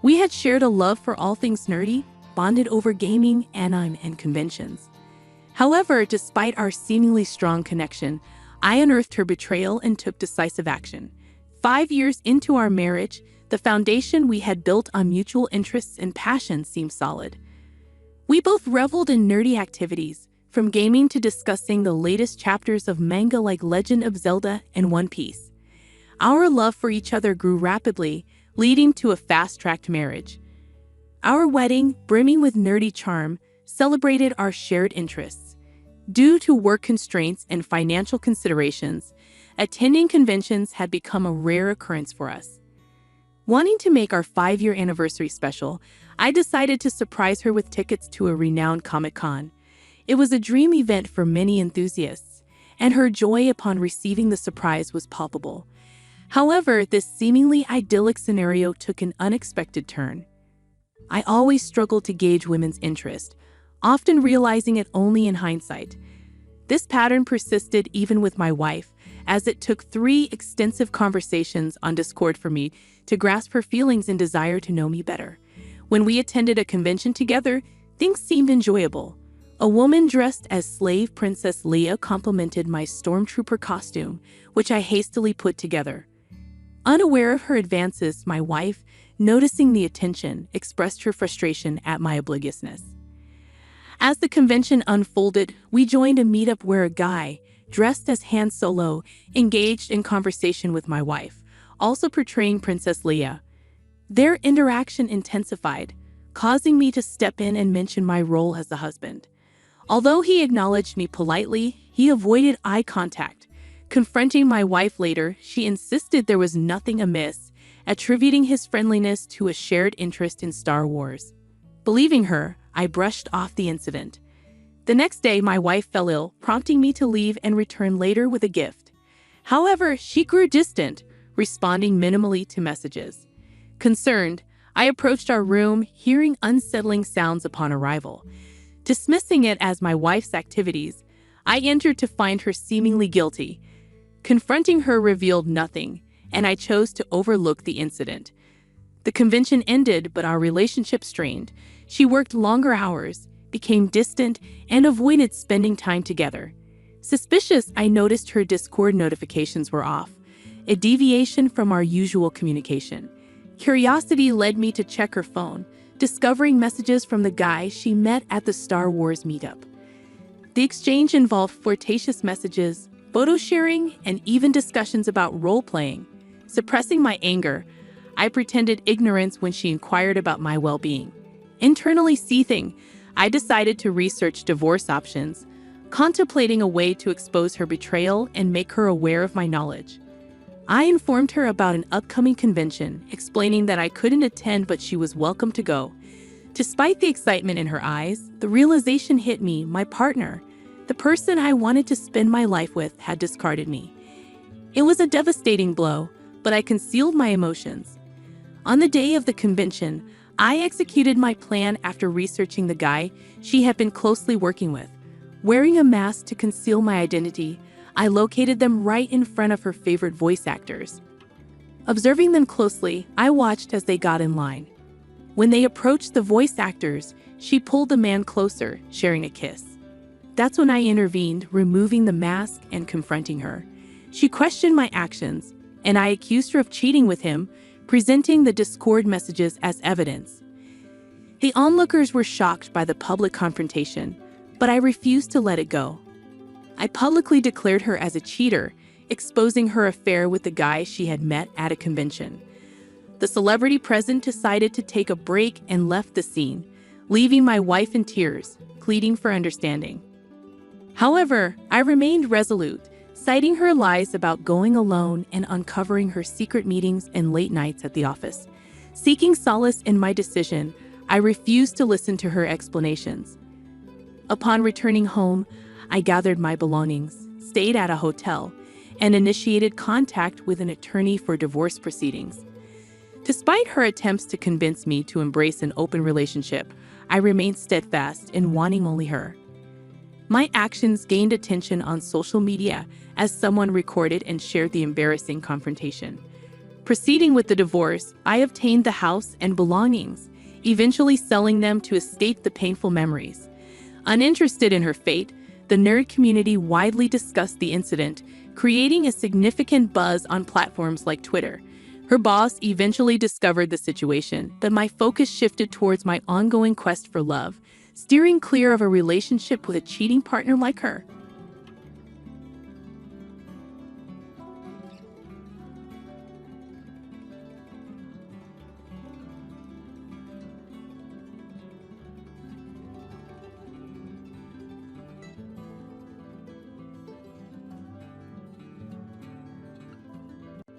We had shared a love for all things nerdy, bonded over gaming, anime, and conventions. However, despite our seemingly strong connection, I unearthed her betrayal and took decisive action. 5 years into our marriage, the foundation we had built on mutual interests and passion seemed solid. We both reveled in nerdy activities, from gaming to discussing the latest chapters of manga like Legend of Zelda and One Piece. Our love for each other grew rapidly, leading to a fast-tracked marriage. Our wedding, brimming with nerdy charm, celebrated our shared interests. Due to work constraints and financial considerations, attending conventions had become a rare occurrence for us. Wanting to make our 5-year anniversary special, I decided to surprise her with tickets to a renowned Comic-Con. It was a dream event for many enthusiasts, and her joy upon receiving the surprise was palpable. However, this seemingly idyllic scenario took an unexpected turn. I always struggled to gauge women's interest, often realizing it only in hindsight. This pattern persisted even with my wife, as it took 3 extensive conversations on Discord for me to grasp her feelings and desire to know me better. When we attended a convention together, things seemed enjoyable. A woman dressed as slave Princess Leia complimented my stormtrooper costume, which I hastily put together. Unaware of her advances, my wife, noticing the attention, expressed her frustration at my obliviousness. As the convention unfolded, we joined a meetup where a guy, dressed as Han Solo, engaged in conversation with my wife, also portraying Princess Leia. Their interaction intensified, causing me to step in and mention my role as the husband. Although he acknowledged me politely, he avoided eye contact. Confronting my wife later, she insisted there was nothing amiss, attributing his friendliness to a shared interest in Star Wars. Believing her, I brushed off the incident. The next day, my wife fell ill, prompting me to leave and return later with a gift. However, she grew distant, responding minimally to messages. Concerned, I approached our room, hearing unsettling sounds upon arrival. Dismissing it as my wife's activities, I entered to find her seemingly guilty. Confronting her revealed nothing, and I chose to overlook the incident. The convention ended, but our relationship strained. She worked longer hours, became distant, and avoided spending time together. Suspicious, I noticed her Discord notifications were off, a deviation from our usual communication. Curiosity led me to check her phone, discovering messages from the guy she met at the Star Wars meetup. The exchange involved flirtatious messages, photo sharing, and even discussions about role-playing. Suppressing my anger, I pretended ignorance when she inquired about my well-being. Internally seething, I decided to research divorce options, contemplating a way to expose her betrayal and make her aware of my knowledge. I informed her about an upcoming convention, explaining that I couldn't attend but she was welcome to go. Despite the excitement in her eyes, the realization hit me: my partner, the person I wanted to spend my life with, had discarded me. It was a devastating blow, but I concealed my emotions. On the day of the convention, I executed my plan after researching the guy she had been closely working with. Wearing a mask to conceal my identity, I located them right in front of her favorite voice actors. Observing them closely, I watched as they got in line. When they approached the voice actors, she pulled the man closer, sharing a kiss. That's when I intervened, removing the mask and confronting her. She questioned my actions, and I accused her of cheating with him, presenting the Discord messages as evidence. The onlookers were shocked by the public confrontation, but I refused to let it go. I publicly declared her as a cheater, exposing her affair with the guy she had met at a convention. The celebrity present decided to take a break and left the scene, leaving my wife in tears, pleading for understanding. However, I remained resolute, citing her lies about going alone and uncovering her secret meetings and late nights at the office. Seeking solace in my decision, I refused to listen to her explanations. Upon returning home, I gathered my belongings, stayed at a hotel, and initiated contact with an attorney for divorce proceedings. Despite her attempts to convince me to embrace an open relationship, I remained steadfast in wanting only her. My actions gained attention on social media as someone recorded and shared the embarrassing confrontation. Proceeding with the divorce, I obtained the house and belongings, eventually selling them to escape the painful memories. Uninterested in her fate, the nerd community widely discussed the incident, creating a significant buzz on platforms like Twitter. Her boss eventually discovered the situation, but my focus shifted towards my ongoing quest for love, steering clear of a relationship with a cheating partner like her.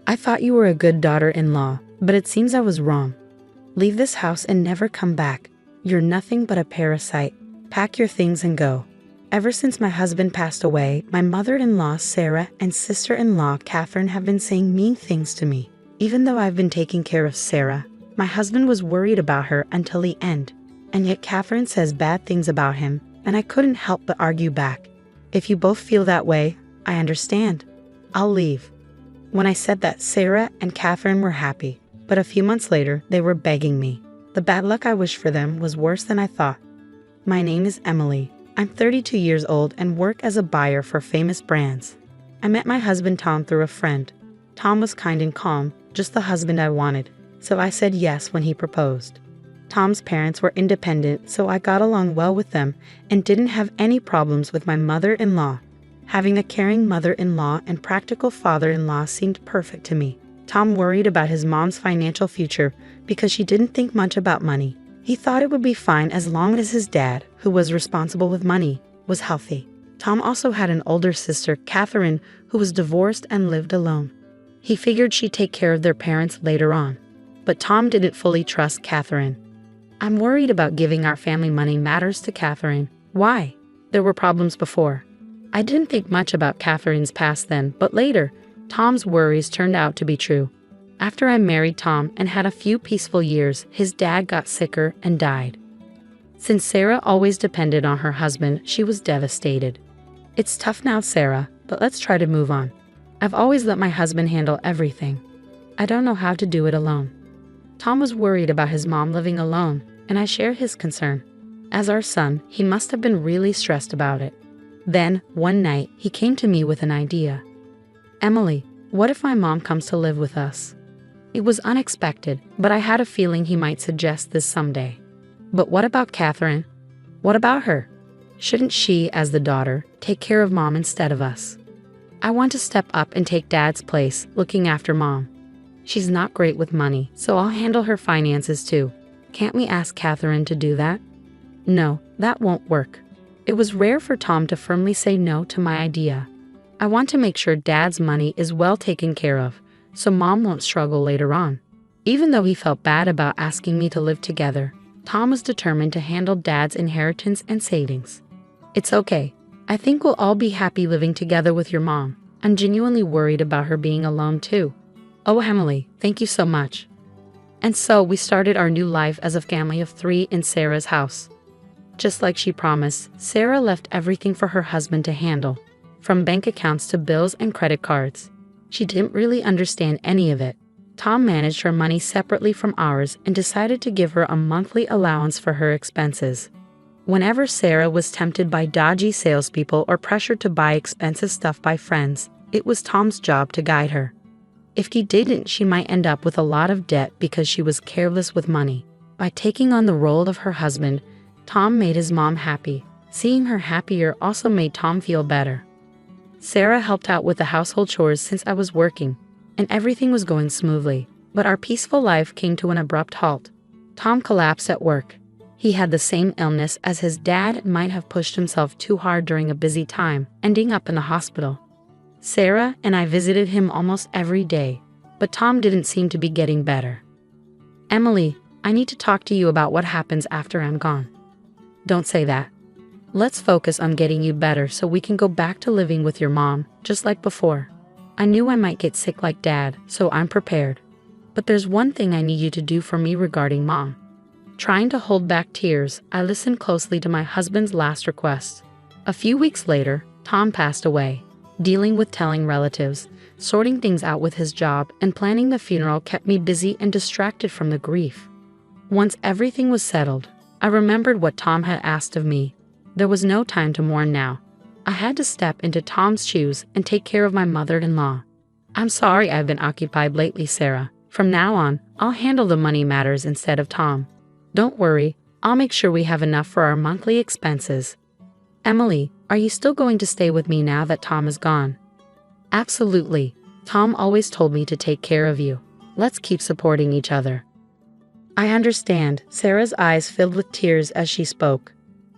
I thought you were a good daughter-in-law, but it seems I was wrong. Leave this house and never come back. You're nothing but a parasite. Pack your things and go. Ever since my husband passed away, my mother-in-law Sarah and sister-in-law Catherine have been saying mean things to me. Even though I've been taking care of Sarah, my husband was worried about her until the end. And yet Catherine says bad things about him, and I couldn't help but argue back. If you both feel that way, I understand. I'll leave. When I said that, Sarah and Catherine were happy, but a few months later, they were begging me. The bad luck I wished for them was worse than I thought. My name is Emily. I'm 32 years old and work as a buyer for famous brands. I met my husband Tom through a friend. Tom was kind and calm, just the husband I wanted, so I said yes when he proposed. Tom's parents were independent, so I got along well with them and didn't have any problems with my mother-in-law. Having a caring mother-in-law and practical father-in-law seemed perfect to me. Tom worried about his mom's financial future because she didn't think much about money. He thought it would be fine as long as his dad, who was responsible with money, was healthy. Tom also had an older sister, Catherine, who was divorced and lived alone. He figured she'd take care of their parents later on. But Tom didn't fully trust Catherine. I'm worried about giving our family money matters to Catherine. Why? There were problems before. I didn't think much about Catherine's past then, but later, Tom's worries turned out to be true. After I married Tom and had a few peaceful years, his dad got sicker and died. Since Sarah always depended on her husband, she was devastated. It's tough now, Sarah, but let's try to move on. I've always let my husband handle everything. I don't know how to do it alone. Tom was worried about his mom living alone, and I share his concern. As our son, he must have been really stressed about it. Then, one night, he came to me with an idea. Emily, what if my mom comes to live with us? It was unexpected, but I had a feeling he might suggest this someday. But what about Catherine? What about her? Shouldn't she, as the daughter, take care of mom instead of us? I want to step up and take dad's place, looking after mom. She's not great with money, so I'll handle her finances too. Can't we ask Catherine to do that? No, that won't work. It was rare for Tom to firmly say no to my idea. I want to make sure dad's money is well taken care of, so mom won't struggle later on. Even though he felt bad about asking me to live together, Tom was determined to handle dad's inheritance and savings. It's okay. I think we'll all be happy living together with your mom. I'm genuinely worried about her being alone too. Oh, Emily, thank you so much. And so we started our new life as a family of 3 in Sarah's house. Just like she promised, Sarah left everything for her husband to handle, from bank accounts to bills and credit cards. She didn't really understand any of it. Tom managed her money separately from ours and decided to give her a monthly allowance for her expenses. Whenever Sarah was tempted by dodgy salespeople or pressured to buy expensive stuff by friends, it was Tom's job to guide her. If he didn't, she might end up with a lot of debt because she was careless with money. By taking on the role of her husband, Tom made his mom happy. Seeing her happier also made Tom feel better. Sarah helped out with the household chores since I was working, and everything was going smoothly. But our peaceful life came to an abrupt halt. Tham collapsed at work. He had the same illness as his dad and might have pushed himself too hard during a busy time, ending up in the hospital. Sarah and I visited him almost every day, but Tham didn't seem to be getting better. Emily, I need to talk to you about what happens after I'm gone. Don't say that. Let's focus on getting you better so we can go back to living with your mom, just like before. I knew I might get sick like Dad, so I'm prepared. But there's one thing I need you to do for me regarding Mom. Trying to hold back tears, I listened closely to my husband's last request. A few weeks later, Tham passed away. Dealing with telling relatives, sorting things out with his job, and planning the funeral kept me busy and distracted from the grief. Once everything was settled, I remembered what Tham had asked of me. There was no time to mourn now. I had to step into Tham's shoes and take care of my mother-in-law. I'm sorry I've been occupied lately, Sarah. From now on, I'll handle the money matters instead of Tham. Don't worry, I'll make sure we have enough for our monthly expenses. Emily, are you still going to stay with me now that Tham is gone? Absolutely. Tham always told me to take care of you. Let's keep supporting each other. I understand. Sarah's eyes filled with tears as she spoke.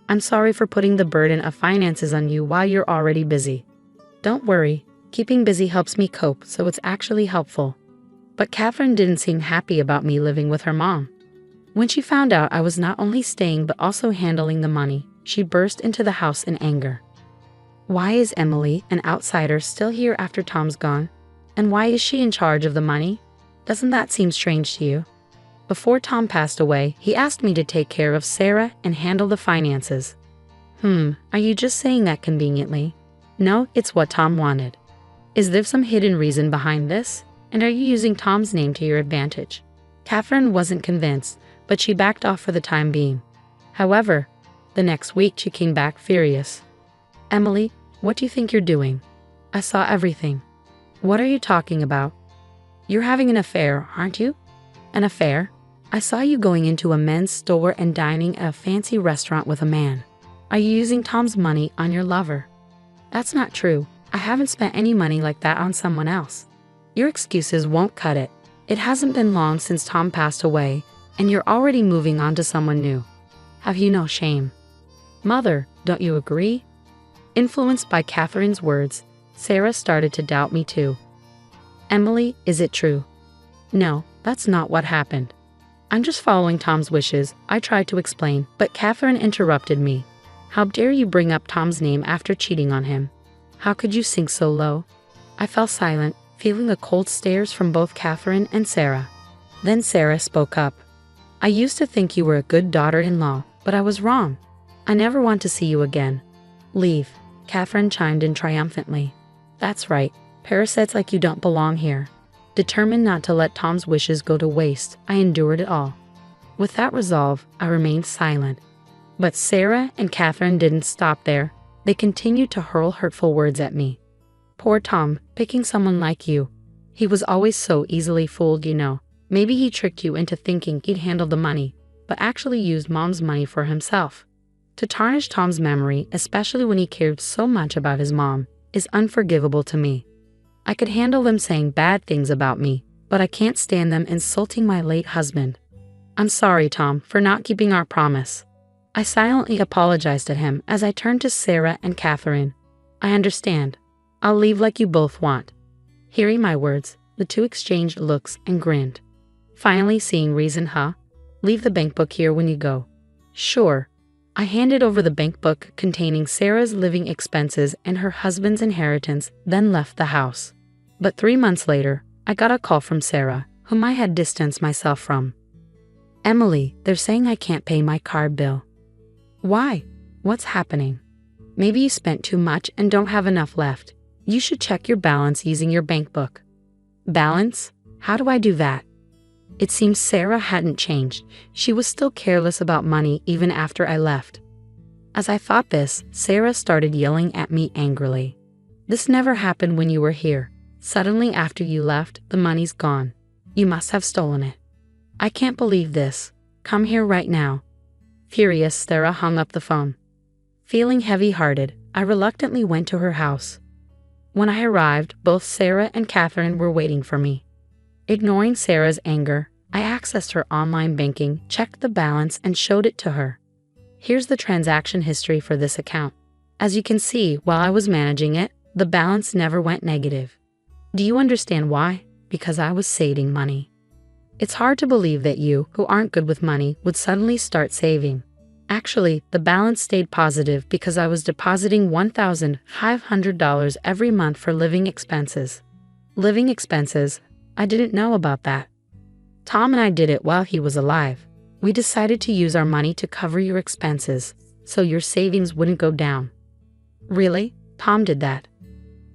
I'm sorry for putting the burden of finances on you while you're already busy. Don't worry, keeping busy helps me cope, so it's actually helpful. But Catherine didn't seem happy about me living with her mom. When she found out I was not only staying but also handling the money, she burst into the house in anger. Why is Emily, an outsider, still here after Tham's gone? And why is she in charge of the money? Doesn't that seem strange to you? Before Tham passed away, he asked me to take care of Sarah and handle the finances. Are you just saying that conveniently? No, it's what Tham wanted. Is there some hidden reason behind this? And are you using Tham's name to your advantage? Catherine wasn't convinced, but she backed off for the time being. However, the next week she came back furious. Emily, what do you think you're doing? I saw everything. What are you talking about? You're having an affair, aren't you? An affair? I saw you going into a men's store and dining at a fancy restaurant with a man. Are you using Tham's money on your lover? That's not true. I haven't spent any money like that on someone else. Your excuses won't cut it. It hasn't been long since Tham passed away, and you're already moving on to someone new. Have you no shame? Mother, don't you agree? Influenced by Catherine's words, Sarah started to doubt me too. Emily, is it true? No, that's not what happened. I'm just following Tham's wishes, I tried to explain, but Catherine interrupted me. How dare you bring up Tham's name after cheating on him? How could you sink so low? I fell silent, feeling the cold stares from both Catherine and Sarah. Then Sarah spoke up. I used to think you were a good daughter-in-law, but I was wrong. I never want to see you again. Leave, Catherine chimed in triumphantly. That's right, parasites like you don't belong here. Determined not to let Tham's wishes go to waste, I endured it all. With that resolve, I remained silent. But Sarah and Catherine didn't stop there. They continued to hurl hurtful words at me. Poor Tham, picking someone like you. He was always so easily fooled, you know. Maybe he tricked you into thinking he'd handle the money, but actually used Mom's money for himself. To tarnish Tham's memory, especially when he cared so much about his mom, is unforgivable to me. I could handle them saying bad things about me, but I can't stand them insulting my late husband. I'm sorry, Tham, for not keeping our promise. I silently apologized to him as I turned to Sarah and Catherine. I understand. I'll leave like you both want. Hearing my words, the two exchanged looks and grinned. Finally seeing reason, huh? Leave the bank book here when you go. Sure. I handed over the bank book containing Sarah's living expenses and her husband's inheritance, then left the house. But 3 months later, I got a call from Sarah, whom I had distanced myself from. Emily, they're saying I can't pay my card bill. Why? What's happening? Maybe you spent too much and don't have enough left. You should check your balance using your bank book. Balance? How do I do that? It seems Sarah hadn't changed. She was still careless about money even after I left. As I thought this, Sarah started yelling at me angrily. This never happened when you were here. Suddenly after you left, the money's gone. You must have stolen it. I can't believe this. Come here right now. Furious, Sarah hung up the phone. Feeling heavy-hearted, I reluctantly went to her house. When I arrived, both Sarah and Catherine were waiting for me. Ignoring Sarah's anger, I accessed her online banking, checked the balance, and showed it to her. Here's the transaction history for this account. As you can see, while I was managing it, the balance never went negative. Do you understand why? Because I was saving money. It's hard to believe that you, who aren't good with money, would suddenly start saving. Actually, the balance stayed positive because I was depositing $1,500 every month for living expenses. Living expenses? I didn't know about that. Tom and I did it while he was alive. We decided to use our money to cover your expenses, so your savings wouldn't go down. Really? Tom did that?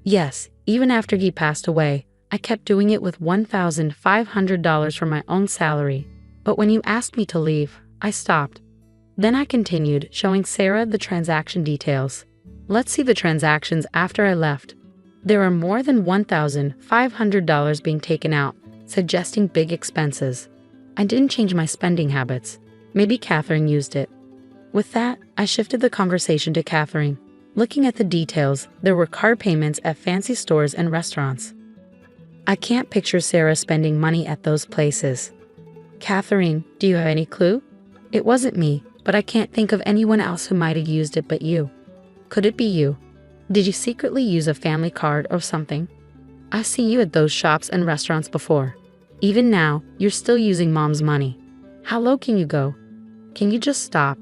Yes, even after he passed away, I kept doing it with $1,500 from my own salary. But when you asked me to leave, I stopped. Then I continued, showing Sarah the transaction details. Let's see the transactions after I left. There are more than $1,500 being taken out, suggesting big expenses. I didn't change my spending habits. Maybe Catherine used it. With that, I shifted the conversation to Catherine. Looking at the details, there were card payments at fancy stores and restaurants. I can't picture Sarah spending money at those places. Catherine, do you have any clue? It wasn't me, but I can't think of anyone else who might have used it but you. Could it be you? Did you secretly use a family card or something? I've seen you at those shops and restaurants before. Even now, you're still using Mom's money. How low can you go? Can you just stop?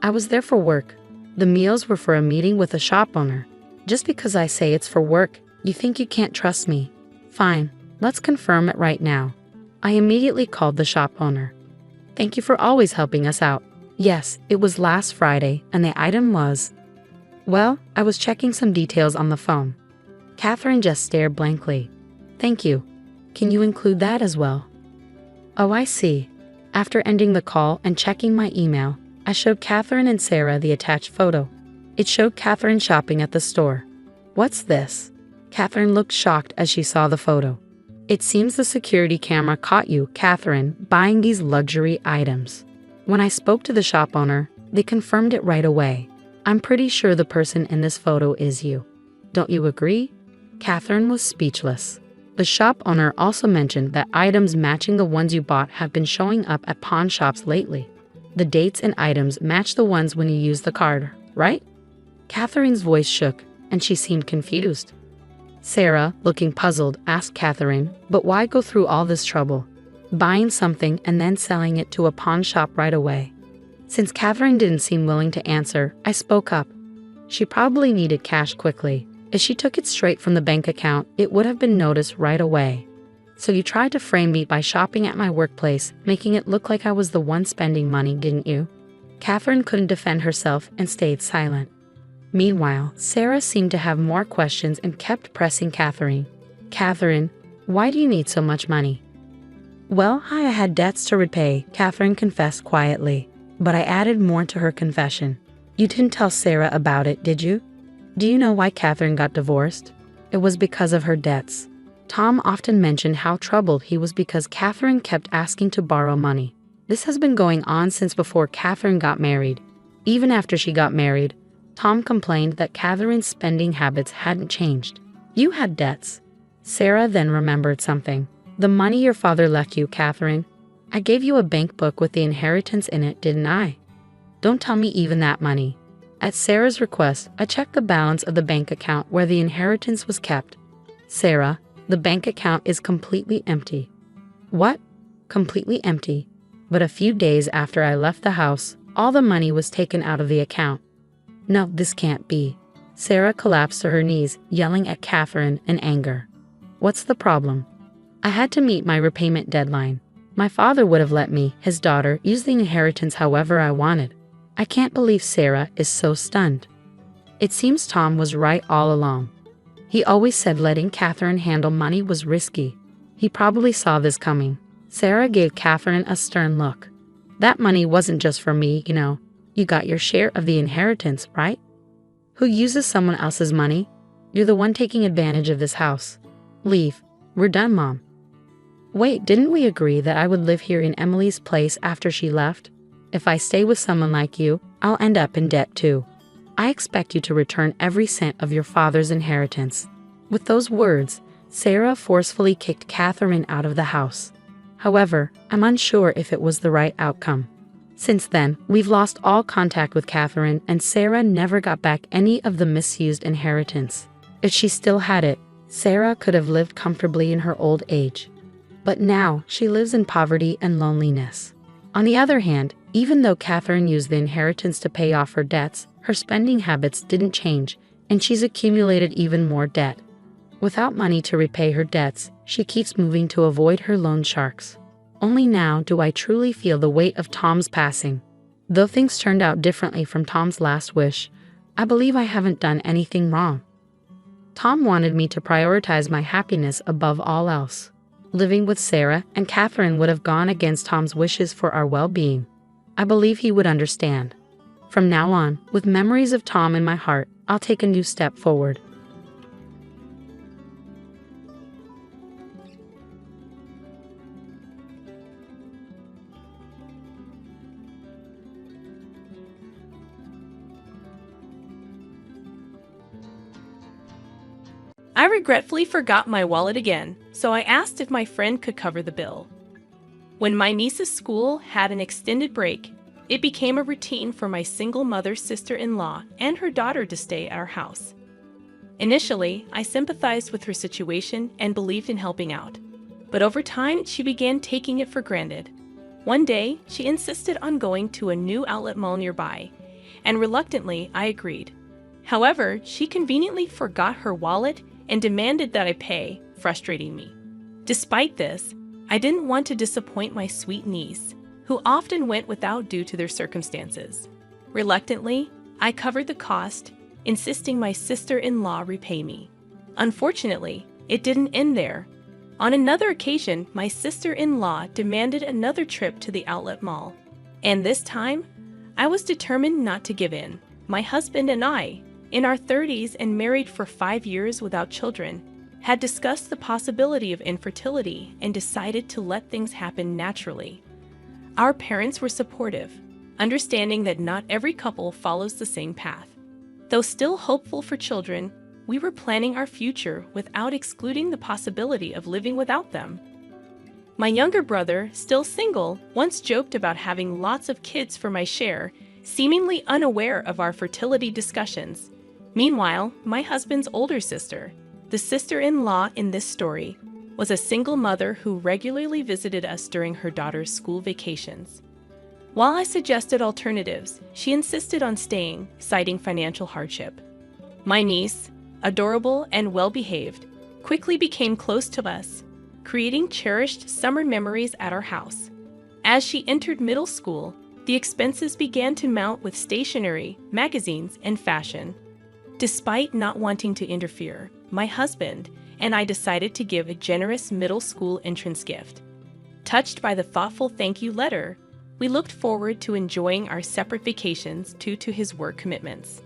I was there for work. The meals were for a meeting with a shop owner. Just because I say it's for work, you think you can't trust me. Fine, let's confirm it right now. I immediately called the shop owner. Thank you for always helping us out. Yes, it was last Friday, and the item was... Well, I was checking some details on the phone. Catherine just stared blankly. Thank you. Can you include that as well? Oh, I see. After ending the call and checking my email, I showed Catherine and Sarah the attached photo. It showed Catherine shopping at the store. What's this? Catherine looked shocked as she saw the photo. It seems the security camera caught you, Catherine, buying these luxury items. When I spoke to the shop owner, they confirmed it right away. I'm pretty sure the person in this photo is you. Don't you agree? Catherine was speechless. The shop owner also mentioned that items matching the ones you bought have been showing up at pawn shops lately. The dates and items match the ones when you use the card, right? Catherine's voice shook, and she seemed confused. Sarah, looking puzzled, asked Catherine, but why go through all this trouble? Buying something and then selling it to a pawn shop right away. Since Catherine didn't seem willing to answer, I spoke up. She probably needed cash quickly. If she took it straight from the bank account, it would have been noticed right away. So you tried to frame me by shopping at my workplace, making it look like I was the one spending money, didn't you? Catherine couldn't defend herself and stayed silent. Meanwhile, Sarah seemed to have more questions and kept pressing Catherine. Catherine, why do you need so much money? Well, I had debts to repay, Catherine confessed quietly. But I added more to her confession. You didn't tell Sarah about it, did you? Do you know why Catherine got divorced? It was because of her debts. Tom often mentioned how troubled he was because Catherine kept asking to borrow money. This has been going on since before Catherine got married. Even after she got married, Tom complained that Catherine's spending habits hadn't changed. You had debts. Sarah then remembered something. The money your father left you, Catherine. I gave you a bank book with the inheritance in it, didn't I? Don't tell me even that money. At Sarah's request, I checked the balance of the bank account where the inheritance was kept. Sarah, the bank account is completely empty. What? Completely empty. But a few days after I left the house, all the money was taken out of the account. No, this can't be. Sarah collapsed to her knees, yelling at Catherine in anger. What's the problem? I had to meet my repayment deadline. My father would have let me, his daughter, use the inheritance however I wanted. I can't believe Sarah is so stunned. It seems Tom was right all along. He always said letting Catherine handle money was risky. He probably saw this coming. Sarah gave Catherine a stern look. That money wasn't just for me, you know. You got your share of the inheritance, right? Who uses someone else's money? You're the one taking advantage of this house. Leave. We're done, Mom. Wait, didn't we agree that I would live here in Emily's place after she left? If I stay with someone like you, I'll end up in debt too. I expect you to return every cent of your father's inheritance." With those words, Sarah forcefully kicked Catherine out of the house. However, I'm unsure if it was the right outcome. Since then, we've lost all contact with Catherine, and Sarah never got back any of the misused inheritance. If she still had it, Sarah could have lived comfortably in her old age. But now, she lives in poverty and loneliness. On the other hand, even though Catherine used the inheritance to pay off her debts, her spending habits didn't change, and she's accumulated even more debt. Without money to repay her debts, she keeps moving to avoid her loan sharks. Only now do I truly feel the weight of Tom's passing. Though things turned out differently from Tom's last wish, I believe I haven't done anything wrong. Tom wanted me to prioritize my happiness above all else. Living with Sarah and Catherine would have gone against Tom's wishes for our well-being. I believe he would understand. From now on, with memories of Tom in my heart, I'll take a new step forward. I regretfully forgot my wallet again, so I asked if my friend could cover the bill. When my niece's school had an extended break, it became a routine for my single mother's sister-in-law and her daughter to stay at our house. Initially, I sympathized with her situation and believed in helping out, but over time, she began taking it for granted. One day, she insisted on going to a new outlet mall nearby, and reluctantly, I agreed. However, she conveniently forgot her wallet and demanded that I pay, frustrating me. Despite this, I didn't want to disappoint my sweet niece, who often went without due to their circumstances. Reluctantly, I covered the cost, insisting my sister-in-law repay me. Unfortunately, it didn't end there. On another occasion, my sister-in-law demanded another trip to the outlet mall, and this time, I was determined not to give in. My husband and I, in our 30s and married for 5 years without children, had discussed the possibility of infertility and decided to let things happen naturally. Our parents were supportive, understanding that not every couple follows the same path. Though still hopeful for children, we were planning our future without excluding the possibility of living without them. My younger brother, still single, once joked about having lots of kids for my share, seemingly unaware of our fertility discussions. Meanwhile, my husband's older sister, the sister-in-law in this story, was a single mother who regularly visited us during her daughter's school vacations. While I suggested alternatives, she insisted on staying, citing financial hardship. My niece, adorable and well-behaved, quickly became close to us, creating cherished summer memories at our house. As she entered middle school, the expenses began to mount with stationery, magazines, and fashion. Despite not wanting to interfere, my husband and I decided to give a generous middle school entrance gift. Touched by the thoughtful thank you letter, we looked forward to enjoying our separate vacations due to his work commitments.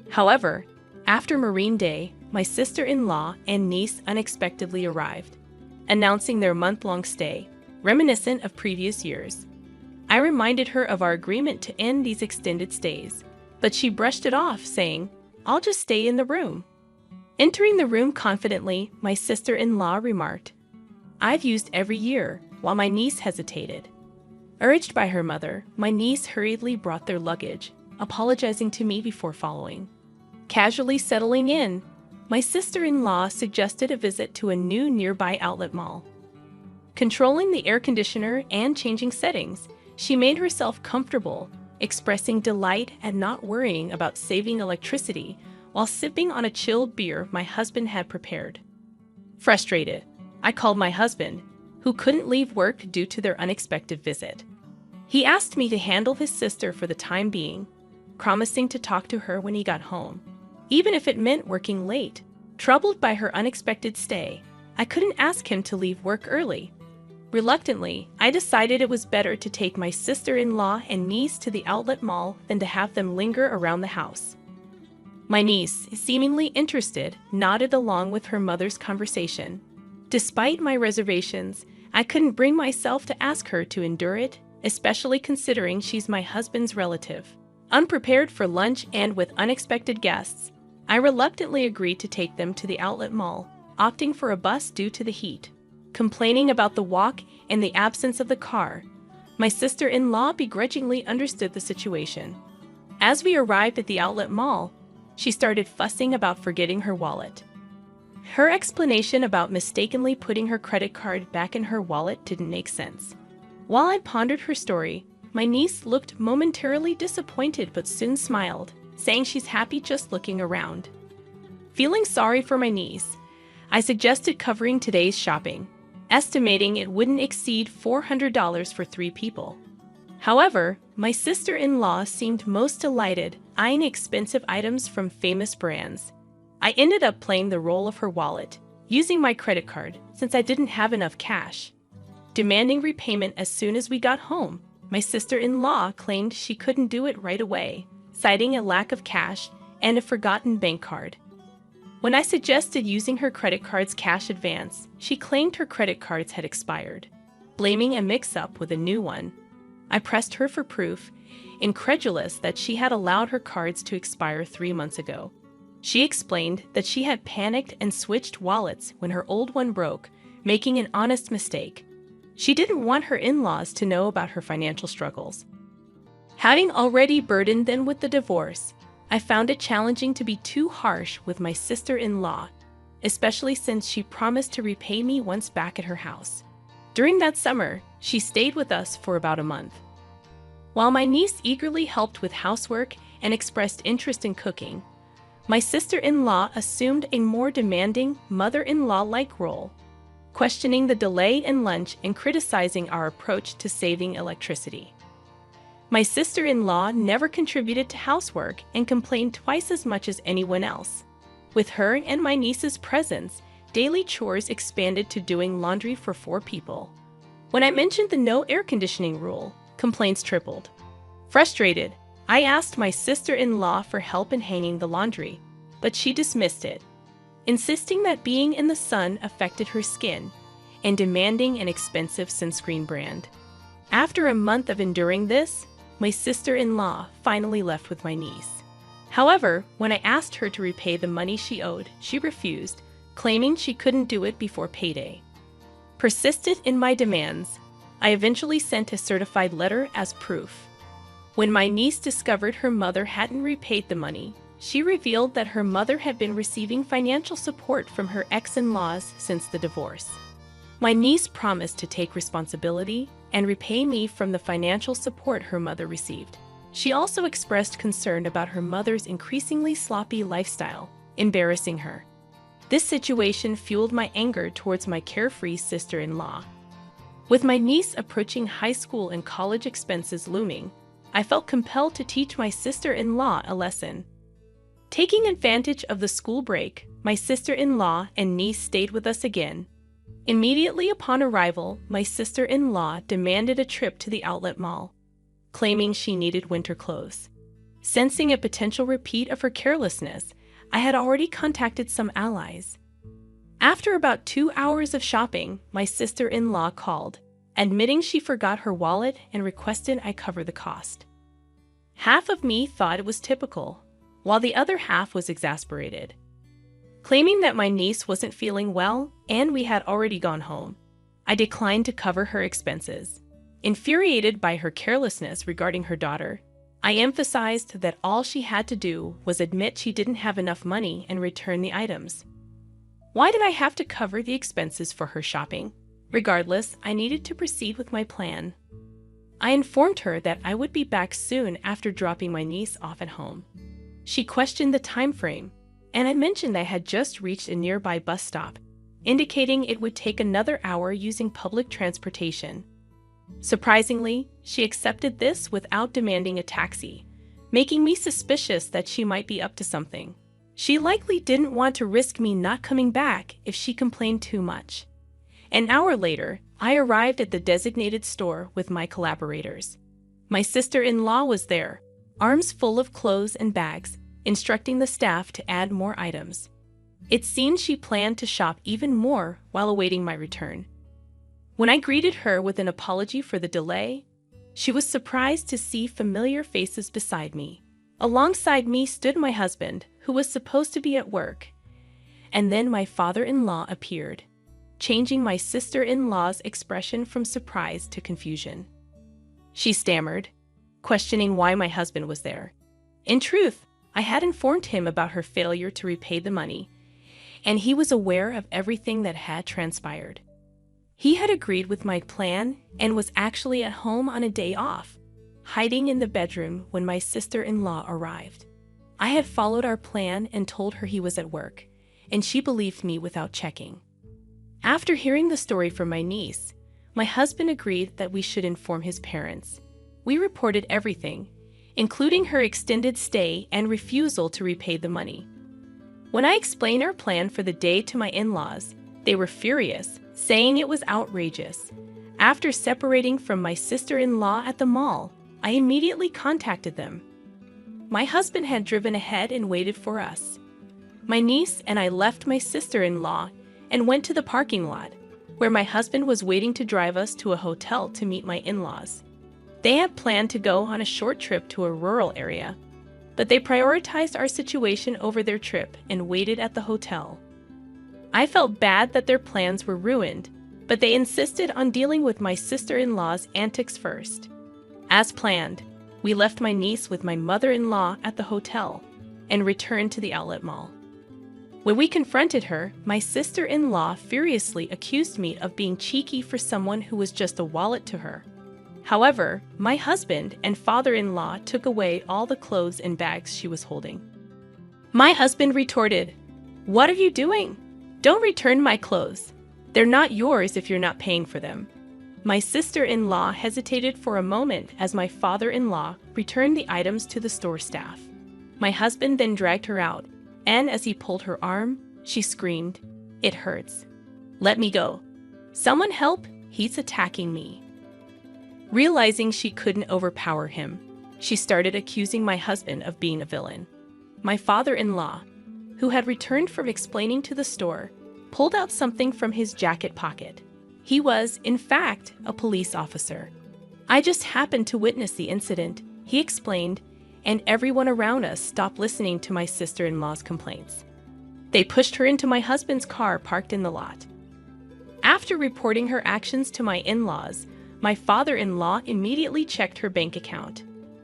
However, after Marine Day, my sister-in-law and niece unexpectedly arrived, announcing their month-long stay, reminiscent of previous years. I reminded her of our agreement to end these extended stays, but she brushed it off, saying, "I'll just stay in the room." Entering the room confidently, my sister-in-law remarked, "I've used every year," while my niece hesitated. Urged by her mother, my niece hurriedly brought their luggage, apologizing to me before following. Casually settling in, my sister-in-law suggested a visit to a new nearby outlet mall. Controlling the air conditioner and changing settings, she made herself comfortable, expressing delight at not worrying about saving electricity while sipping on a chilled beer my husband had prepared. Frustrated, I called my husband, who couldn't leave work due to their unexpected visit. He asked me to handle his sister for the time being, promising to talk to her when he got home, even if it meant working late. Troubled by her unexpected stay, I couldn't ask him to leave work early. Reluctantly, I decided it was better to take my sister-in-law and niece to the outlet mall than to have them linger around the house. My niece, seemingly interested, nodded along with her mother's conversation. Despite my reservations, I couldn't bring myself to ask her to endure it, especially considering she's my husband's relative. Unprepared for lunch and with unexpected guests, I reluctantly agreed to take them to the outlet mall, opting for a bus due to the heat. Complaining about the walk and the absence of the car, my sister-in-law begrudgingly understood the situation. As we arrived at the outlet mall, she started fussing about forgetting her wallet. Her explanation about mistakenly putting her credit card back in her wallet didn't make sense. While I pondered her story, my niece looked momentarily disappointed but soon smiled, saying she's happy just looking around. Feeling sorry for my niece, I suggested covering today's shopping, estimating it wouldn't exceed $400 for 3 people. However, my sister-in-law seemed most delighted, eyeing expensive items from famous brands. I ended up playing the role of her wallet, using my credit card since I didn't have enough cash. Demanding repayment as soon as we got home, my sister-in-law claimed she couldn't do it right away, citing a lack of cash and a forgotten bank card. When I suggested using her credit card's cash advance, she claimed her credit cards had expired, blaming a mix-up with a new one. I pressed her for proof, incredulous that she had allowed her cards to expire 3 months ago. She explained that she had panicked and switched wallets when her old one broke, making an honest mistake. She didn't want her in-laws to know about her financial struggles. Having already burdened them with the divorce, I found it challenging to be too harsh with my sister-in-law, especially since she promised to repay me once back at her house. During that summer, she stayed with us for about a month. While my niece eagerly helped with housework and expressed interest in cooking, my sister-in-law assumed a more demanding mother-in-law-like role, questioning the delay in lunch and criticizing our approach to saving electricity. My sister-in-law never contributed to housework and complained twice as much as anyone else. With her and my niece's presence, daily chores expanded to doing laundry for 4 people. When I mentioned the no air conditioning rule, complaints tripled. Frustrated, I asked my sister-in-law for help in hanging the laundry, but she dismissed it, insisting that being in the sun affected her skin and demanding an expensive sunscreen brand. After a month of enduring this, my sister-in-law finally left with my niece. However, when I asked her to repay the money she owed, she refused, claiming she couldn't do it before payday. Persistent in my demands, I eventually sent a certified letter as proof. When my niece discovered her mother hadn't repaid the money, she revealed that her mother had been receiving financial support from her ex-in-laws since the divorce. My niece promised to take responsibility and repay me from the financial support her mother received. She also expressed concern about her mother's increasingly sloppy lifestyle, embarrassing her. This situation fueled my anger towards my carefree sister-in-law. With my niece approaching high school and college expenses looming, I felt compelled to teach my sister-in-law a lesson. Taking advantage of the school break, my sister-in-law and niece stayed with us again. Immediately upon arrival, my sister-in-law demanded a trip to the outlet mall, claiming she needed winter clothes. Sensing a potential repeat of her carelessness, I had already contacted some allies. After about 2 hours of shopping, my sister-in-law called, admitting she forgot her wallet and requested I cover the cost. Half of me thought it was typical, while the other half was exasperated. Claiming that my niece wasn't feeling well and we had already gone home, I declined to cover her expenses. Infuriated by her carelessness regarding her daughter, I emphasized that all she had to do was admit she didn't have enough money and return the items. Why did I have to cover the expenses for her shopping? Regardless, I needed to proceed with my plan. I informed her that I would be back soon after dropping my niece off at home. She questioned the time frame, and I mentioned I had just reached a nearby bus stop, indicating it would take another hour using public transportation. Surprisingly, she accepted this without demanding a taxi, making me suspicious that she might be up to something. She likely didn't want to risk me not coming back if she complained too much. An hour later, I arrived at the designated store with my collaborators. My sister-in-law was there, arms full of clothes and bags, instructing the staff to add more items. It seemed she planned to shop even more while awaiting my return. When I greeted her with an apology for the delay, She was surprised to see familiar faces beside me. Alongside me stood my husband, who was supposed to be at work. And then my father-in-law appeared, changing my sister-in-law's expression from surprise to confusion. She stammered, questioning why my husband was there. In truth, I had informed him about her failure to repay the money, and he was aware of everything that had transpired. He had agreed with my plan and was actually at home on a day off, hiding in the bedroom when my sister-in-law arrived. I had followed our plan and told her he was at work, and she believed me without checking. After hearing the story from my niece, my husband agreed that we should inform his parents. We reported everything, including her extended stay and refusal to repay the money. When I explained our plan for the day to my in-laws, they were furious, saying it was outrageous. After separating from my sister-in-law at the mall, I immediately contacted them. My husband had driven ahead and waited for us. My niece and I left my sister-in-law and went to the parking lot, where my husband was waiting to drive us to a hotel to meet my in-laws. They had planned to go on a short trip to a rural area, but they prioritized our situation over their trip and waited at the hotel. I felt bad that their plans were ruined, but they insisted on dealing with my sister-in-law's antics first. As planned, we left my niece with my mother-in-law at the hotel and returned to the outlet mall. When we confronted her, my sister-in-law furiously accused me of being cheeky for someone who was just a wallet to her. However, my husband and father-in-law took away all the clothes and bags she was holding. My husband retorted, "What are you doing? Don't return my clothes. They're not yours if you're not paying for them." My sister-in-law hesitated for a moment as my father-in-law returned the items to the store staff. My husband then dragged her out, and as he pulled her arm, she screamed, "It hurts. Let me go. Someone help, he's attacking me." Realizing she couldn't overpower him, she started accusing my husband of being a villain. My father-in-law, who had returned from explaining to the store, pulled out something from his jacket pocket. He was, in fact, a police officer. "I just happened to witness the incident," he explained, and everyone around us stopped listening to my sister-in-law's complaints. They pushed her into my husband's car parked in the lot. After reporting her actions to my in-laws, my father-in-law immediately checked her bank account.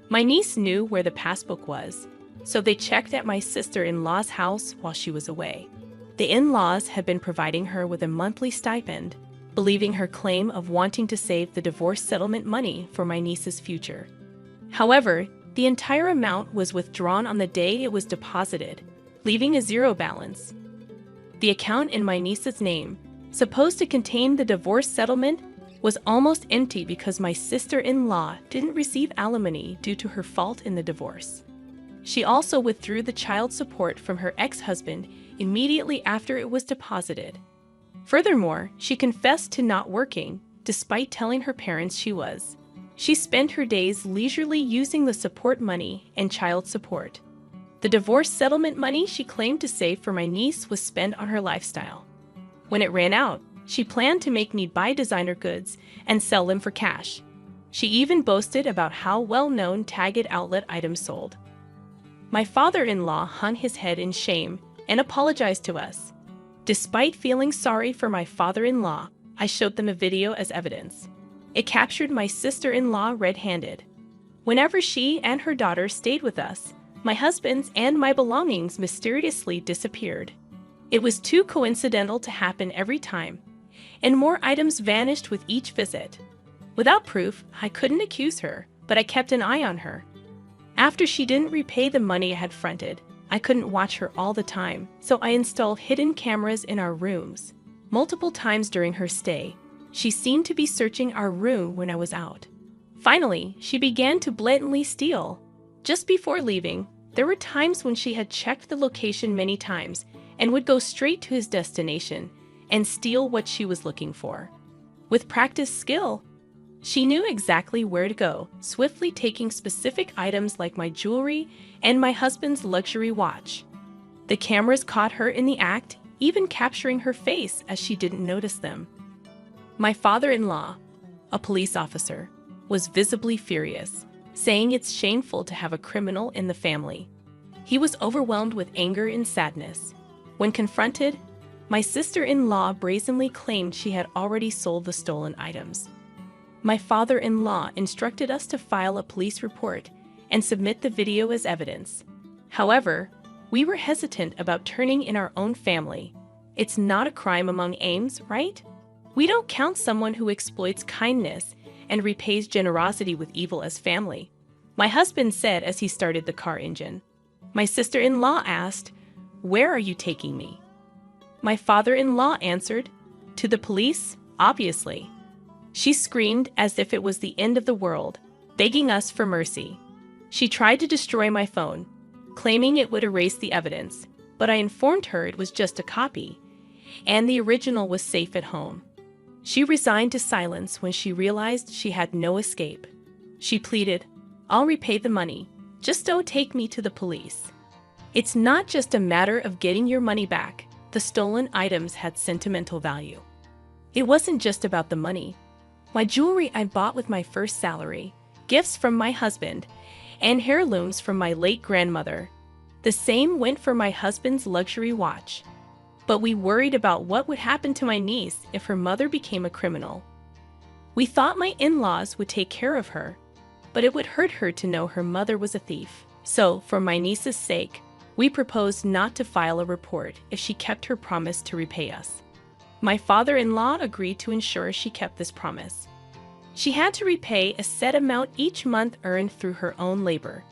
My niece knew where the passbook was, so they checked at my sister-in-law's house while she was away. The in-laws had been providing her with a monthly stipend, believing her claim of wanting to save the divorce settlement money for my niece's future. However, the entire amount was withdrawn on the day it was deposited, leaving a zero balance. The account in my niece's name, supposed to contain the divorce settlement, was almost empty because my sister-in-law didn't receive alimony due to her fault in the divorce. She also withdrew the child support from her ex-husband immediately after it was deposited. Furthermore, she confessed to not working, despite telling her parents she was. She spent her days leisurely using the support money and child support. The divorce settlement money she claimed to save for my niece was spent on her lifestyle. When it ran out, she planned to make me buy designer goods and sell them for cash. She even boasted about how well-known tagged outlet items sold. My father-in-law hung his head in shame and apologized to us. Despite feeling sorry for my father-in-law, I showed them a video as evidence. It captured my sister-in-law red-handed. Whenever she and her daughter stayed with us, my husband's and my belongings mysteriously disappeared. It was too coincidental to happen every time, and more items vanished with each visit. Without proof, I couldn't accuse her, but I kept an eye on her. After she didn't repay the money I had fronted, I couldn't watch her all the time, so I installed hidden cameras in our rooms. Multiple times during her stay, she seemed to be searching our room when I was out. Finally, she began to blatantly steal. Just before leaving, there were times when she had checked the location many times and would go straight to his destination and steal what she was looking for. With practiced skill, she knew exactly where to go, swiftly taking specific items like my jewelry and my husband's luxury watch. The cameras caught her in the act, even capturing her face as she didn't notice them. My father-in-law, a police officer, was visibly furious, saying it's shameful to have a criminal in the family. He was overwhelmed with anger and sadness. When confronted, my sister-in-law brazenly claimed she had already sold the stolen items. My father-in-law instructed us to file a police report and submit the video as evidence. However, we were hesitant about turning in our own family. It's not a crime among Ames, right? We don't count someone who exploits kindness and repays generosity with evil as family, my husband said as he started the car engine. My sister-in-law asked, "Where are you taking me?" My father-in-law answered, "To the police, obviously." She screamed as if it was the end of the world, begging us for mercy. She tried to destroy my phone, claiming it would erase the evidence, but I informed her it was just a copy, and the original was safe at home. She resigned to silence when she realized she had no escape. She pleaded, "I'll repay the money. Just don't take me to the police." It's not just a matter of getting your money back. The stolen items had sentimental value. It wasn't just about the money. My jewelry I bought with my first salary, gifts from my husband, and heirlooms from my late grandmother. The same went for my husband's luxury watch. But we worried about what would happen to my niece if her mother became a criminal. We thought my in-laws would take care of her, but it would hurt her to know her mother was a thief. So, for my niece's sake, we proposed not to file a report if she kept her promise to repay us. My father-in-law agreed to ensure she kept this promise. She had to repay a set amount each month earned through her own labor.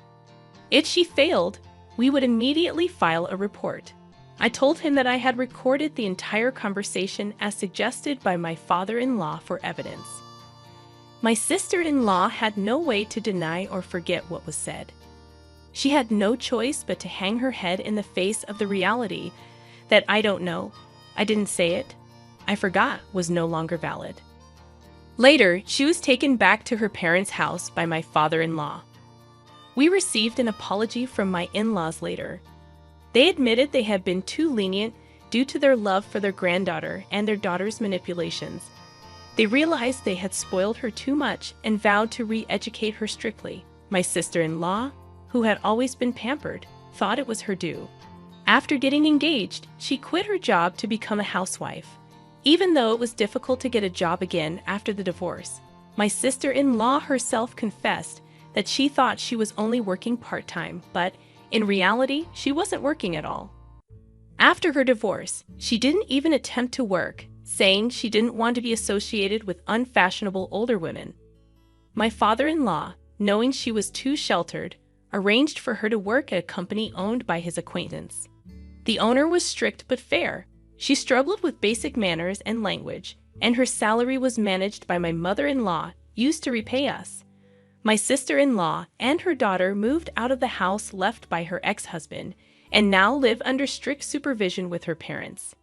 If she failed, we would immediately file a report. I told him that I had recorded the entire conversation as suggested by my father-in-law for evidence. My sister-in-law had no way to deny or forget what was said. She had no choice but to hang her head in the face of the reality that "I don't know, I didn't say it, I forgot" was no longer valid. Later, she was taken back to her parents' house by my father-in-law. We received an apology from my in-laws later. They admitted they had been too lenient due to their love for their granddaughter and their daughter's manipulations. They realized they had spoiled her too much and vowed to re-educate her strictly. My sister-in-law, who had always been pampered, thought it was her due. After getting engaged, she quit her job to become a housewife. Even though it was difficult to get a job again after the divorce, my sister-in-law herself confessed that she thought she was only working part-time, but in reality, she wasn't working at all. After her divorce, she didn't even attempt to work, saying she didn't want to be associated with unfashionable older women. My father-in-law, knowing she was too sheltered, arranged for her to work at a company owned by his acquaintance. The owner was strict but fair. She struggled with basic manners and language, and her salary was managed by my mother-in-law, used to repay us. My sister-in-law and her daughter moved out of the house left by her ex-husband and now live under strict supervision with her parents.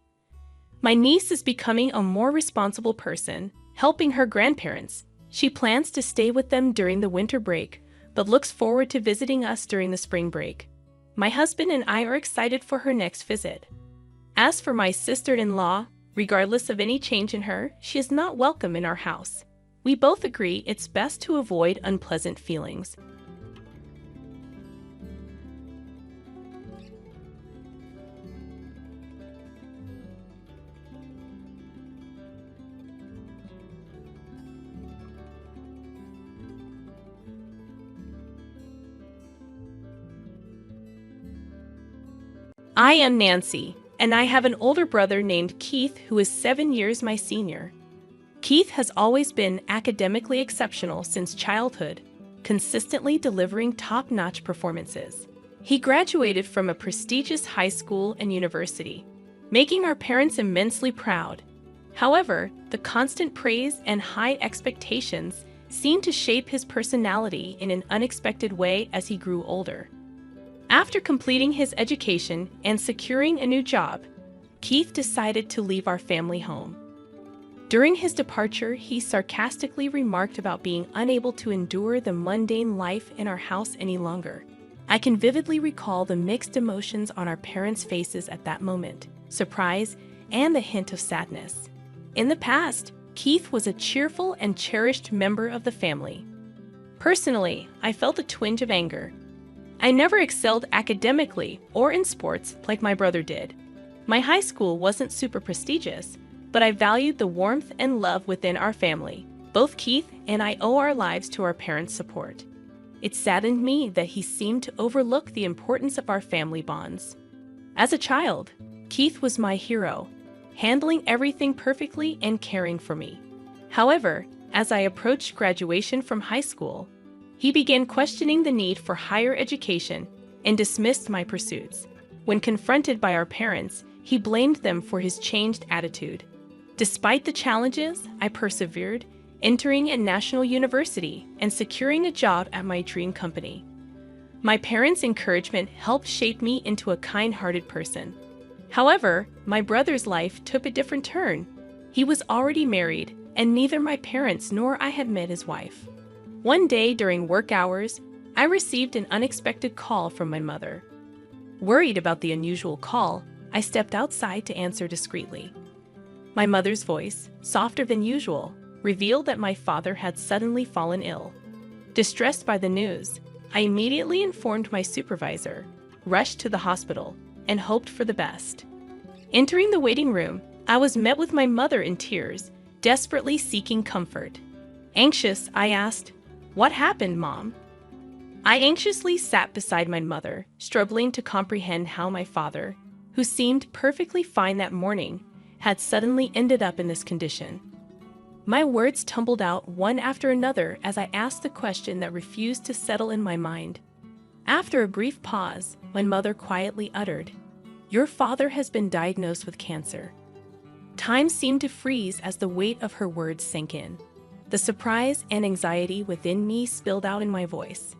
My niece is becoming a more responsible person, helping her grandparents. She plans to stay with them during the winter break, but looks forward to visiting us during the spring break. My husband and I are excited for her next visit. As for my sister-in-law, regardless of any change in her, she is not welcome in our house. We both agree it's best to avoid unpleasant feelings. I am Nancy, and I have an older brother named Keith who is 7 years my senior. Keith has always been academically exceptional since childhood, consistently delivering top-notch performances. He graduated from a prestigious high school and university, making our parents immensely proud. However, the constant praise and high expectations seemed to shape his personality in an unexpected way as he grew older. After completing his education and securing a new job, Keith decided to leave our family home. During his departure, he sarcastically remarked about being unable to endure the mundane life in our house any longer. I can vividly recall the mixed emotions on our parents' faces at that moment, surprise and a hint of sadness. In the past, Keith was a cheerful and cherished member of the family. Personally, I felt a twinge of anger. I never excelled academically or in sports like my brother did. My high school wasn't super prestigious, but I valued the warmth and love within our family. Both Keith and I owe our lives to our parents' support. It saddened me that he seemed to overlook the importance of our family bonds. As a child, Keith was my hero, handling everything perfectly and caring for me. However, as I approached graduation from high school, he began questioning the need for higher education and dismissed my pursuits. When confronted by our parents, he blamed them for his changed attitude. Despite the challenges, I persevered, entering a national university and securing a job at my dream company. My parents' encouragement helped shape me into a kind-hearted person. However, my brother's life took a different turn. He was already married, and neither my parents nor I had met his wife. One day during work hours, I received an unexpected call from my mother. Worried about the unusual call, I stepped outside to answer discreetly. My mother's voice, softer than usual, revealed that my father had suddenly fallen ill. Distressed by the news, I immediately informed my supervisor, rushed to the hospital, and hoped for the best. Entering the waiting room, I was met with my mother in tears, desperately seeking comfort. Anxious, I asked, "What happened, Mom?" I anxiously sat beside my mother, struggling to comprehend how my father, who seemed perfectly fine that morning, had suddenly ended up in this condition. My words tumbled out one after another as I asked the question that refused to settle in my mind. After a brief pause, my mother quietly uttered, "Your father has been diagnosed with cancer." Time seemed to freeze as the weight of her words sank in. The surprise and anxiety within me spilled out in my voice.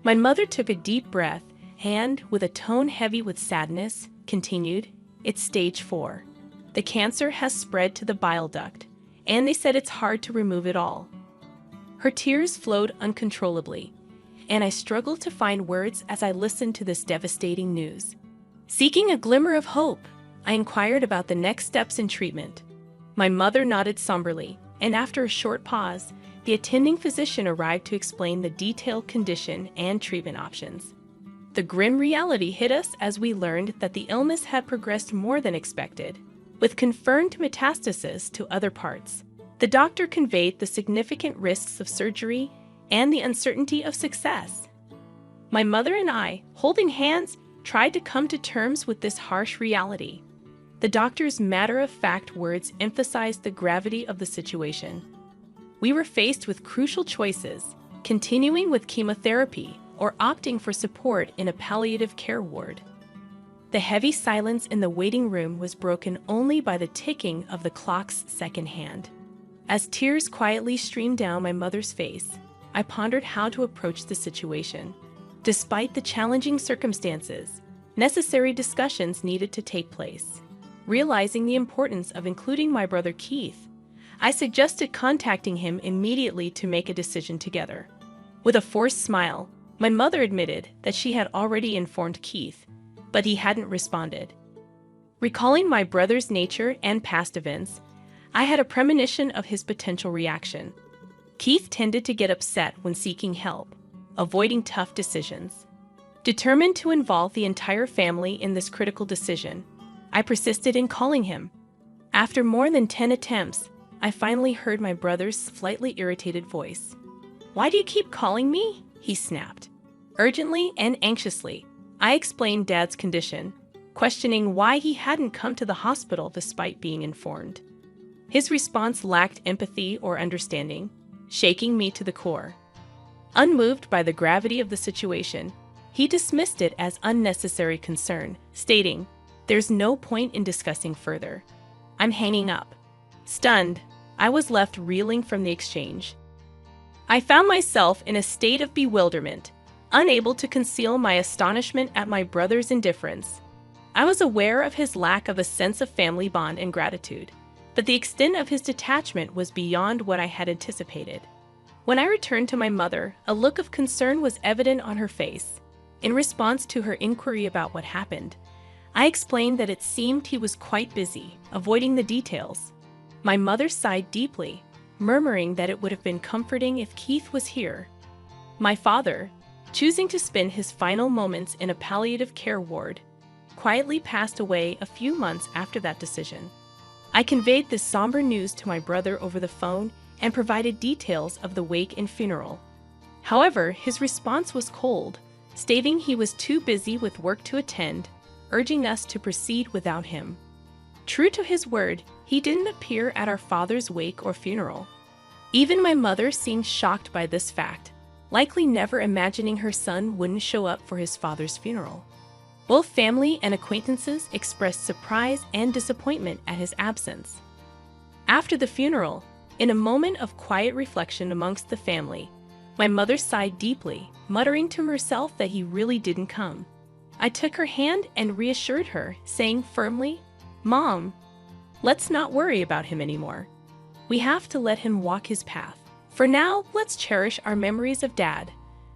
My mother took a deep breath and, with a tone heavy with sadness, continued, "It's stage 4. The cancer has spread to the bile duct, and they said it's hard to remove it all." Her tears flowed uncontrollably, and I struggled to find words as I listened to this devastating news. Seeking a glimmer of hope, I inquired about the next steps in treatment. My mother nodded somberly, and after a short pause, the attending physician arrived to explain the detailed condition and treatment options. The grim reality hit us as we learned that the illness had progressed more than expected, with confirmed metastasis to other parts. The doctor conveyed the significant risks of surgery and the uncertainty of success. My mother and I, holding hands, tried to come to terms with this harsh reality. The doctor's matter-of-fact words emphasized the gravity of the situation. We were faced with crucial choices, continuing with chemotherapy or opting for support in a palliative care ward. The heavy silence in the waiting room was broken only by the ticking of the clock's second hand. As tears quietly streamed down my mother's face, I pondered how to approach the situation. Despite the challenging circumstances, necessary discussions needed to take place. Realizing the importance of including my brother Keith, I suggested contacting him immediately to make a decision together. With a forced smile, my mother admitted that she had already informed Keith, but he hadn't responded. Recalling my brother's nature and past events, I had a premonition of his potential reaction. Keith tended to get upset when seeking help, avoiding tough decisions. Determined to involve the entire family in this critical decision, I persisted in calling him. After more than 10 attempts, I finally heard my brother's slightly irritated voice. "Why do you keep calling me?" he snapped. Urgently and anxiously, I explained Dad's condition, questioning why he hadn't come to the hospital despite being informed. His response lacked empathy or understanding, shaking me to the core. Unmoved by the gravity of the situation, he dismissed it as unnecessary concern, stating, "There's no point in discussing further. I'm hanging up." Stunned, I was left reeling from the exchange. I found myself in a state of bewilderment, unable to conceal my astonishment at my brother's indifference. I was aware of his lack of a sense of family bond and gratitude, but the extent of his detachment was beyond what I had anticipated. When I returned to my mother, a look of concern was evident on her face. In response to her inquiry about what happened, I explained that it seemed he was quite busy, avoiding the details. My mother sighed deeply, murmuring that it would have been comforting if Keith was here. My father, choosing to spend his final moments in a palliative care ward, quietly passed away a few months after that decision. I conveyed this somber news to my brother over the phone and provided details of the wake and funeral. However, his response was cold, stating he was too busy with work to attend, urging us to proceed without him. True to his word, he didn't appear at our father's wake or funeral. Even my mother seemed shocked by this fact, likely never imagining her son wouldn't show up for his father's funeral. Both family and acquaintances expressed surprise and disappointment at his absence. After the funeral, in a moment of quiet reflection amongst the family, my mother sighed deeply, muttering to herself that he really didn't come. I took her hand and reassured her, saying firmly, "Mom, let's not worry about him anymore. We have to let him walk his path. For now, let's cherish our memories of Dad."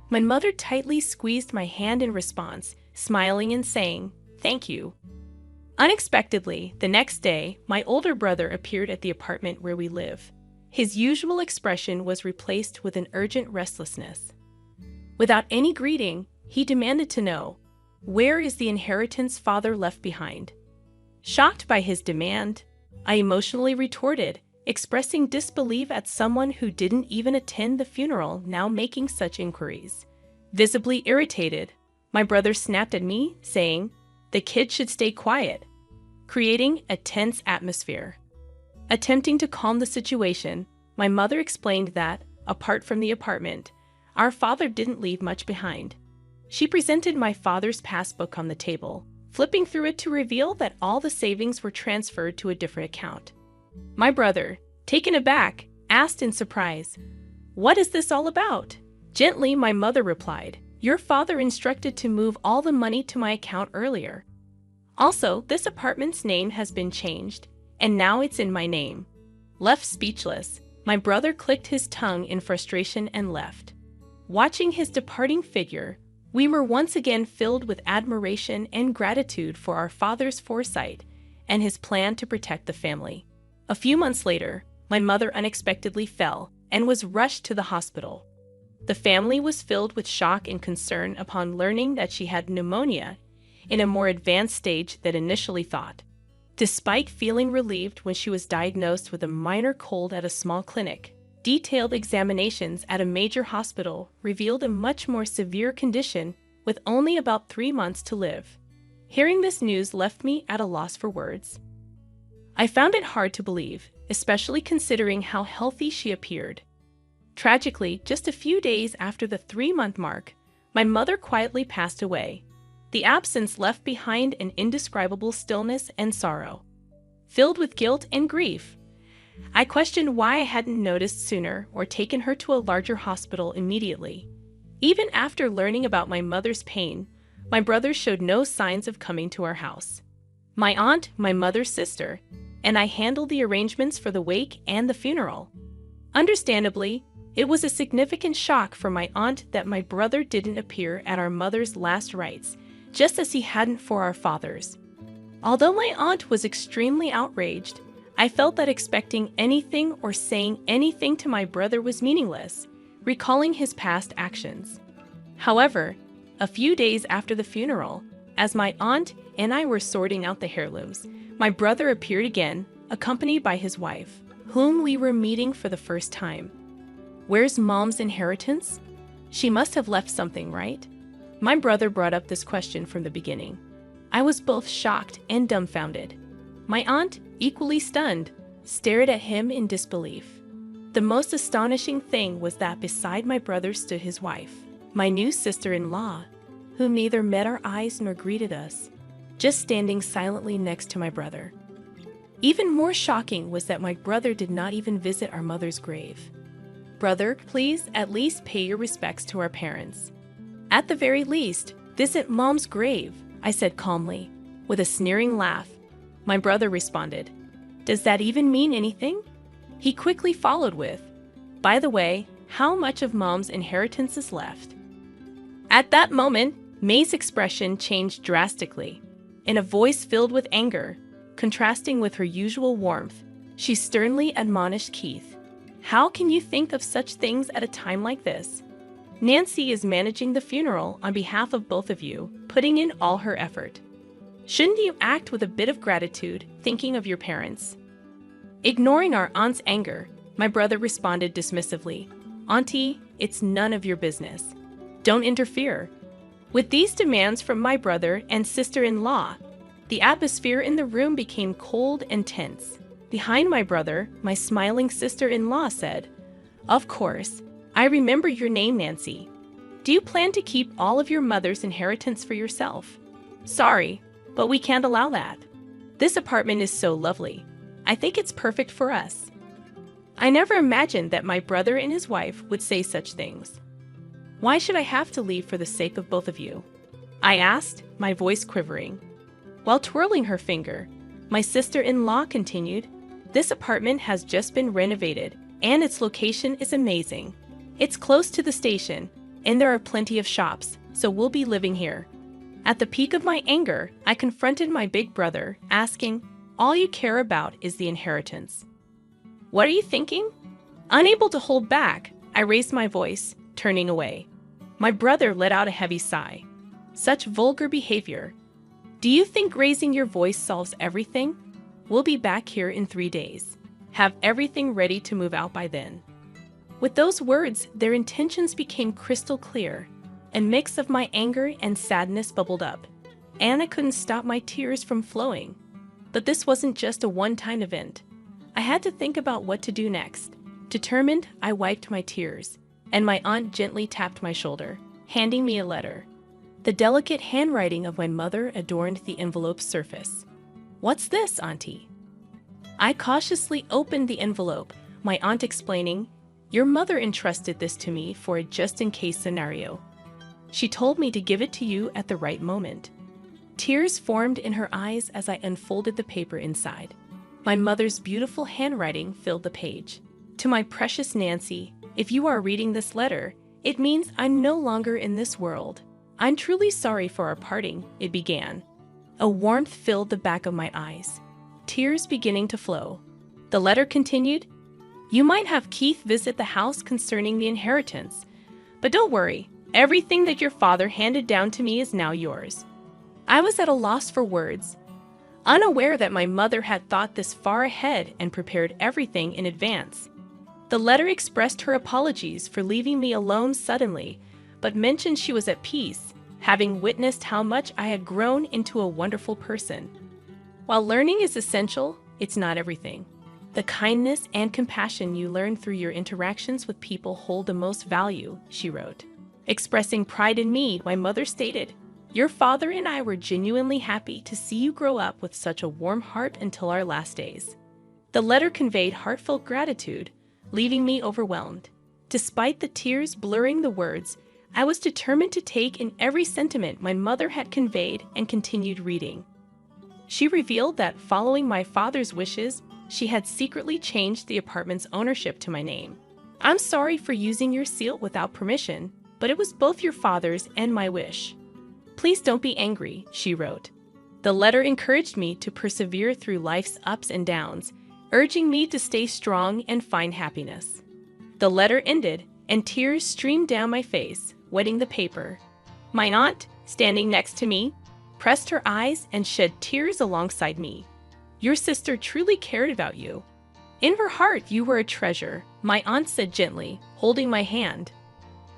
My mother tightly squeezed my hand in response, smiling and saying, "Thank you." Unexpectedly, the next day, my older brother appeared at the apartment where we live. His usual expression was replaced with an urgent restlessness. Without any greeting, he demanded to know, "Where is the inheritance father left behind?" Shocked by his demand, I emotionally retorted, expressing disbelief at someone who didn't even attend the funeral now making such inquiries. Visibly irritated, my brother snapped at me, saying, "The kid should stay quiet," creating a tense atmosphere. Attempting to calm the situation, my mother explained that, apart from the apartment, our father didn't leave much behind. She presented my father's passbook on the table, flipping through it to reveal that all the savings were transferred to a different account. My brother, taken aback, asked in surprise, "What is this all about?" Gently, my mother replied, "Your father instructed to move all the money to my account earlier. Also, this apartment's name has been changed, and now it's in my name." Left speechless, my brother clicked his tongue in frustration and left. Watching his departing figure, we were once again filled with admiration and gratitude for our father's foresight and his plan to protect the family. A few months later, my mother unexpectedly fell and was rushed to the hospital. The family was filled with shock and concern upon learning that she had pneumonia in a more advanced stage than initially thought. Despite feeling relieved when she was diagnosed with a minor cold at a small clinic, detailed examinations at a major hospital revealed a much more severe condition with only about 3 months to live. Hearing this news left me at a loss for words. I found it hard to believe, especially considering how healthy she appeared. Tragically, just a few days after the 3-month mark, my mother quietly passed away. The absence left behind an indescribable stillness and sorrow. Filled with guilt and grief, I questioned why I hadn't noticed sooner or taken her to a larger hospital immediately. Even after learning about my mother's pain, my brother showed no signs of coming to our house. My aunt, my mother's sister, and I handled the arrangements for the wake and the funeral. Understandably, it was a significant shock for my aunt that my brother didn't appear at our mother's last rites, just as he hadn't for our father's. Although my aunt was extremely outraged, I felt that expecting anything or saying anything to my brother was meaningless, recalling his past actions. However, a few days after the funeral, as my aunt and I were sorting out the heirlooms, my brother appeared again, accompanied by his wife, whom we were meeting for the first time. "Where's Mom's inheritance? She must have left something, right?" My brother brought up this question from the beginning. I was both shocked and dumbfounded. My aunt, equally stunned, stared at him in disbelief. The most astonishing thing was that beside my brother stood his wife, my new sister-in-law, whom neither met our eyes nor greeted us, just standing silently next to my brother. Even more shocking was that my brother did not even visit our mother's grave. "Brother, please at least pay your respects to our parents. At the very least, visit Mom's grave," I said calmly. With a sneering laugh, my brother responded, "Does that even mean anything?" He quickly followed with, "By the way, how much of Mom's inheritance is left?" At that moment, May's expression changed drastically. In a voice filled with anger, contrasting with her usual warmth, she sternly admonished Keith, "How can you think of such things at a time like this? Nancy is managing the funeral on behalf of both of you, putting in all her effort. Shouldn't you act with a bit of gratitude, thinking of your parents?" Ignoring our aunt's anger, my brother responded dismissively, "Auntie, it's none of your business. Don't interfere." With these demands from my brother and sister-in-law, the atmosphere in the room became cold and tense. Behind my brother, my smiling sister-in-law said, "Of course, I remember your name, Nancy. Do you plan to keep all of your mother's inheritance for yourself?" "Sorry, but we can't allow that. This apartment is so lovely. I think it's perfect for us." I never imagined that my brother and his wife would say such things. "Why should I have to leave for the sake of both of you?" I asked, my voice quivering. While twirling her finger, my sister-in-law continued, "This apartment has just been renovated, and its location is amazing. It's close to the station, and there are plenty of shops, so we'll be living here." At the peak of my anger, I confronted my big brother, asking, "All you care about is the inheritance. What are you thinking?" Unable to hold back, I raised my voice, turning away. My brother let out a heavy sigh. Such vulgar behavior. "Do you think raising your voice solves everything? We'll be back here in 3 days. Have everything ready to move out by then." With those words, their intentions became crystal clear. A mix of my anger and sadness bubbled up, and I couldn't stop my tears from flowing. But this wasn't just a one-time event. I had to think about what to do next. Determined, I wiped my tears, and my aunt gently tapped my shoulder, handing me a letter. The delicate handwriting of my mother adorned the envelope's surface. "What's this, Auntie?" I cautiously opened the envelope, my aunt explaining, "Your mother entrusted this to me for a just-in-case scenario. She told me to give it to you at the right moment." Tears formed in her eyes as I unfolded the paper inside. My mother's beautiful handwriting filled the page. "To my precious Nancy, if you are reading this letter, it means I'm no longer in this world. I'm truly sorry for our parting," it began. A warmth filled the back of my eyes, tears beginning to flow. The letter continued, "You might have Keith visit the house concerning the inheritance, but don't worry, everything that your father handed down to me is now yours." I was at a loss for words, unaware that my mother had thought this far ahead and prepared everything in advance. The letter expressed her apologies for leaving me alone suddenly, but mentioned she was at peace, having witnessed how much I had grown into a wonderful person. While learning is essential, it's not everything. The kindness and compassion you learn through your interactions with people hold the most value, she wrote. Expressing pride in me, my mother stated, "Your father and I were genuinely happy to see you grow up with such a warm heart until our last days." The letter conveyed heartfelt gratitude, leaving me overwhelmed. Despite the tears blurring the words, I was determined to take in every sentiment my mother had conveyed and continued reading. She revealed that following my father's wishes, she had secretly changed the apartment's ownership to my name. "I'm sorry for using your seal without permission, but it was both your father's and my wish. Please don't be angry," she wrote. The letter encouraged me to persevere through life's ups and downs, urging me to stay strong and find happiness. The letter ended, and tears streamed down my face, wetting the paper. My aunt, standing next to me, pressed her eyes and shed tears alongside me. "Your sister truly cared about you. In her heart, you were a treasure," my aunt said gently, holding my hand.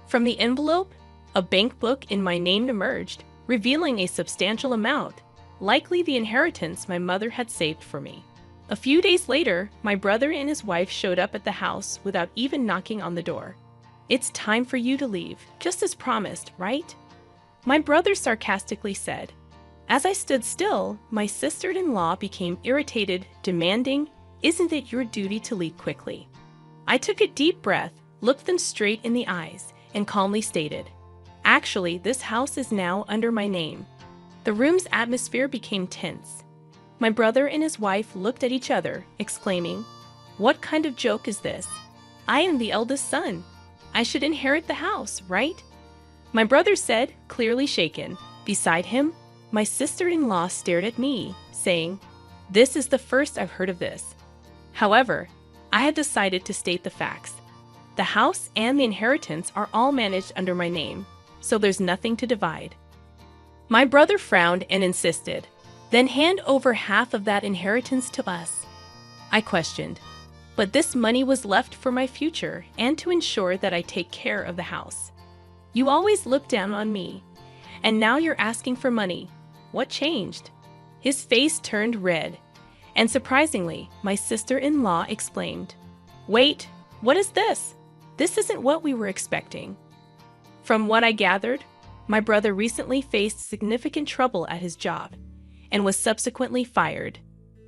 From the envelope, a bank book in my name emerged, revealing a substantial amount, likely the inheritance my mother had saved for me. A few days later, my brother and his wife showed up at the house without even knocking on the door. "It's time for you to leave, just as promised, right?" My brother sarcastically said. As I stood still, my sister-in-law became irritated, demanding, "Isn't it your duty to leave quickly?" I took a deep breath, looked them straight in the eyes, and calmly stated, "Actually, this house is now under my name." The room's atmosphere became tense. My brother and his wife looked at each other, exclaiming, "What kind of joke is this? I am the eldest son. I should inherit the house, right?" My brother said, clearly shaken. Beside him, my sister-in-law stared at me, saying, "This is the first I've heard of this." However, I had decided to state the facts. The house and the inheritance are all managed under my name, so there's nothing to divide. My brother frowned and insisted, "Then hand over half of that inheritance to us." I questioned, "But this money was left for my future and to ensure that I take care of the house. You always looked down on me, and now you're asking for money. What changed?" His face turned red, and surprisingly, my sister-in-law exclaimed, "Wait, what is this? This isn't what we were expecting." From what I gathered, my brother recently faced significant trouble at his job and was subsequently fired.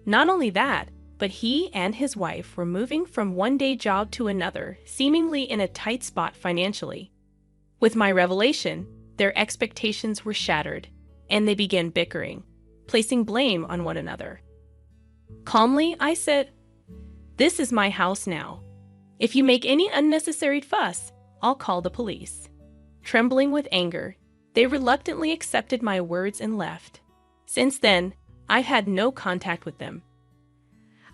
Not only that, but he and his wife were moving from one day job to another, seemingly in a tight spot financially. With my revelation, their expectations were shattered, and they began bickering, placing blame on one another. Calmly, I said, "This is my house now. If you make any unnecessary fuss, I'll call the police." Trembling with anger, they reluctantly accepted my words and left. Since then, I've had no contact with them.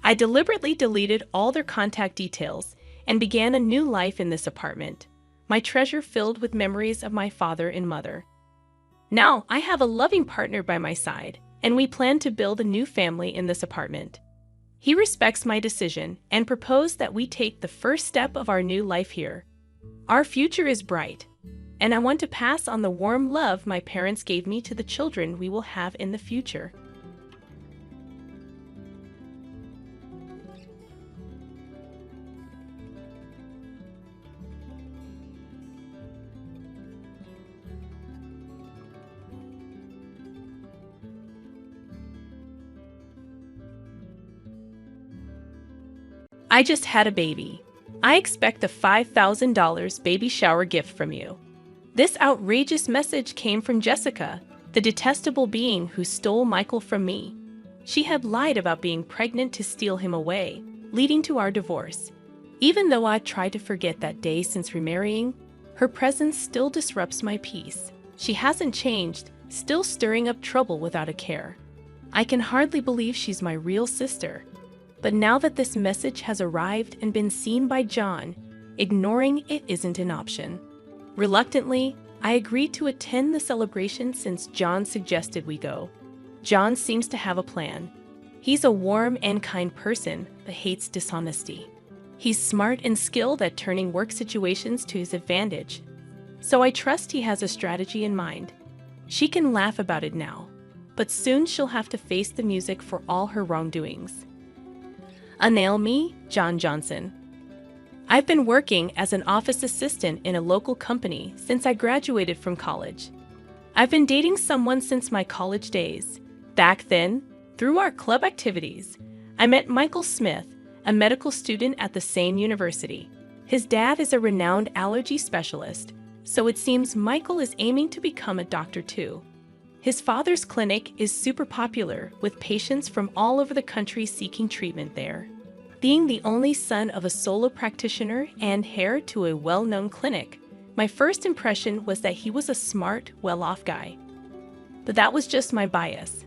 I deliberately deleted all their contact details and began a new life in this apartment, my treasure filled with memories of my father and mother. Now I have a loving partner by my side, and we plan to build a new family in this apartment. He respects my decision and proposed that we take the first step of our new life here. Our future is bright, and I want to pass on the warm love my parents gave me to the children we will have in the future. I just had a baby. I expect a $5,000 baby shower gift from you. This outrageous message came from Jessica, the detestable being who stole Michael from me. She had lied about being pregnant to steal him away, leading to our divorce. Even though I've tried to forget that day since remarrying, her presence still disrupts my peace. She hasn't changed, still stirring up trouble without a care. I can hardly believe she's my real sister. But now that this message has arrived and been seen by John, ignoring it isn't an option. Reluctantly, I agreed to attend the celebration since John suggested we go. John seems to have a plan. He's a warm and kind person, but hates dishonesty. He's smart and skilled at turning work situations to his advantage. So I trust he has a strategy in mind. She can laugh about it now, but soon she'll have to face the music for all her wrongdoings. Anail me, John Johnson. I've been working as an office assistant in a local company since I graduated from college. I've been dating someone since my college days. Back then, through our club activities, I met Michael Smith, a medical student at the same university. His dad is a renowned allergy specialist, so it seems Michael is aiming to become a doctor too. His father's clinic is super popular, with patients from all over the country seeking treatment there. Being the only son of a solo practitioner and heir to a well-known clinic, my first impression was that he was a smart, well-off guy. But that was just my bias.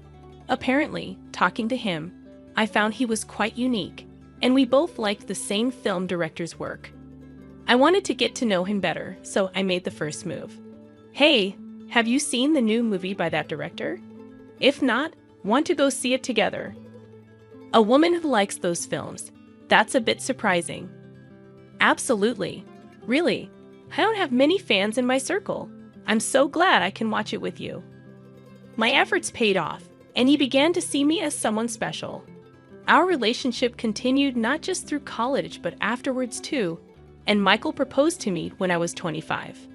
Apparently, talking to him, I found he was quite unique, and we both liked the same film director's work. I wanted to get to know him better, so I made the first move. "Hey, have you seen the new movie by that director? If not, want to go see it together?" A woman who likes those films. That's a bit surprising. Absolutely. Really, I don't have many fans in my circle. I'm so glad I can watch it with you. My efforts paid off, and he began to see me as someone special. Our relationship continued not just through college but afterwards too, and Michael proposed to me when I was 25.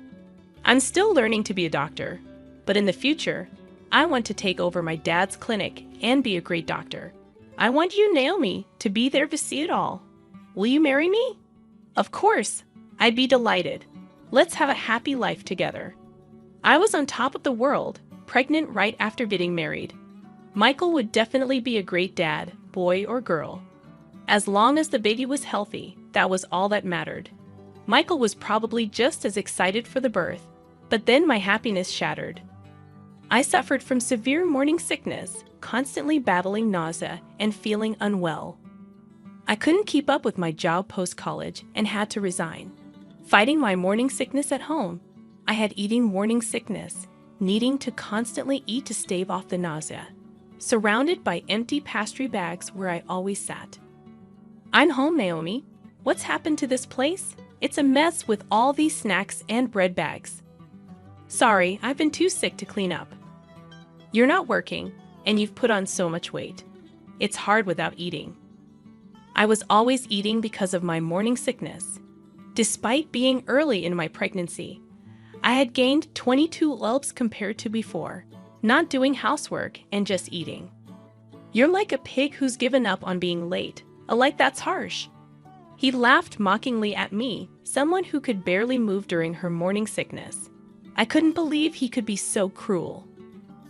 I'm still learning to be a doctor, but in the future, I want to take over my dad's clinic and be a great doctor. I want you, Naomi, to be there to see it all. Will you marry me? Of course, I'd be delighted. Let's have a happy life together. I was on top of the world, pregnant right after getting married. Michael would definitely be a great dad, boy or girl. As long as the baby was healthy, that was all that mattered. Michael was probably just as excited for the birth, but then my happiness shattered. I suffered from severe morning sickness, constantly battling nausea and feeling unwell. I couldn't keep up with my job post-college and had to resign. Fighting my morning sickness at home. I had eating morning sickness, needing to constantly eat to stave off the nausea, surrounded by empty pastry bags where I always sat. I'm home, Naomi. What's happened to this place? It's a mess with all these snacks and bread bags. Sorry, I've been too sick to clean up. You're not working, and you've put on so much weight. It's hard without eating. I was always eating because of my morning sickness. Despite being early in my pregnancy, I had gained 22 lbs compared to before, not doing housework and just eating. You're like a pig who's given up on being late. Like that's harsh. He laughed mockingly at me, someone who could barely move during her morning sickness. I couldn't believe he could be so cruel.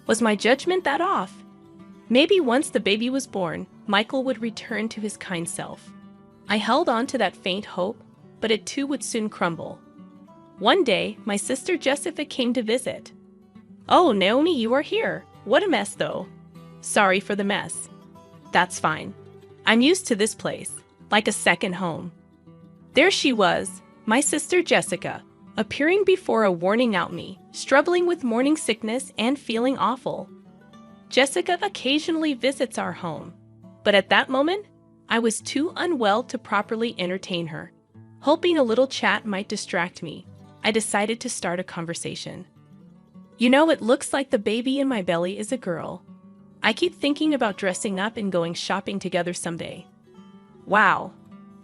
Was my judgment that off? Maybe once the baby was born, Michael would return to his kind self. I held on to that faint hope, but it too would soon crumble. One day, my sister Jessica came to visit. Oh, Naomi, you are here. What a mess, though. Sorry for the mess. That's fine. I'm used to this place, like a second home. There she was, my sister Jessica, appearing before a warning out me, struggling with morning sickness and feeling awful. Jessica occasionally visits our home, but at that moment, I was too unwell to properly entertain her. Hoping a little chat might distract me, I decided to start a conversation. You know, it looks like the baby in my belly is a girl. I keep thinking about dressing up and going shopping together someday. Wow,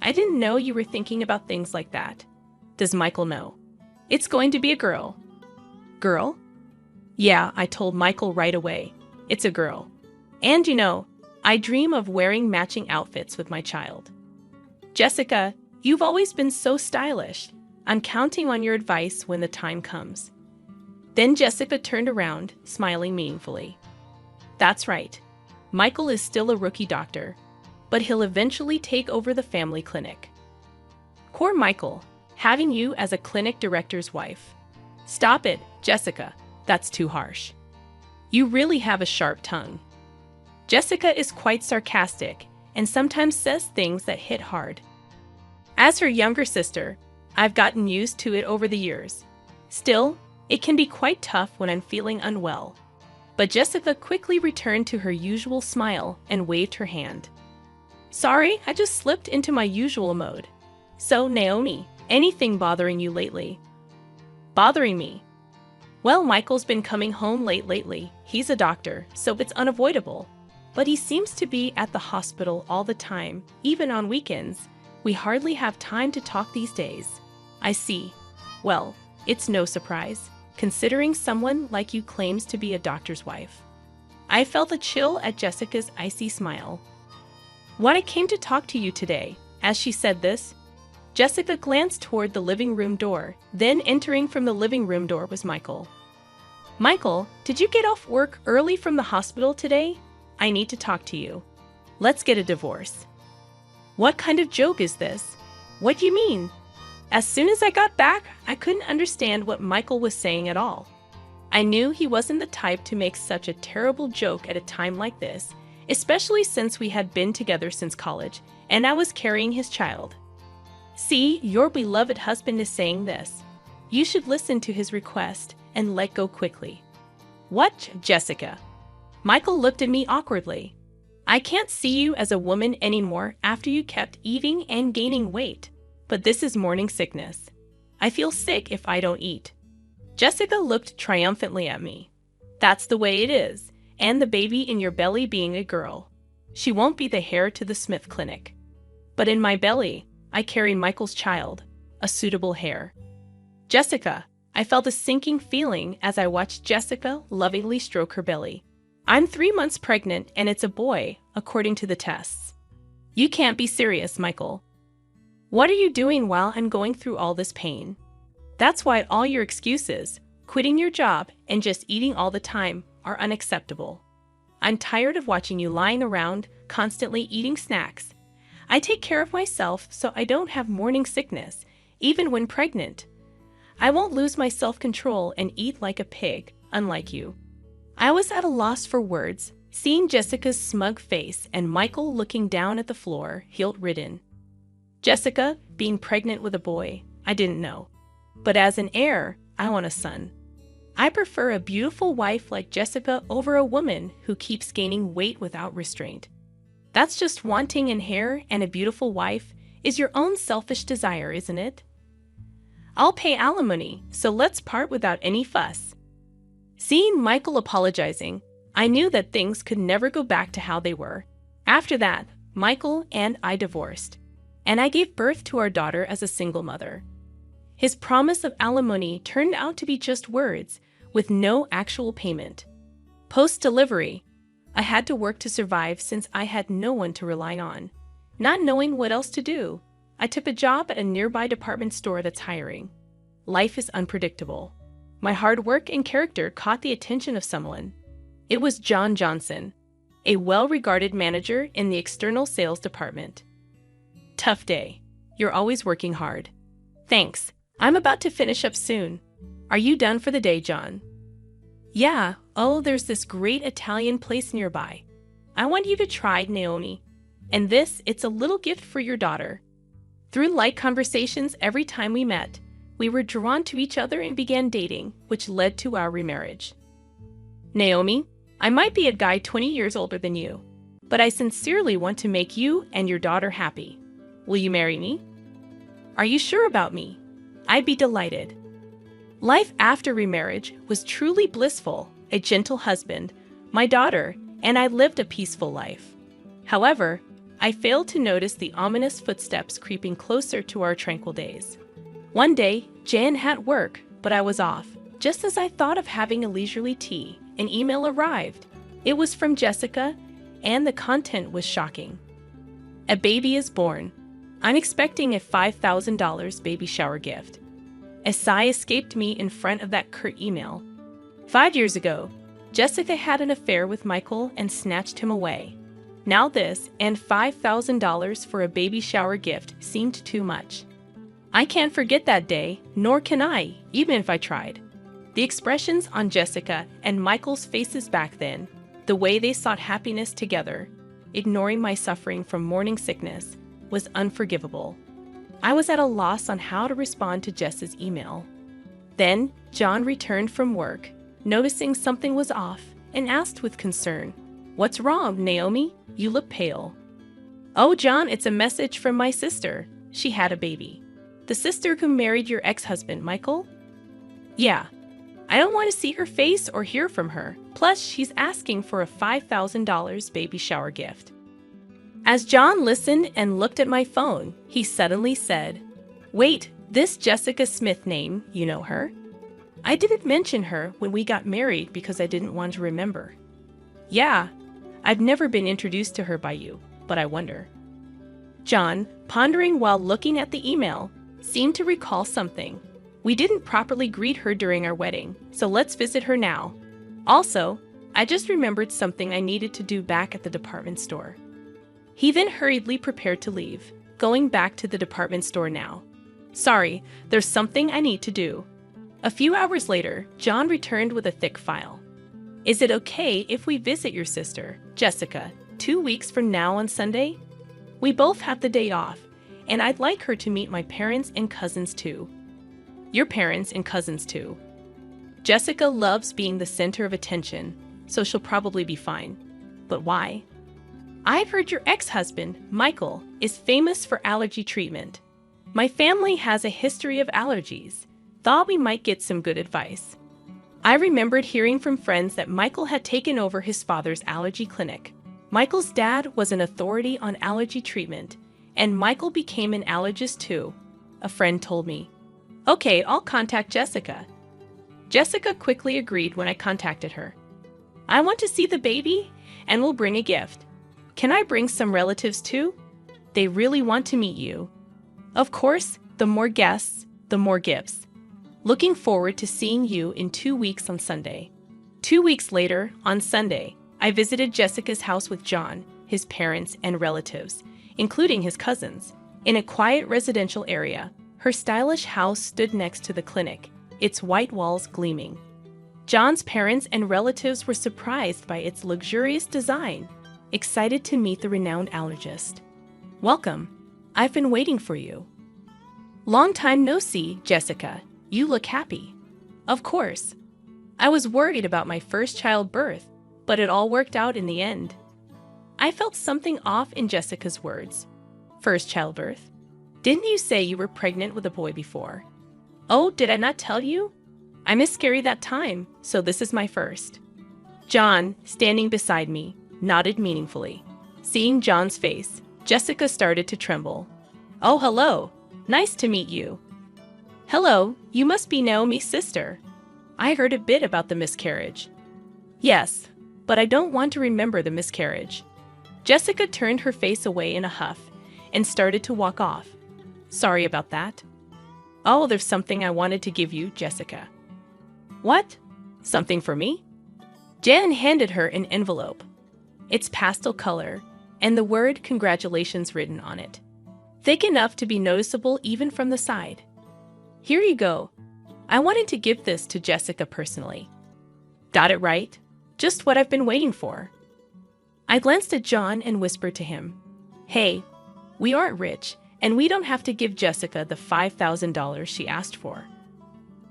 I didn't know you were thinking about things like that. Does Michael know? It's going to be a girl. Girl? Yeah, I told Michael right away. It's a girl. And you know, I dream of wearing matching outfits with my child. Jessica, you've always been so stylish. I'm counting on your advice when the time comes. Then Jessica turned around, smiling meaningfully. That's right. Michael is still a rookie doctor, but he'll eventually take over the family clinic. Poor Michael, having you as a clinic director's wife. Stop it, Jessica. That's too harsh. You really have a sharp tongue. Jessica is quite sarcastic and sometimes says things that hit hard. As her younger sister, I've gotten used to it over the years. Still, it can be quite tough when I'm feeling unwell. But Jessica quickly returned to her usual smile and waved her hand. Sorry, I just slipped into my usual mode. So, Naomi, anything bothering you lately? Bothering me? Well, Michael's been coming home late lately. He's a doctor, so it's unavoidable. But he seems to be at the hospital all the time, even on weekends. We hardly have time to talk these days. I see. Well, it's no surprise, considering someone like you claims to be a doctor's wife. I felt a chill at Jessica's icy smile. What I came to talk to you today, as she said this, Jessica glanced toward the living room door, then entering from the living room door was Michael. Michael, did you get off work early from the hospital today? I need to talk to you. Let's get a divorce. What kind of joke is this? What do you mean? As soon as I got back, I couldn't understand what Michael was saying at all. I knew he wasn't the type to make such a terrible joke at a time like this, especially since we had been together since college, and I was carrying his child. See, your beloved husband is saying this. You should listen to his request and let go quickly. What, Jessica? Michael looked at me awkwardly. I can't see you as a woman anymore after you kept eating and gaining weight. But this is morning sickness. I feel sick if I don't eat. Jessica looked triumphantly at me. That's the way it is, and the baby in your belly being a girl. She won't be the heir to the Smith Clinic. But in my belly, I carry Michael's child, a suitable heir. Jessica, I felt a sinking feeling as I watched Jessica lovingly stroke her belly. I'm 3 months pregnant and it's a boy, according to the tests. You can't be serious, Michael. What are you doing while I'm going through all this pain? That's why all your excuses, quitting your job and just eating all the time, are unacceptable. I'm tired of watching you lying around, constantly eating snacks. I take care of myself so I don't have morning sickness, even when pregnant. I won't lose my self-control and eat like a pig, unlike you. I was at a loss for words, seeing Jessica's smug face and Michael looking down at the floor, guilt-ridden. Jessica, being pregnant with a boy, I didn't know. But as an heir, I want a son. I prefer a beautiful wife like Jessica over a woman who keeps gaining weight without restraint. That's just wanting an heir and a beautiful wife is your own selfish desire, isn't it? I'll pay alimony, so let's part without any fuss. Seeing Michael apologizing, I knew that things could never go back to how they were. After that, Michael and I divorced, and I gave birth to our daughter as a single mother. His promise of alimony turned out to be just words, with no actual payment. Post-delivery, I had to work to survive since I had no one to rely on. Not knowing what else to do, I took a job at a nearby department store that's hiring. Life is unpredictable. My hard work and character caught the attention of someone. It was John Johnson, a well-regarded manager in the external sales department. Tough day. You're always working hard. Thanks. I'm about to finish up soon. Are you done for the day, John? Yeah. Oh, there's this great Italian place nearby. I want you to try, Naomi. And it's a little gift for your daughter. Through light conversations every time we met, we were drawn to each other and began dating, which led to our remarriage. Naomi, I might be a guy 20 years older than you, but I sincerely want to make you and your daughter happy. Will you marry me? Are you sure about me? I'd be delighted. Life after remarriage was truly blissful, a gentle husband, my daughter, and I lived a peaceful life. However, I failed to notice the ominous footsteps creeping closer to our tranquil days. One day, Jan had work, but I was off. Just as I thought of having a leisurely tea, an email arrived. It was from Jessica, and the content was shocking. A baby is born. I'm expecting a $5,000 baby shower gift. A sigh escaped me in front of that curt email. 5 years ago, Jessica had an affair with Michael and snatched him away. Now this and $5,000 for a baby shower gift seemed too much. I can't forget that day, nor can I, even if I tried. The expressions on Jessica and Michael's faces back then, the way they sought happiness together, ignoring my suffering from morning sickness, was unforgivable. I was at a loss on how to respond to Jess's email. Then, John returned from work, noticing something was off, and asked with concern, "What's wrong, Naomi? You look pale." "Oh, John, it's a message from my sister. She had a baby." "The sister who married your ex-husband, Michael?" "Yeah. I don't want to see her face or hear from her. Plus, she's asking for a $5,000 baby shower gift." As John listened and looked at my phone, he suddenly said, "Wait, this Jessica Smith name, you know her?" "I didn't mention her when we got married because I didn't want to remember." "Yeah, I've never been introduced to her by you, but I wonder." John, pondering while looking at the email, seemed to recall something. "We didn't properly greet her during our wedding, so let's visit her now. Also, I just remembered something I needed to do back at the department store." He then hurriedly prepared to leave, going back to the department store now. "Sorry, there's something I need to do." A few hours later, John returned with a thick file. "Is it okay if we visit your sister, Jessica, 2 weeks from now on Sunday? We both have the day off, and I'd like her to meet my parents and cousins too." "Your parents and cousins too." "Jessica loves being the center of attention, so she'll probably be fine." "But why?" "I've heard your ex-husband, Michael, is famous for allergy treatment. My family has a history of allergies. Thought we might get some good advice." I remembered hearing from friends that Michael had taken over his father's allergy clinic. Michael's dad was an authority on allergy treatment, and Michael became an allergist too, a friend told me. "Okay, I'll contact Jessica." Jessica quickly agreed when I contacted her. "I want to see the baby, and we'll bring a gift. Can I bring some relatives too? They really want to meet you." "Of course, the more guests, the more gifts. Looking forward to seeing you in 2 weeks on Sunday." 2 weeks later, on Sunday, I visited Jessica's house with John, his parents, and relatives, including his cousins, in a quiet residential area. Her stylish house stood next to the clinic, its white walls gleaming. John's parents and relatives were surprised by its luxurious design, excited to meet the renowned allergist. "Welcome. I've been waiting for you." Long time no see, Jessica. You look happy. Of course. I was worried about my first childbirth, but it all worked out in the end. I felt something off in Jessica's words. First childbirth? Didn't you say you were pregnant with a boy before? Oh, did I not tell you? I miscarried that time, so this is my first. John, standing beside me, nodded meaningfully. Seeing John's face, Jessica started to tremble. Oh, hello. Nice to meet you. Hello, you must be Naomi's sister. I heard a bit about the miscarriage. Yes, but I don't want to remember the miscarriage. Jessica turned her face away in a huff and started to walk off. Sorry about that. Oh, there's something I wanted to give you, Jessica. What? Something for me? Jan handed her an envelope. It's pastel color, and the word congratulations written on it. Thick enough to be noticeable even from the side. Here you go. I wanted to give this to Jessica personally. Got it right? Just what I've been waiting for. I glanced at John and whispered to him, Hey, we aren't rich, and we don't have to give Jessica the $5,000 she asked for.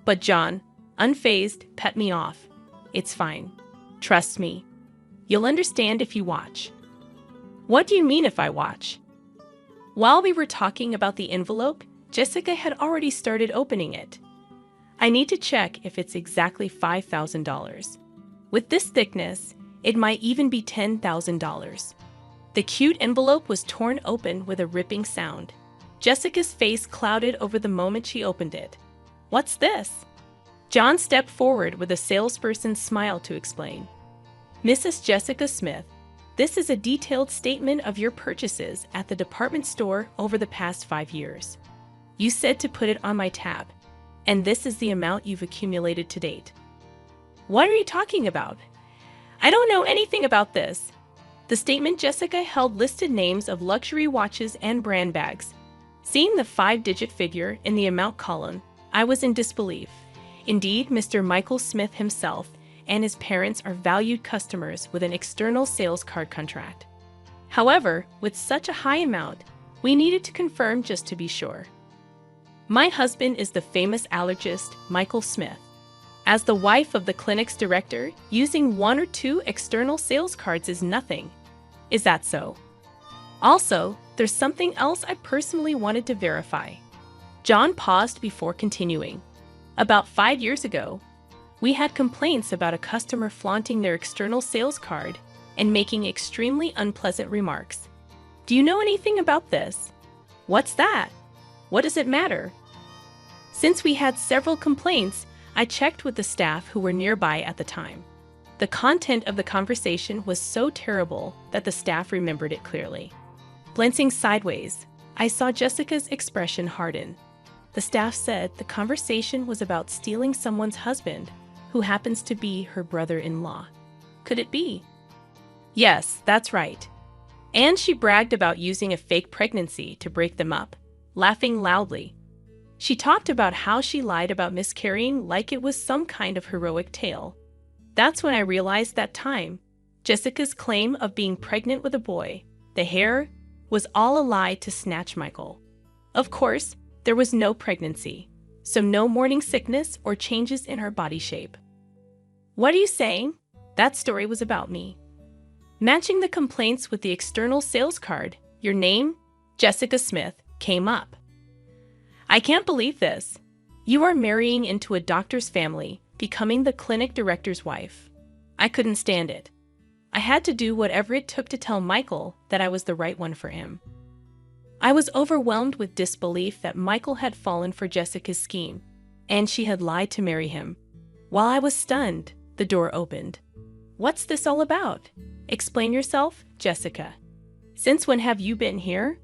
But John, unfazed, pet me off. It's fine. Trust me. You'll understand if you watch. What do you mean if I watch? While we were talking about the envelope, Jessica had already started opening it. I need to check if it's exactly $5,000. With this thickness, it might even be $10,000. The cute envelope was torn open with a ripping sound. Jessica's face clouded over the moment she opened it. What's this? John stepped forward with a salesperson's smile to explain. Mrs. Jessica Smith, this is a detailed statement of your purchases at the department store over the past 5 years. You said to put it on my tab, and this is the amount you've accumulated to date. What are you talking about? I don't know anything about this. The statement Jessica held listed names of luxury watches and brand bags. Seeing the 5-digit figure in the amount column, I was in disbelief. Indeed, Mr. Michael Smith himself and his parents are valued customers with an external sales card contract. However, with such a high amount, we needed to confirm just to be sure. My husband is the famous allergist, Michael Smith. As the wife of the clinic's director, using 1 or 2 external sales cards is nothing. Is that so? Also, there's something else I personally wanted to verify. John paused before continuing. About 5 years ago, we had complaints about a customer flaunting their external sales card and making extremely unpleasant remarks. Do you know anything about this? What's that? What does it matter? Since we had several complaints, I checked with the staff who were nearby at the time. The content of the conversation was so terrible that the staff remembered it clearly. Glancing sideways, I saw Jessica's expression harden. The staff said the conversation was about stealing someone's husband, who happens to be her brother-in-law. Could it be? Yes, that's right. And she bragged about using a fake pregnancy to break them up, laughing loudly. She talked about how she lied about miscarrying like it was some kind of heroic tale. That's when I realized that time, Jessica's claim of being pregnant with a boy, the hair, was all a lie to snatch Michael. Of course, there was no pregnancy, so no morning sickness or changes in her body shape. What are you saying? That story was about me. Matching the complaints with the external sales card, your name, Jessica Smith, came up. I can't believe this. You are marrying into a doctor's family, becoming the clinic director's wife. I couldn't stand it. I had to do whatever it took to tell Michael that I was the right one for him. I was overwhelmed with disbelief that Michael had fallen for Jessica's scheme, and she had lied to marry him. While I was stunned, the door opened. What's this all about? Explain yourself, Jessica. Since when have you been here?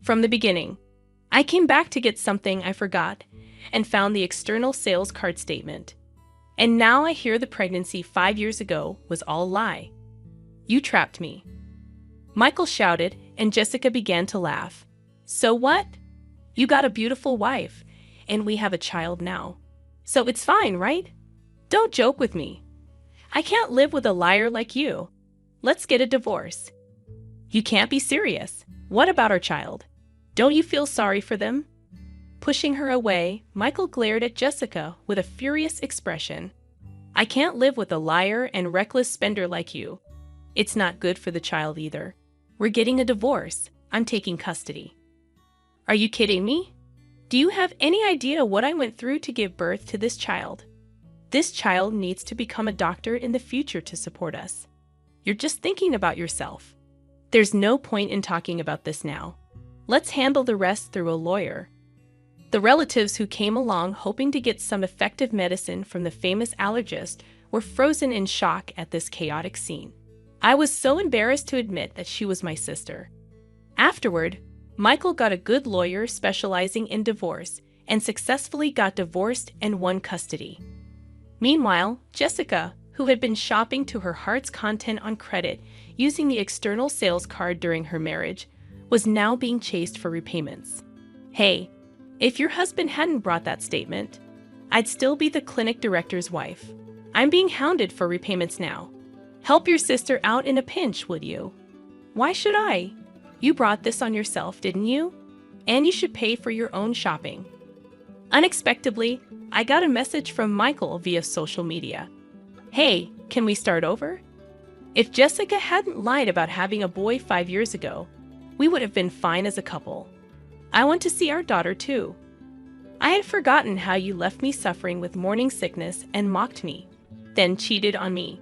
From the beginning. I came back to get something I forgot and found the external sales card statement. And now I hear the pregnancy 5 years ago was all a lie. You trapped me. Michael shouted, and Jessica began to laugh. So what? You got a beautiful wife, and we have a child now. So it's fine, right? Don't joke with me. I can't live with a liar like you. Let's get a divorce. You can't be serious. What about our child? Don't you feel sorry for them? Pushing her away, Michael glared at Jessica with a furious expression. I can't live with a liar and reckless spender like you. It's not good for the child either. We're getting a divorce. I'm taking custody. Are you kidding me? Do you have any idea what I went through to give birth to this child? This child needs to become a doctor in the future to support us. You're just thinking about yourself. There's no point in talking about this now. Let's handle the rest through a lawyer. The relatives who came along hoping to get some effective medicine from the famous allergist were frozen in shock at this chaotic scene. I was so embarrassed to admit that she was my sister. Afterward, Michael got a good lawyer specializing in divorce and successfully got divorced and won custody. Meanwhile, Jessica, who had been shopping to her heart's content on credit using the external sales card during her marriage, was now being chased for repayments. Hey, if your husband hadn't brought that statement, I'd still be the clinic director's wife. I'm being hounded for repayments now. Help your sister out in a pinch, would you? Why should I? You brought this on yourself, didn't you? And you should pay for your own shopping. Unexpectedly, I got a message from Michael via social media. Hey, can we start over? If Jessica hadn't lied about having a boy 5 years ago, we would have been fine as a couple. I want to see our daughter too. I had forgotten how you left me suffering with morning sickness and mocked me, then cheated on me.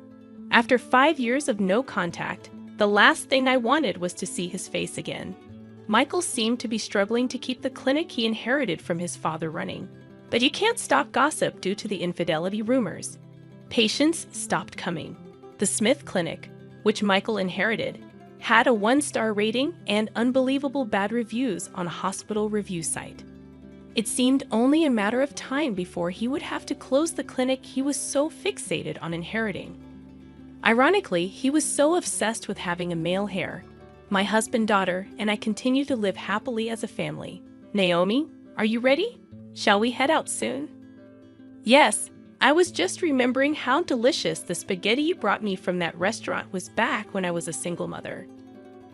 After 5 years of no contact, the last thing I wanted was to see his face again. Michael seemed to be struggling to keep the clinic he inherited from his father running. But you can't stop gossip due to the infidelity rumors. Patients stopped coming. The Smith Clinic, which Michael inherited, had a 1-star rating and unbelievable bad reviews on a hospital review site. It seemed only a matter of time before he would have to close the clinic he was so fixated on inheriting. Ironically, he was so obsessed with having a male heir. My husband, daughter, and I continue to live happily as a family. Naomi, are you ready? Shall we head out soon? Yes, I was just remembering how delicious the spaghetti you brought me from that restaurant was back when I was a single mother.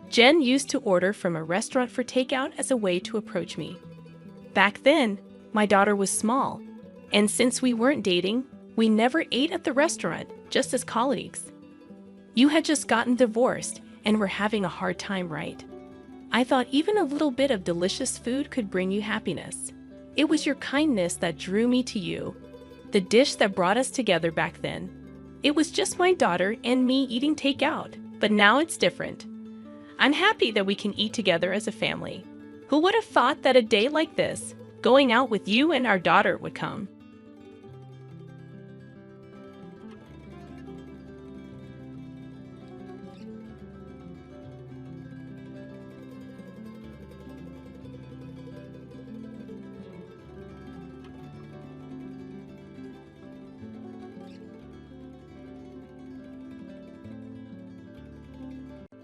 Jen used to order from a restaurant for takeout as a way to approach me. Back then, my daughter was small, and since we weren't dating, we never ate at the restaurant, just as colleagues. You had just gotten divorced and were having a hard time, right? I thought even a little bit of delicious food could bring you happiness. It was your kindness that drew me to you, the dish that brought us together back then. It was just my daughter and me eating takeout, but now it's different. I'm happy that we can eat together as a family. Who would have thought that a day like this, going out with you and our daughter, would come?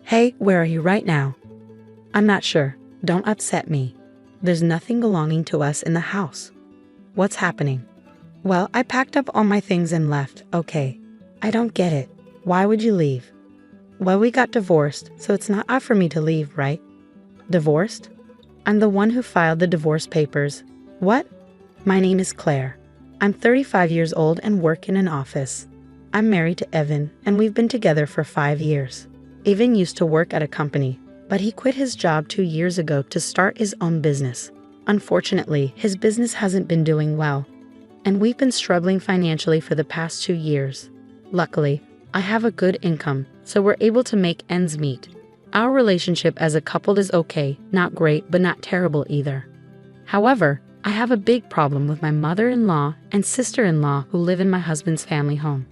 Hey, where are you right now? I'm not sure. Don't upset me. There's nothing belonging to us in the house. What's happening? Well, I packed up all my things and left, okay. I don't get it. Why would you leave? Well, we got divorced, so it's not up for me to leave, right? Divorced? I'm the one who filed the divorce papers. What? My name is Claire. I'm 35 years old and work in an office. I'm married to Evan, and we've been together for 5 years. Evan used to work at a company, but he quit his job 2 years ago to start his own business. Unfortunately, his business hasn't been doing well, and we've been struggling financially for the past 2 years. Luckily, I have a good income, so we're able to make ends meet. Our relationship as a couple is okay, not great, but not terrible either. However, I have a big problem with my mother-in-law and sister-in-law who live in my husband's family home.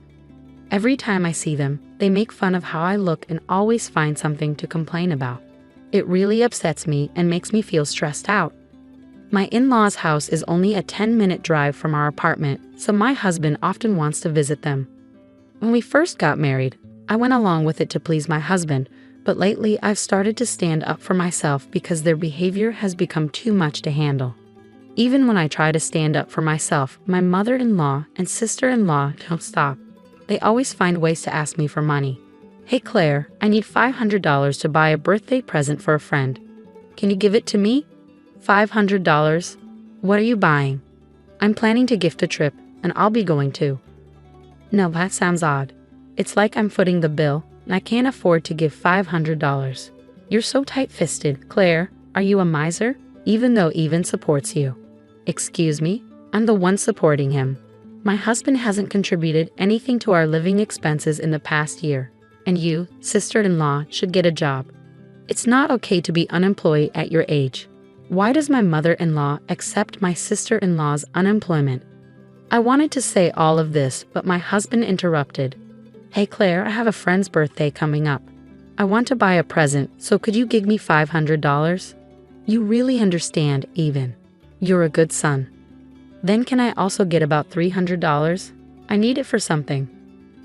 Every time I see them, they make fun of how I look and always find something to complain about. It really upsets me and makes me feel stressed out. My in-laws' house is only a 10-minute drive from our apartment, so my husband often wants to visit them. When we first got married, I went along with it to please my husband, but lately I've started to stand up for myself because their behavior has become too much to handle. Even when I try to stand up for myself, my mother-in-law and sister-in-law don't stop. They always find ways to ask me for money. Hey Claire, I need $500 to buy a birthday present for a friend. Can you give it to me? $500? What are you buying? I'm planning to gift a trip, and I'll be going too. No, that sounds odd. It's like I'm footing the bill, and I can't afford to give $500. You're so tight-fisted, Claire. Are you a miser? Even though Even supports you. Excuse me? I'm the one supporting him. My husband hasn't contributed anything to our living expenses in the past year, and you, sister-in-law, should get a job. It's not okay to be unemployed at your age. Why does my mother-in-law accept my sister-in-law's unemployment? I wanted to say all of this, but my husband interrupted. Hey Claire, I have a friend's birthday coming up. I want to buy a present, so could you give me $500? You really understand, Even. You're a good son. Then can I also get about $300? I need it for something.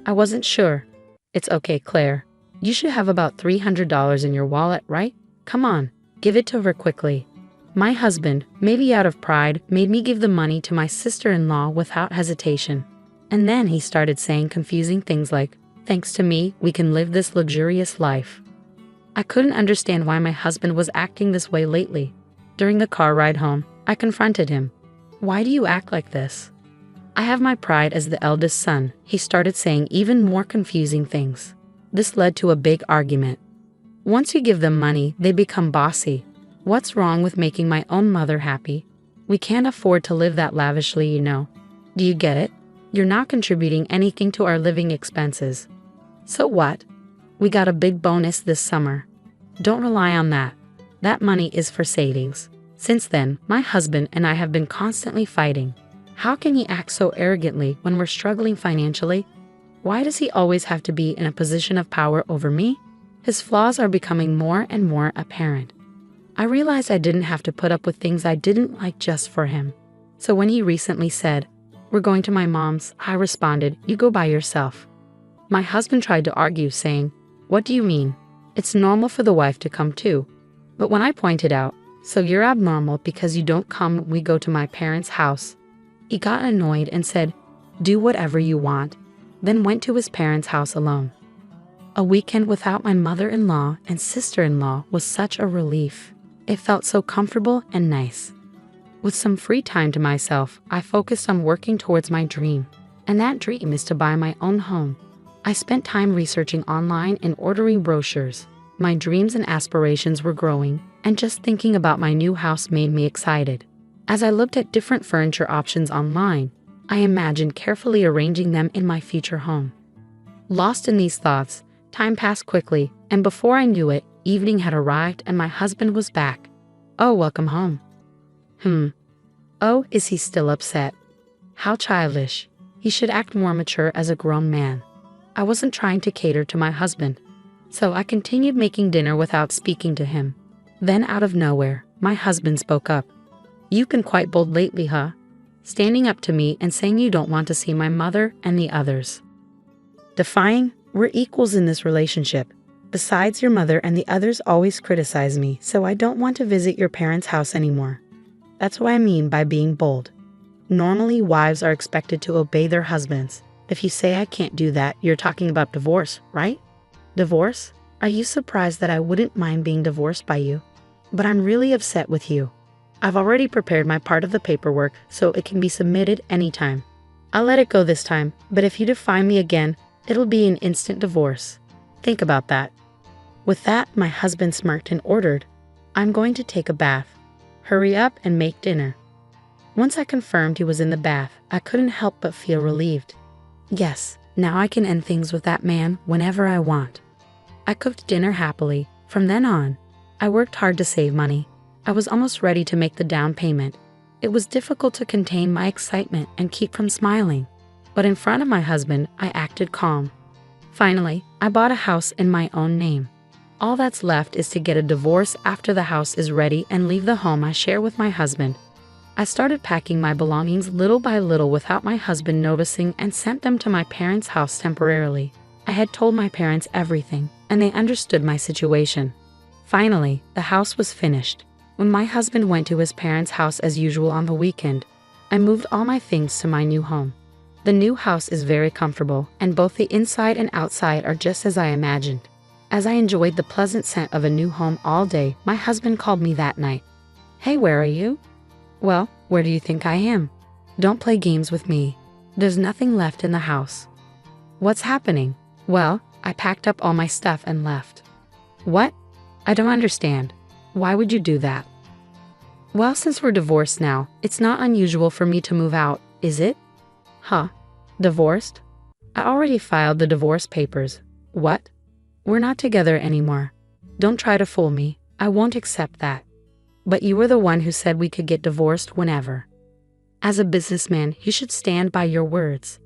I wasn't sure. It's okay, Claire. You should have about $300 in your wallet, right? Come on, give it to her quickly. My husband, maybe out of pride, made me give the money to my sister-in-law without hesitation. And then he started saying confusing things like, thanks to me, we can live this luxurious life. I couldn't understand why my husband was acting this way lately. During the car ride home, I confronted him. Why do you act like this? I have my pride as the eldest son. He started saying even more confusing things. This led to a big argument. Once you give them money, they become bossy. What's wrong with making my own mother happy? We can't afford to live that lavishly, you know. Do you get it? You're not contributing anything to our living expenses. So what? We got a big bonus this summer. Don't rely on that. That money is for savings. Since then, my husband and I have been constantly fighting. How can he act so arrogantly when we're struggling financially? Why does he always have to be in a position of power over me? His flaws are becoming more and more apparent. I realized I didn't have to put up with things I didn't like just for him. So when he recently said, "We're going to my mom's," I responded, "You go by yourself." My husband tried to argue, saying, "What do you mean? It's normal for the wife to come too." But when I pointed out, "So you're abnormal because you don't come when we go to my parents' house," he got annoyed and said, "Do whatever you want," then went to his parents' house alone. A weekend without my mother-in-law and sister-in-law was such a relief. It felt so comfortable and nice. With some free time to myself, I focused on working towards my dream, and that dream is to buy my own home. I spent time researching online and ordering brochures. My dreams and aspirations were growing, and just thinking about my new house made me excited. As I looked at different furniture options online, I imagined carefully arranging them in my future home. Lost in these thoughts, time passed quickly, and before I knew it, evening had arrived and my husband was back. "Oh, welcome home." Oh, is he still upset? How childish. He should act more mature as a grown man. I wasn't trying to cater to my husband, so I continued making dinner without speaking to him. Then out of nowhere, my husband spoke up. "You've been quite bold lately, huh? Standing up to me and saying you don't want to see my mother and the others." Defying, we're equals in this relationship. Besides, your mother and the others always criticize me, so I don't want to visit your parents' house anymore. That's what I mean by being bold. Normally, wives are expected to obey their husbands. If you say I can't do that, you're talking about divorce, right? Divorce? Are you surprised that I wouldn't mind being divorced by you? But I'm really upset with you. I've already prepared my part of the paperwork, so it can be submitted anytime. I'll let it go this time, but if you defy me again, it'll be an instant divorce. Think about that. With that, my husband smirked and ordered, "I'm going to take a bath. Hurry up and make dinner." Once I confirmed he was in the bath, I couldn't help but feel relieved. Yes, now I can end things with that man whenever I want. I cooked dinner happily. From then on, I worked hard to save money. I was almost ready to make the down payment. It was difficult to contain my excitement and keep from smiling. But in front of my husband, I acted calm. Finally, I bought a house in my own name. All that's left is to get a divorce after the house is ready and leave the home I share with my husband. I started packing my belongings little by little without my husband noticing and sent them to my parents' house temporarily. I had told my parents everything, and they understood my situation. Finally, the house was finished. When my husband went to his parents' house as usual on the weekend, I moved all my things to my new home. The new house is very comfortable, and both the inside and outside are just as I imagined. As I enjoyed the pleasant scent of a new home all day, my husband called me that night. "Hey, where are you?" Well, where do you think I am? Don't play games with me. There's nothing left in the house. What's happening? Well, I packed up all my stuff and left. What? I don't understand. Why would you do that? Well, since we're divorced now, it's not unusual for me to move out, is it? Huh? Divorced? I already filed the divorce papers. What? We're not together anymore. Don't try to fool me. I won't accept that. But you were the one who said we could get divorced whenever. As a businessman, you should stand by your words.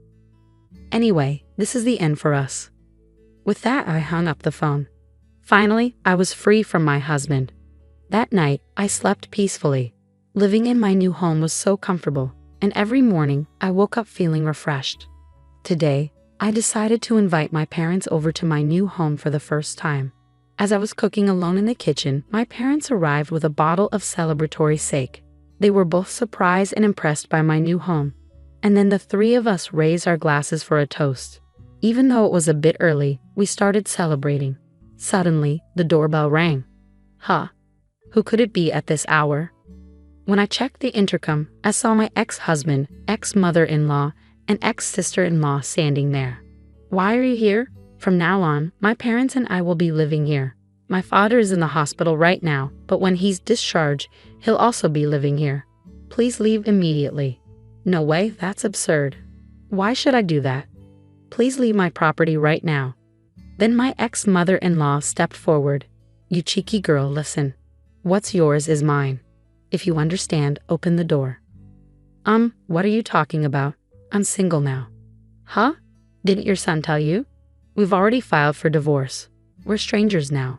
Anyway, this is the end for us. With that, I hung up the phone. Finally, I was free from my husband. That night, I slept peacefully. Living in my new home was so comfortable, and every morning, I woke up feeling refreshed. Today, I decided to invite my parents over to my new home for the first time. As I was cooking alone in the kitchen, my parents arrived with a bottle of celebratory sake. They were both surprised and impressed by my new home. And then the three of us raised our glasses for a toast. Even though it was a bit early, we started celebrating. Suddenly, the doorbell rang. Huh? Who could it be at this hour? When I checked the intercom, I saw my ex-husband, ex-mother-in-law, and ex-sister-in-law standing there. Why are you here? From now on, my parents and I will be living here. My father is in the hospital right now, but when he's discharged, he'll also be living here. Please leave immediately. No way, that's absurd. Why should I do that? Please leave my property right now. Then my ex-mother-in-law stepped forward. You cheeky girl, listen. What's yours is mine. If you understand, open the door. What are you talking about? I'm single now. Huh? Didn't your son tell you? We've already filed for divorce. We're strangers now.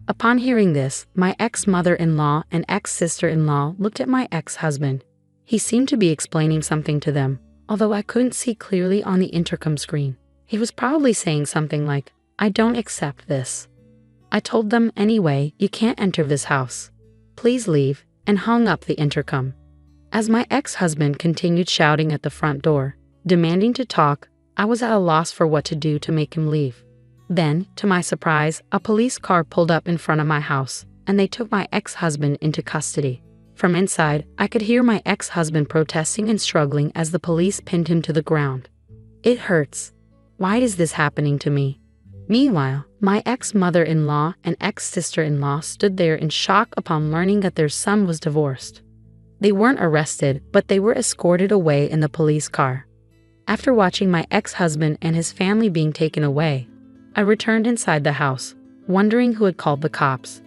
Upon hearing this, my ex-mother-in-law and ex-sister-in-law looked at my ex-husband. He seemed to be explaining something to them, although I couldn't see clearly on the intercom screen. He was probably saying something like, I don't accept this. I told them, anyway, you can't enter this house. Please leave, and hung up the intercom. As my ex-husband continued shouting at the front door, demanding to talk, I was at a loss for what to do to make him leave. Then, to my surprise, a police car pulled up in front of my house, and they took my ex-husband into custody. From inside, I could hear my ex-husband protesting and struggling as the police pinned him to the ground. It hurts. Why is this happening to me? Meanwhile, my ex-mother-in-law and ex-sister-in-law stood there in shock upon learning that their son was divorced. They weren't arrested, but they were escorted away in the police car. After watching my ex-husband and his family being taken away, I returned inside the house, wondering who had called the cops.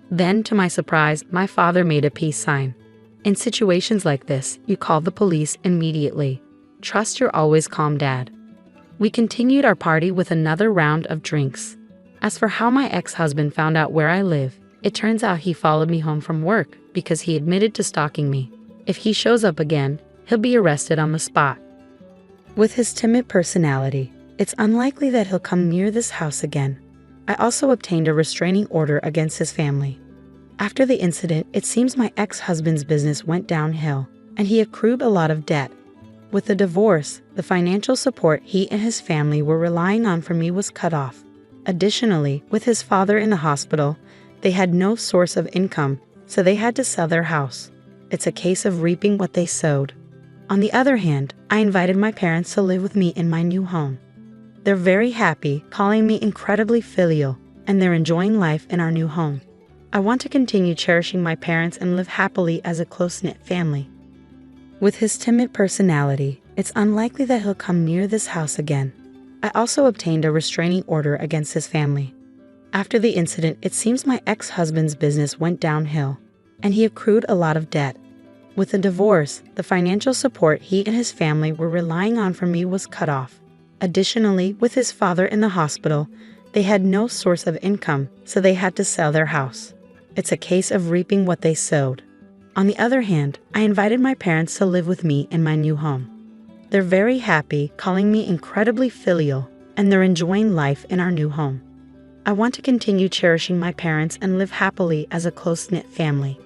Then, to my surprise, my father made a peace sign. In situations like this, you call the police immediately. Trust your always calm dad. We continued our party with another round of drinks. As for how my ex-husband found out where I live, it turns out he followed me home from work because he admitted to stalking me. If he shows up again, he'll be arrested on the spot. With his timid personality, it's unlikely that he'll come near this house again. I also obtained a restraining order against his family. After the incident, it seems my ex-husband's business went downhill, and he accrued a lot of debt. With the divorce, the financial support he and his family were relying on from me was cut off. Additionally, with his father in the hospital, they had no source of income, so they had to sell their house. It's a case of reaping what they sowed. On the other hand, I invited my parents to live with me in my new home. They're very happy, calling me incredibly filial, and they're enjoying life in our new home. I want to continue cherishing my parents and live happily as a close-knit family. With his timid personality, it's unlikely that he'll come near this house again. I also obtained a restraining order against his family. After the incident, it seems my ex-husband's business went downhill, and he accrued a lot of debt. With the divorce, the financial support he and his family were relying on from me was cut off. Additionally, with his father in the hospital, they had no source of income, so they had to sell their house. It's a case of reaping what they sowed. On the other hand, I invited my parents to live with me in my new home. They're very happy, calling me incredibly filial, and they're enjoying life in our new home. I want to continue cherishing my parents and live happily as a close-knit family.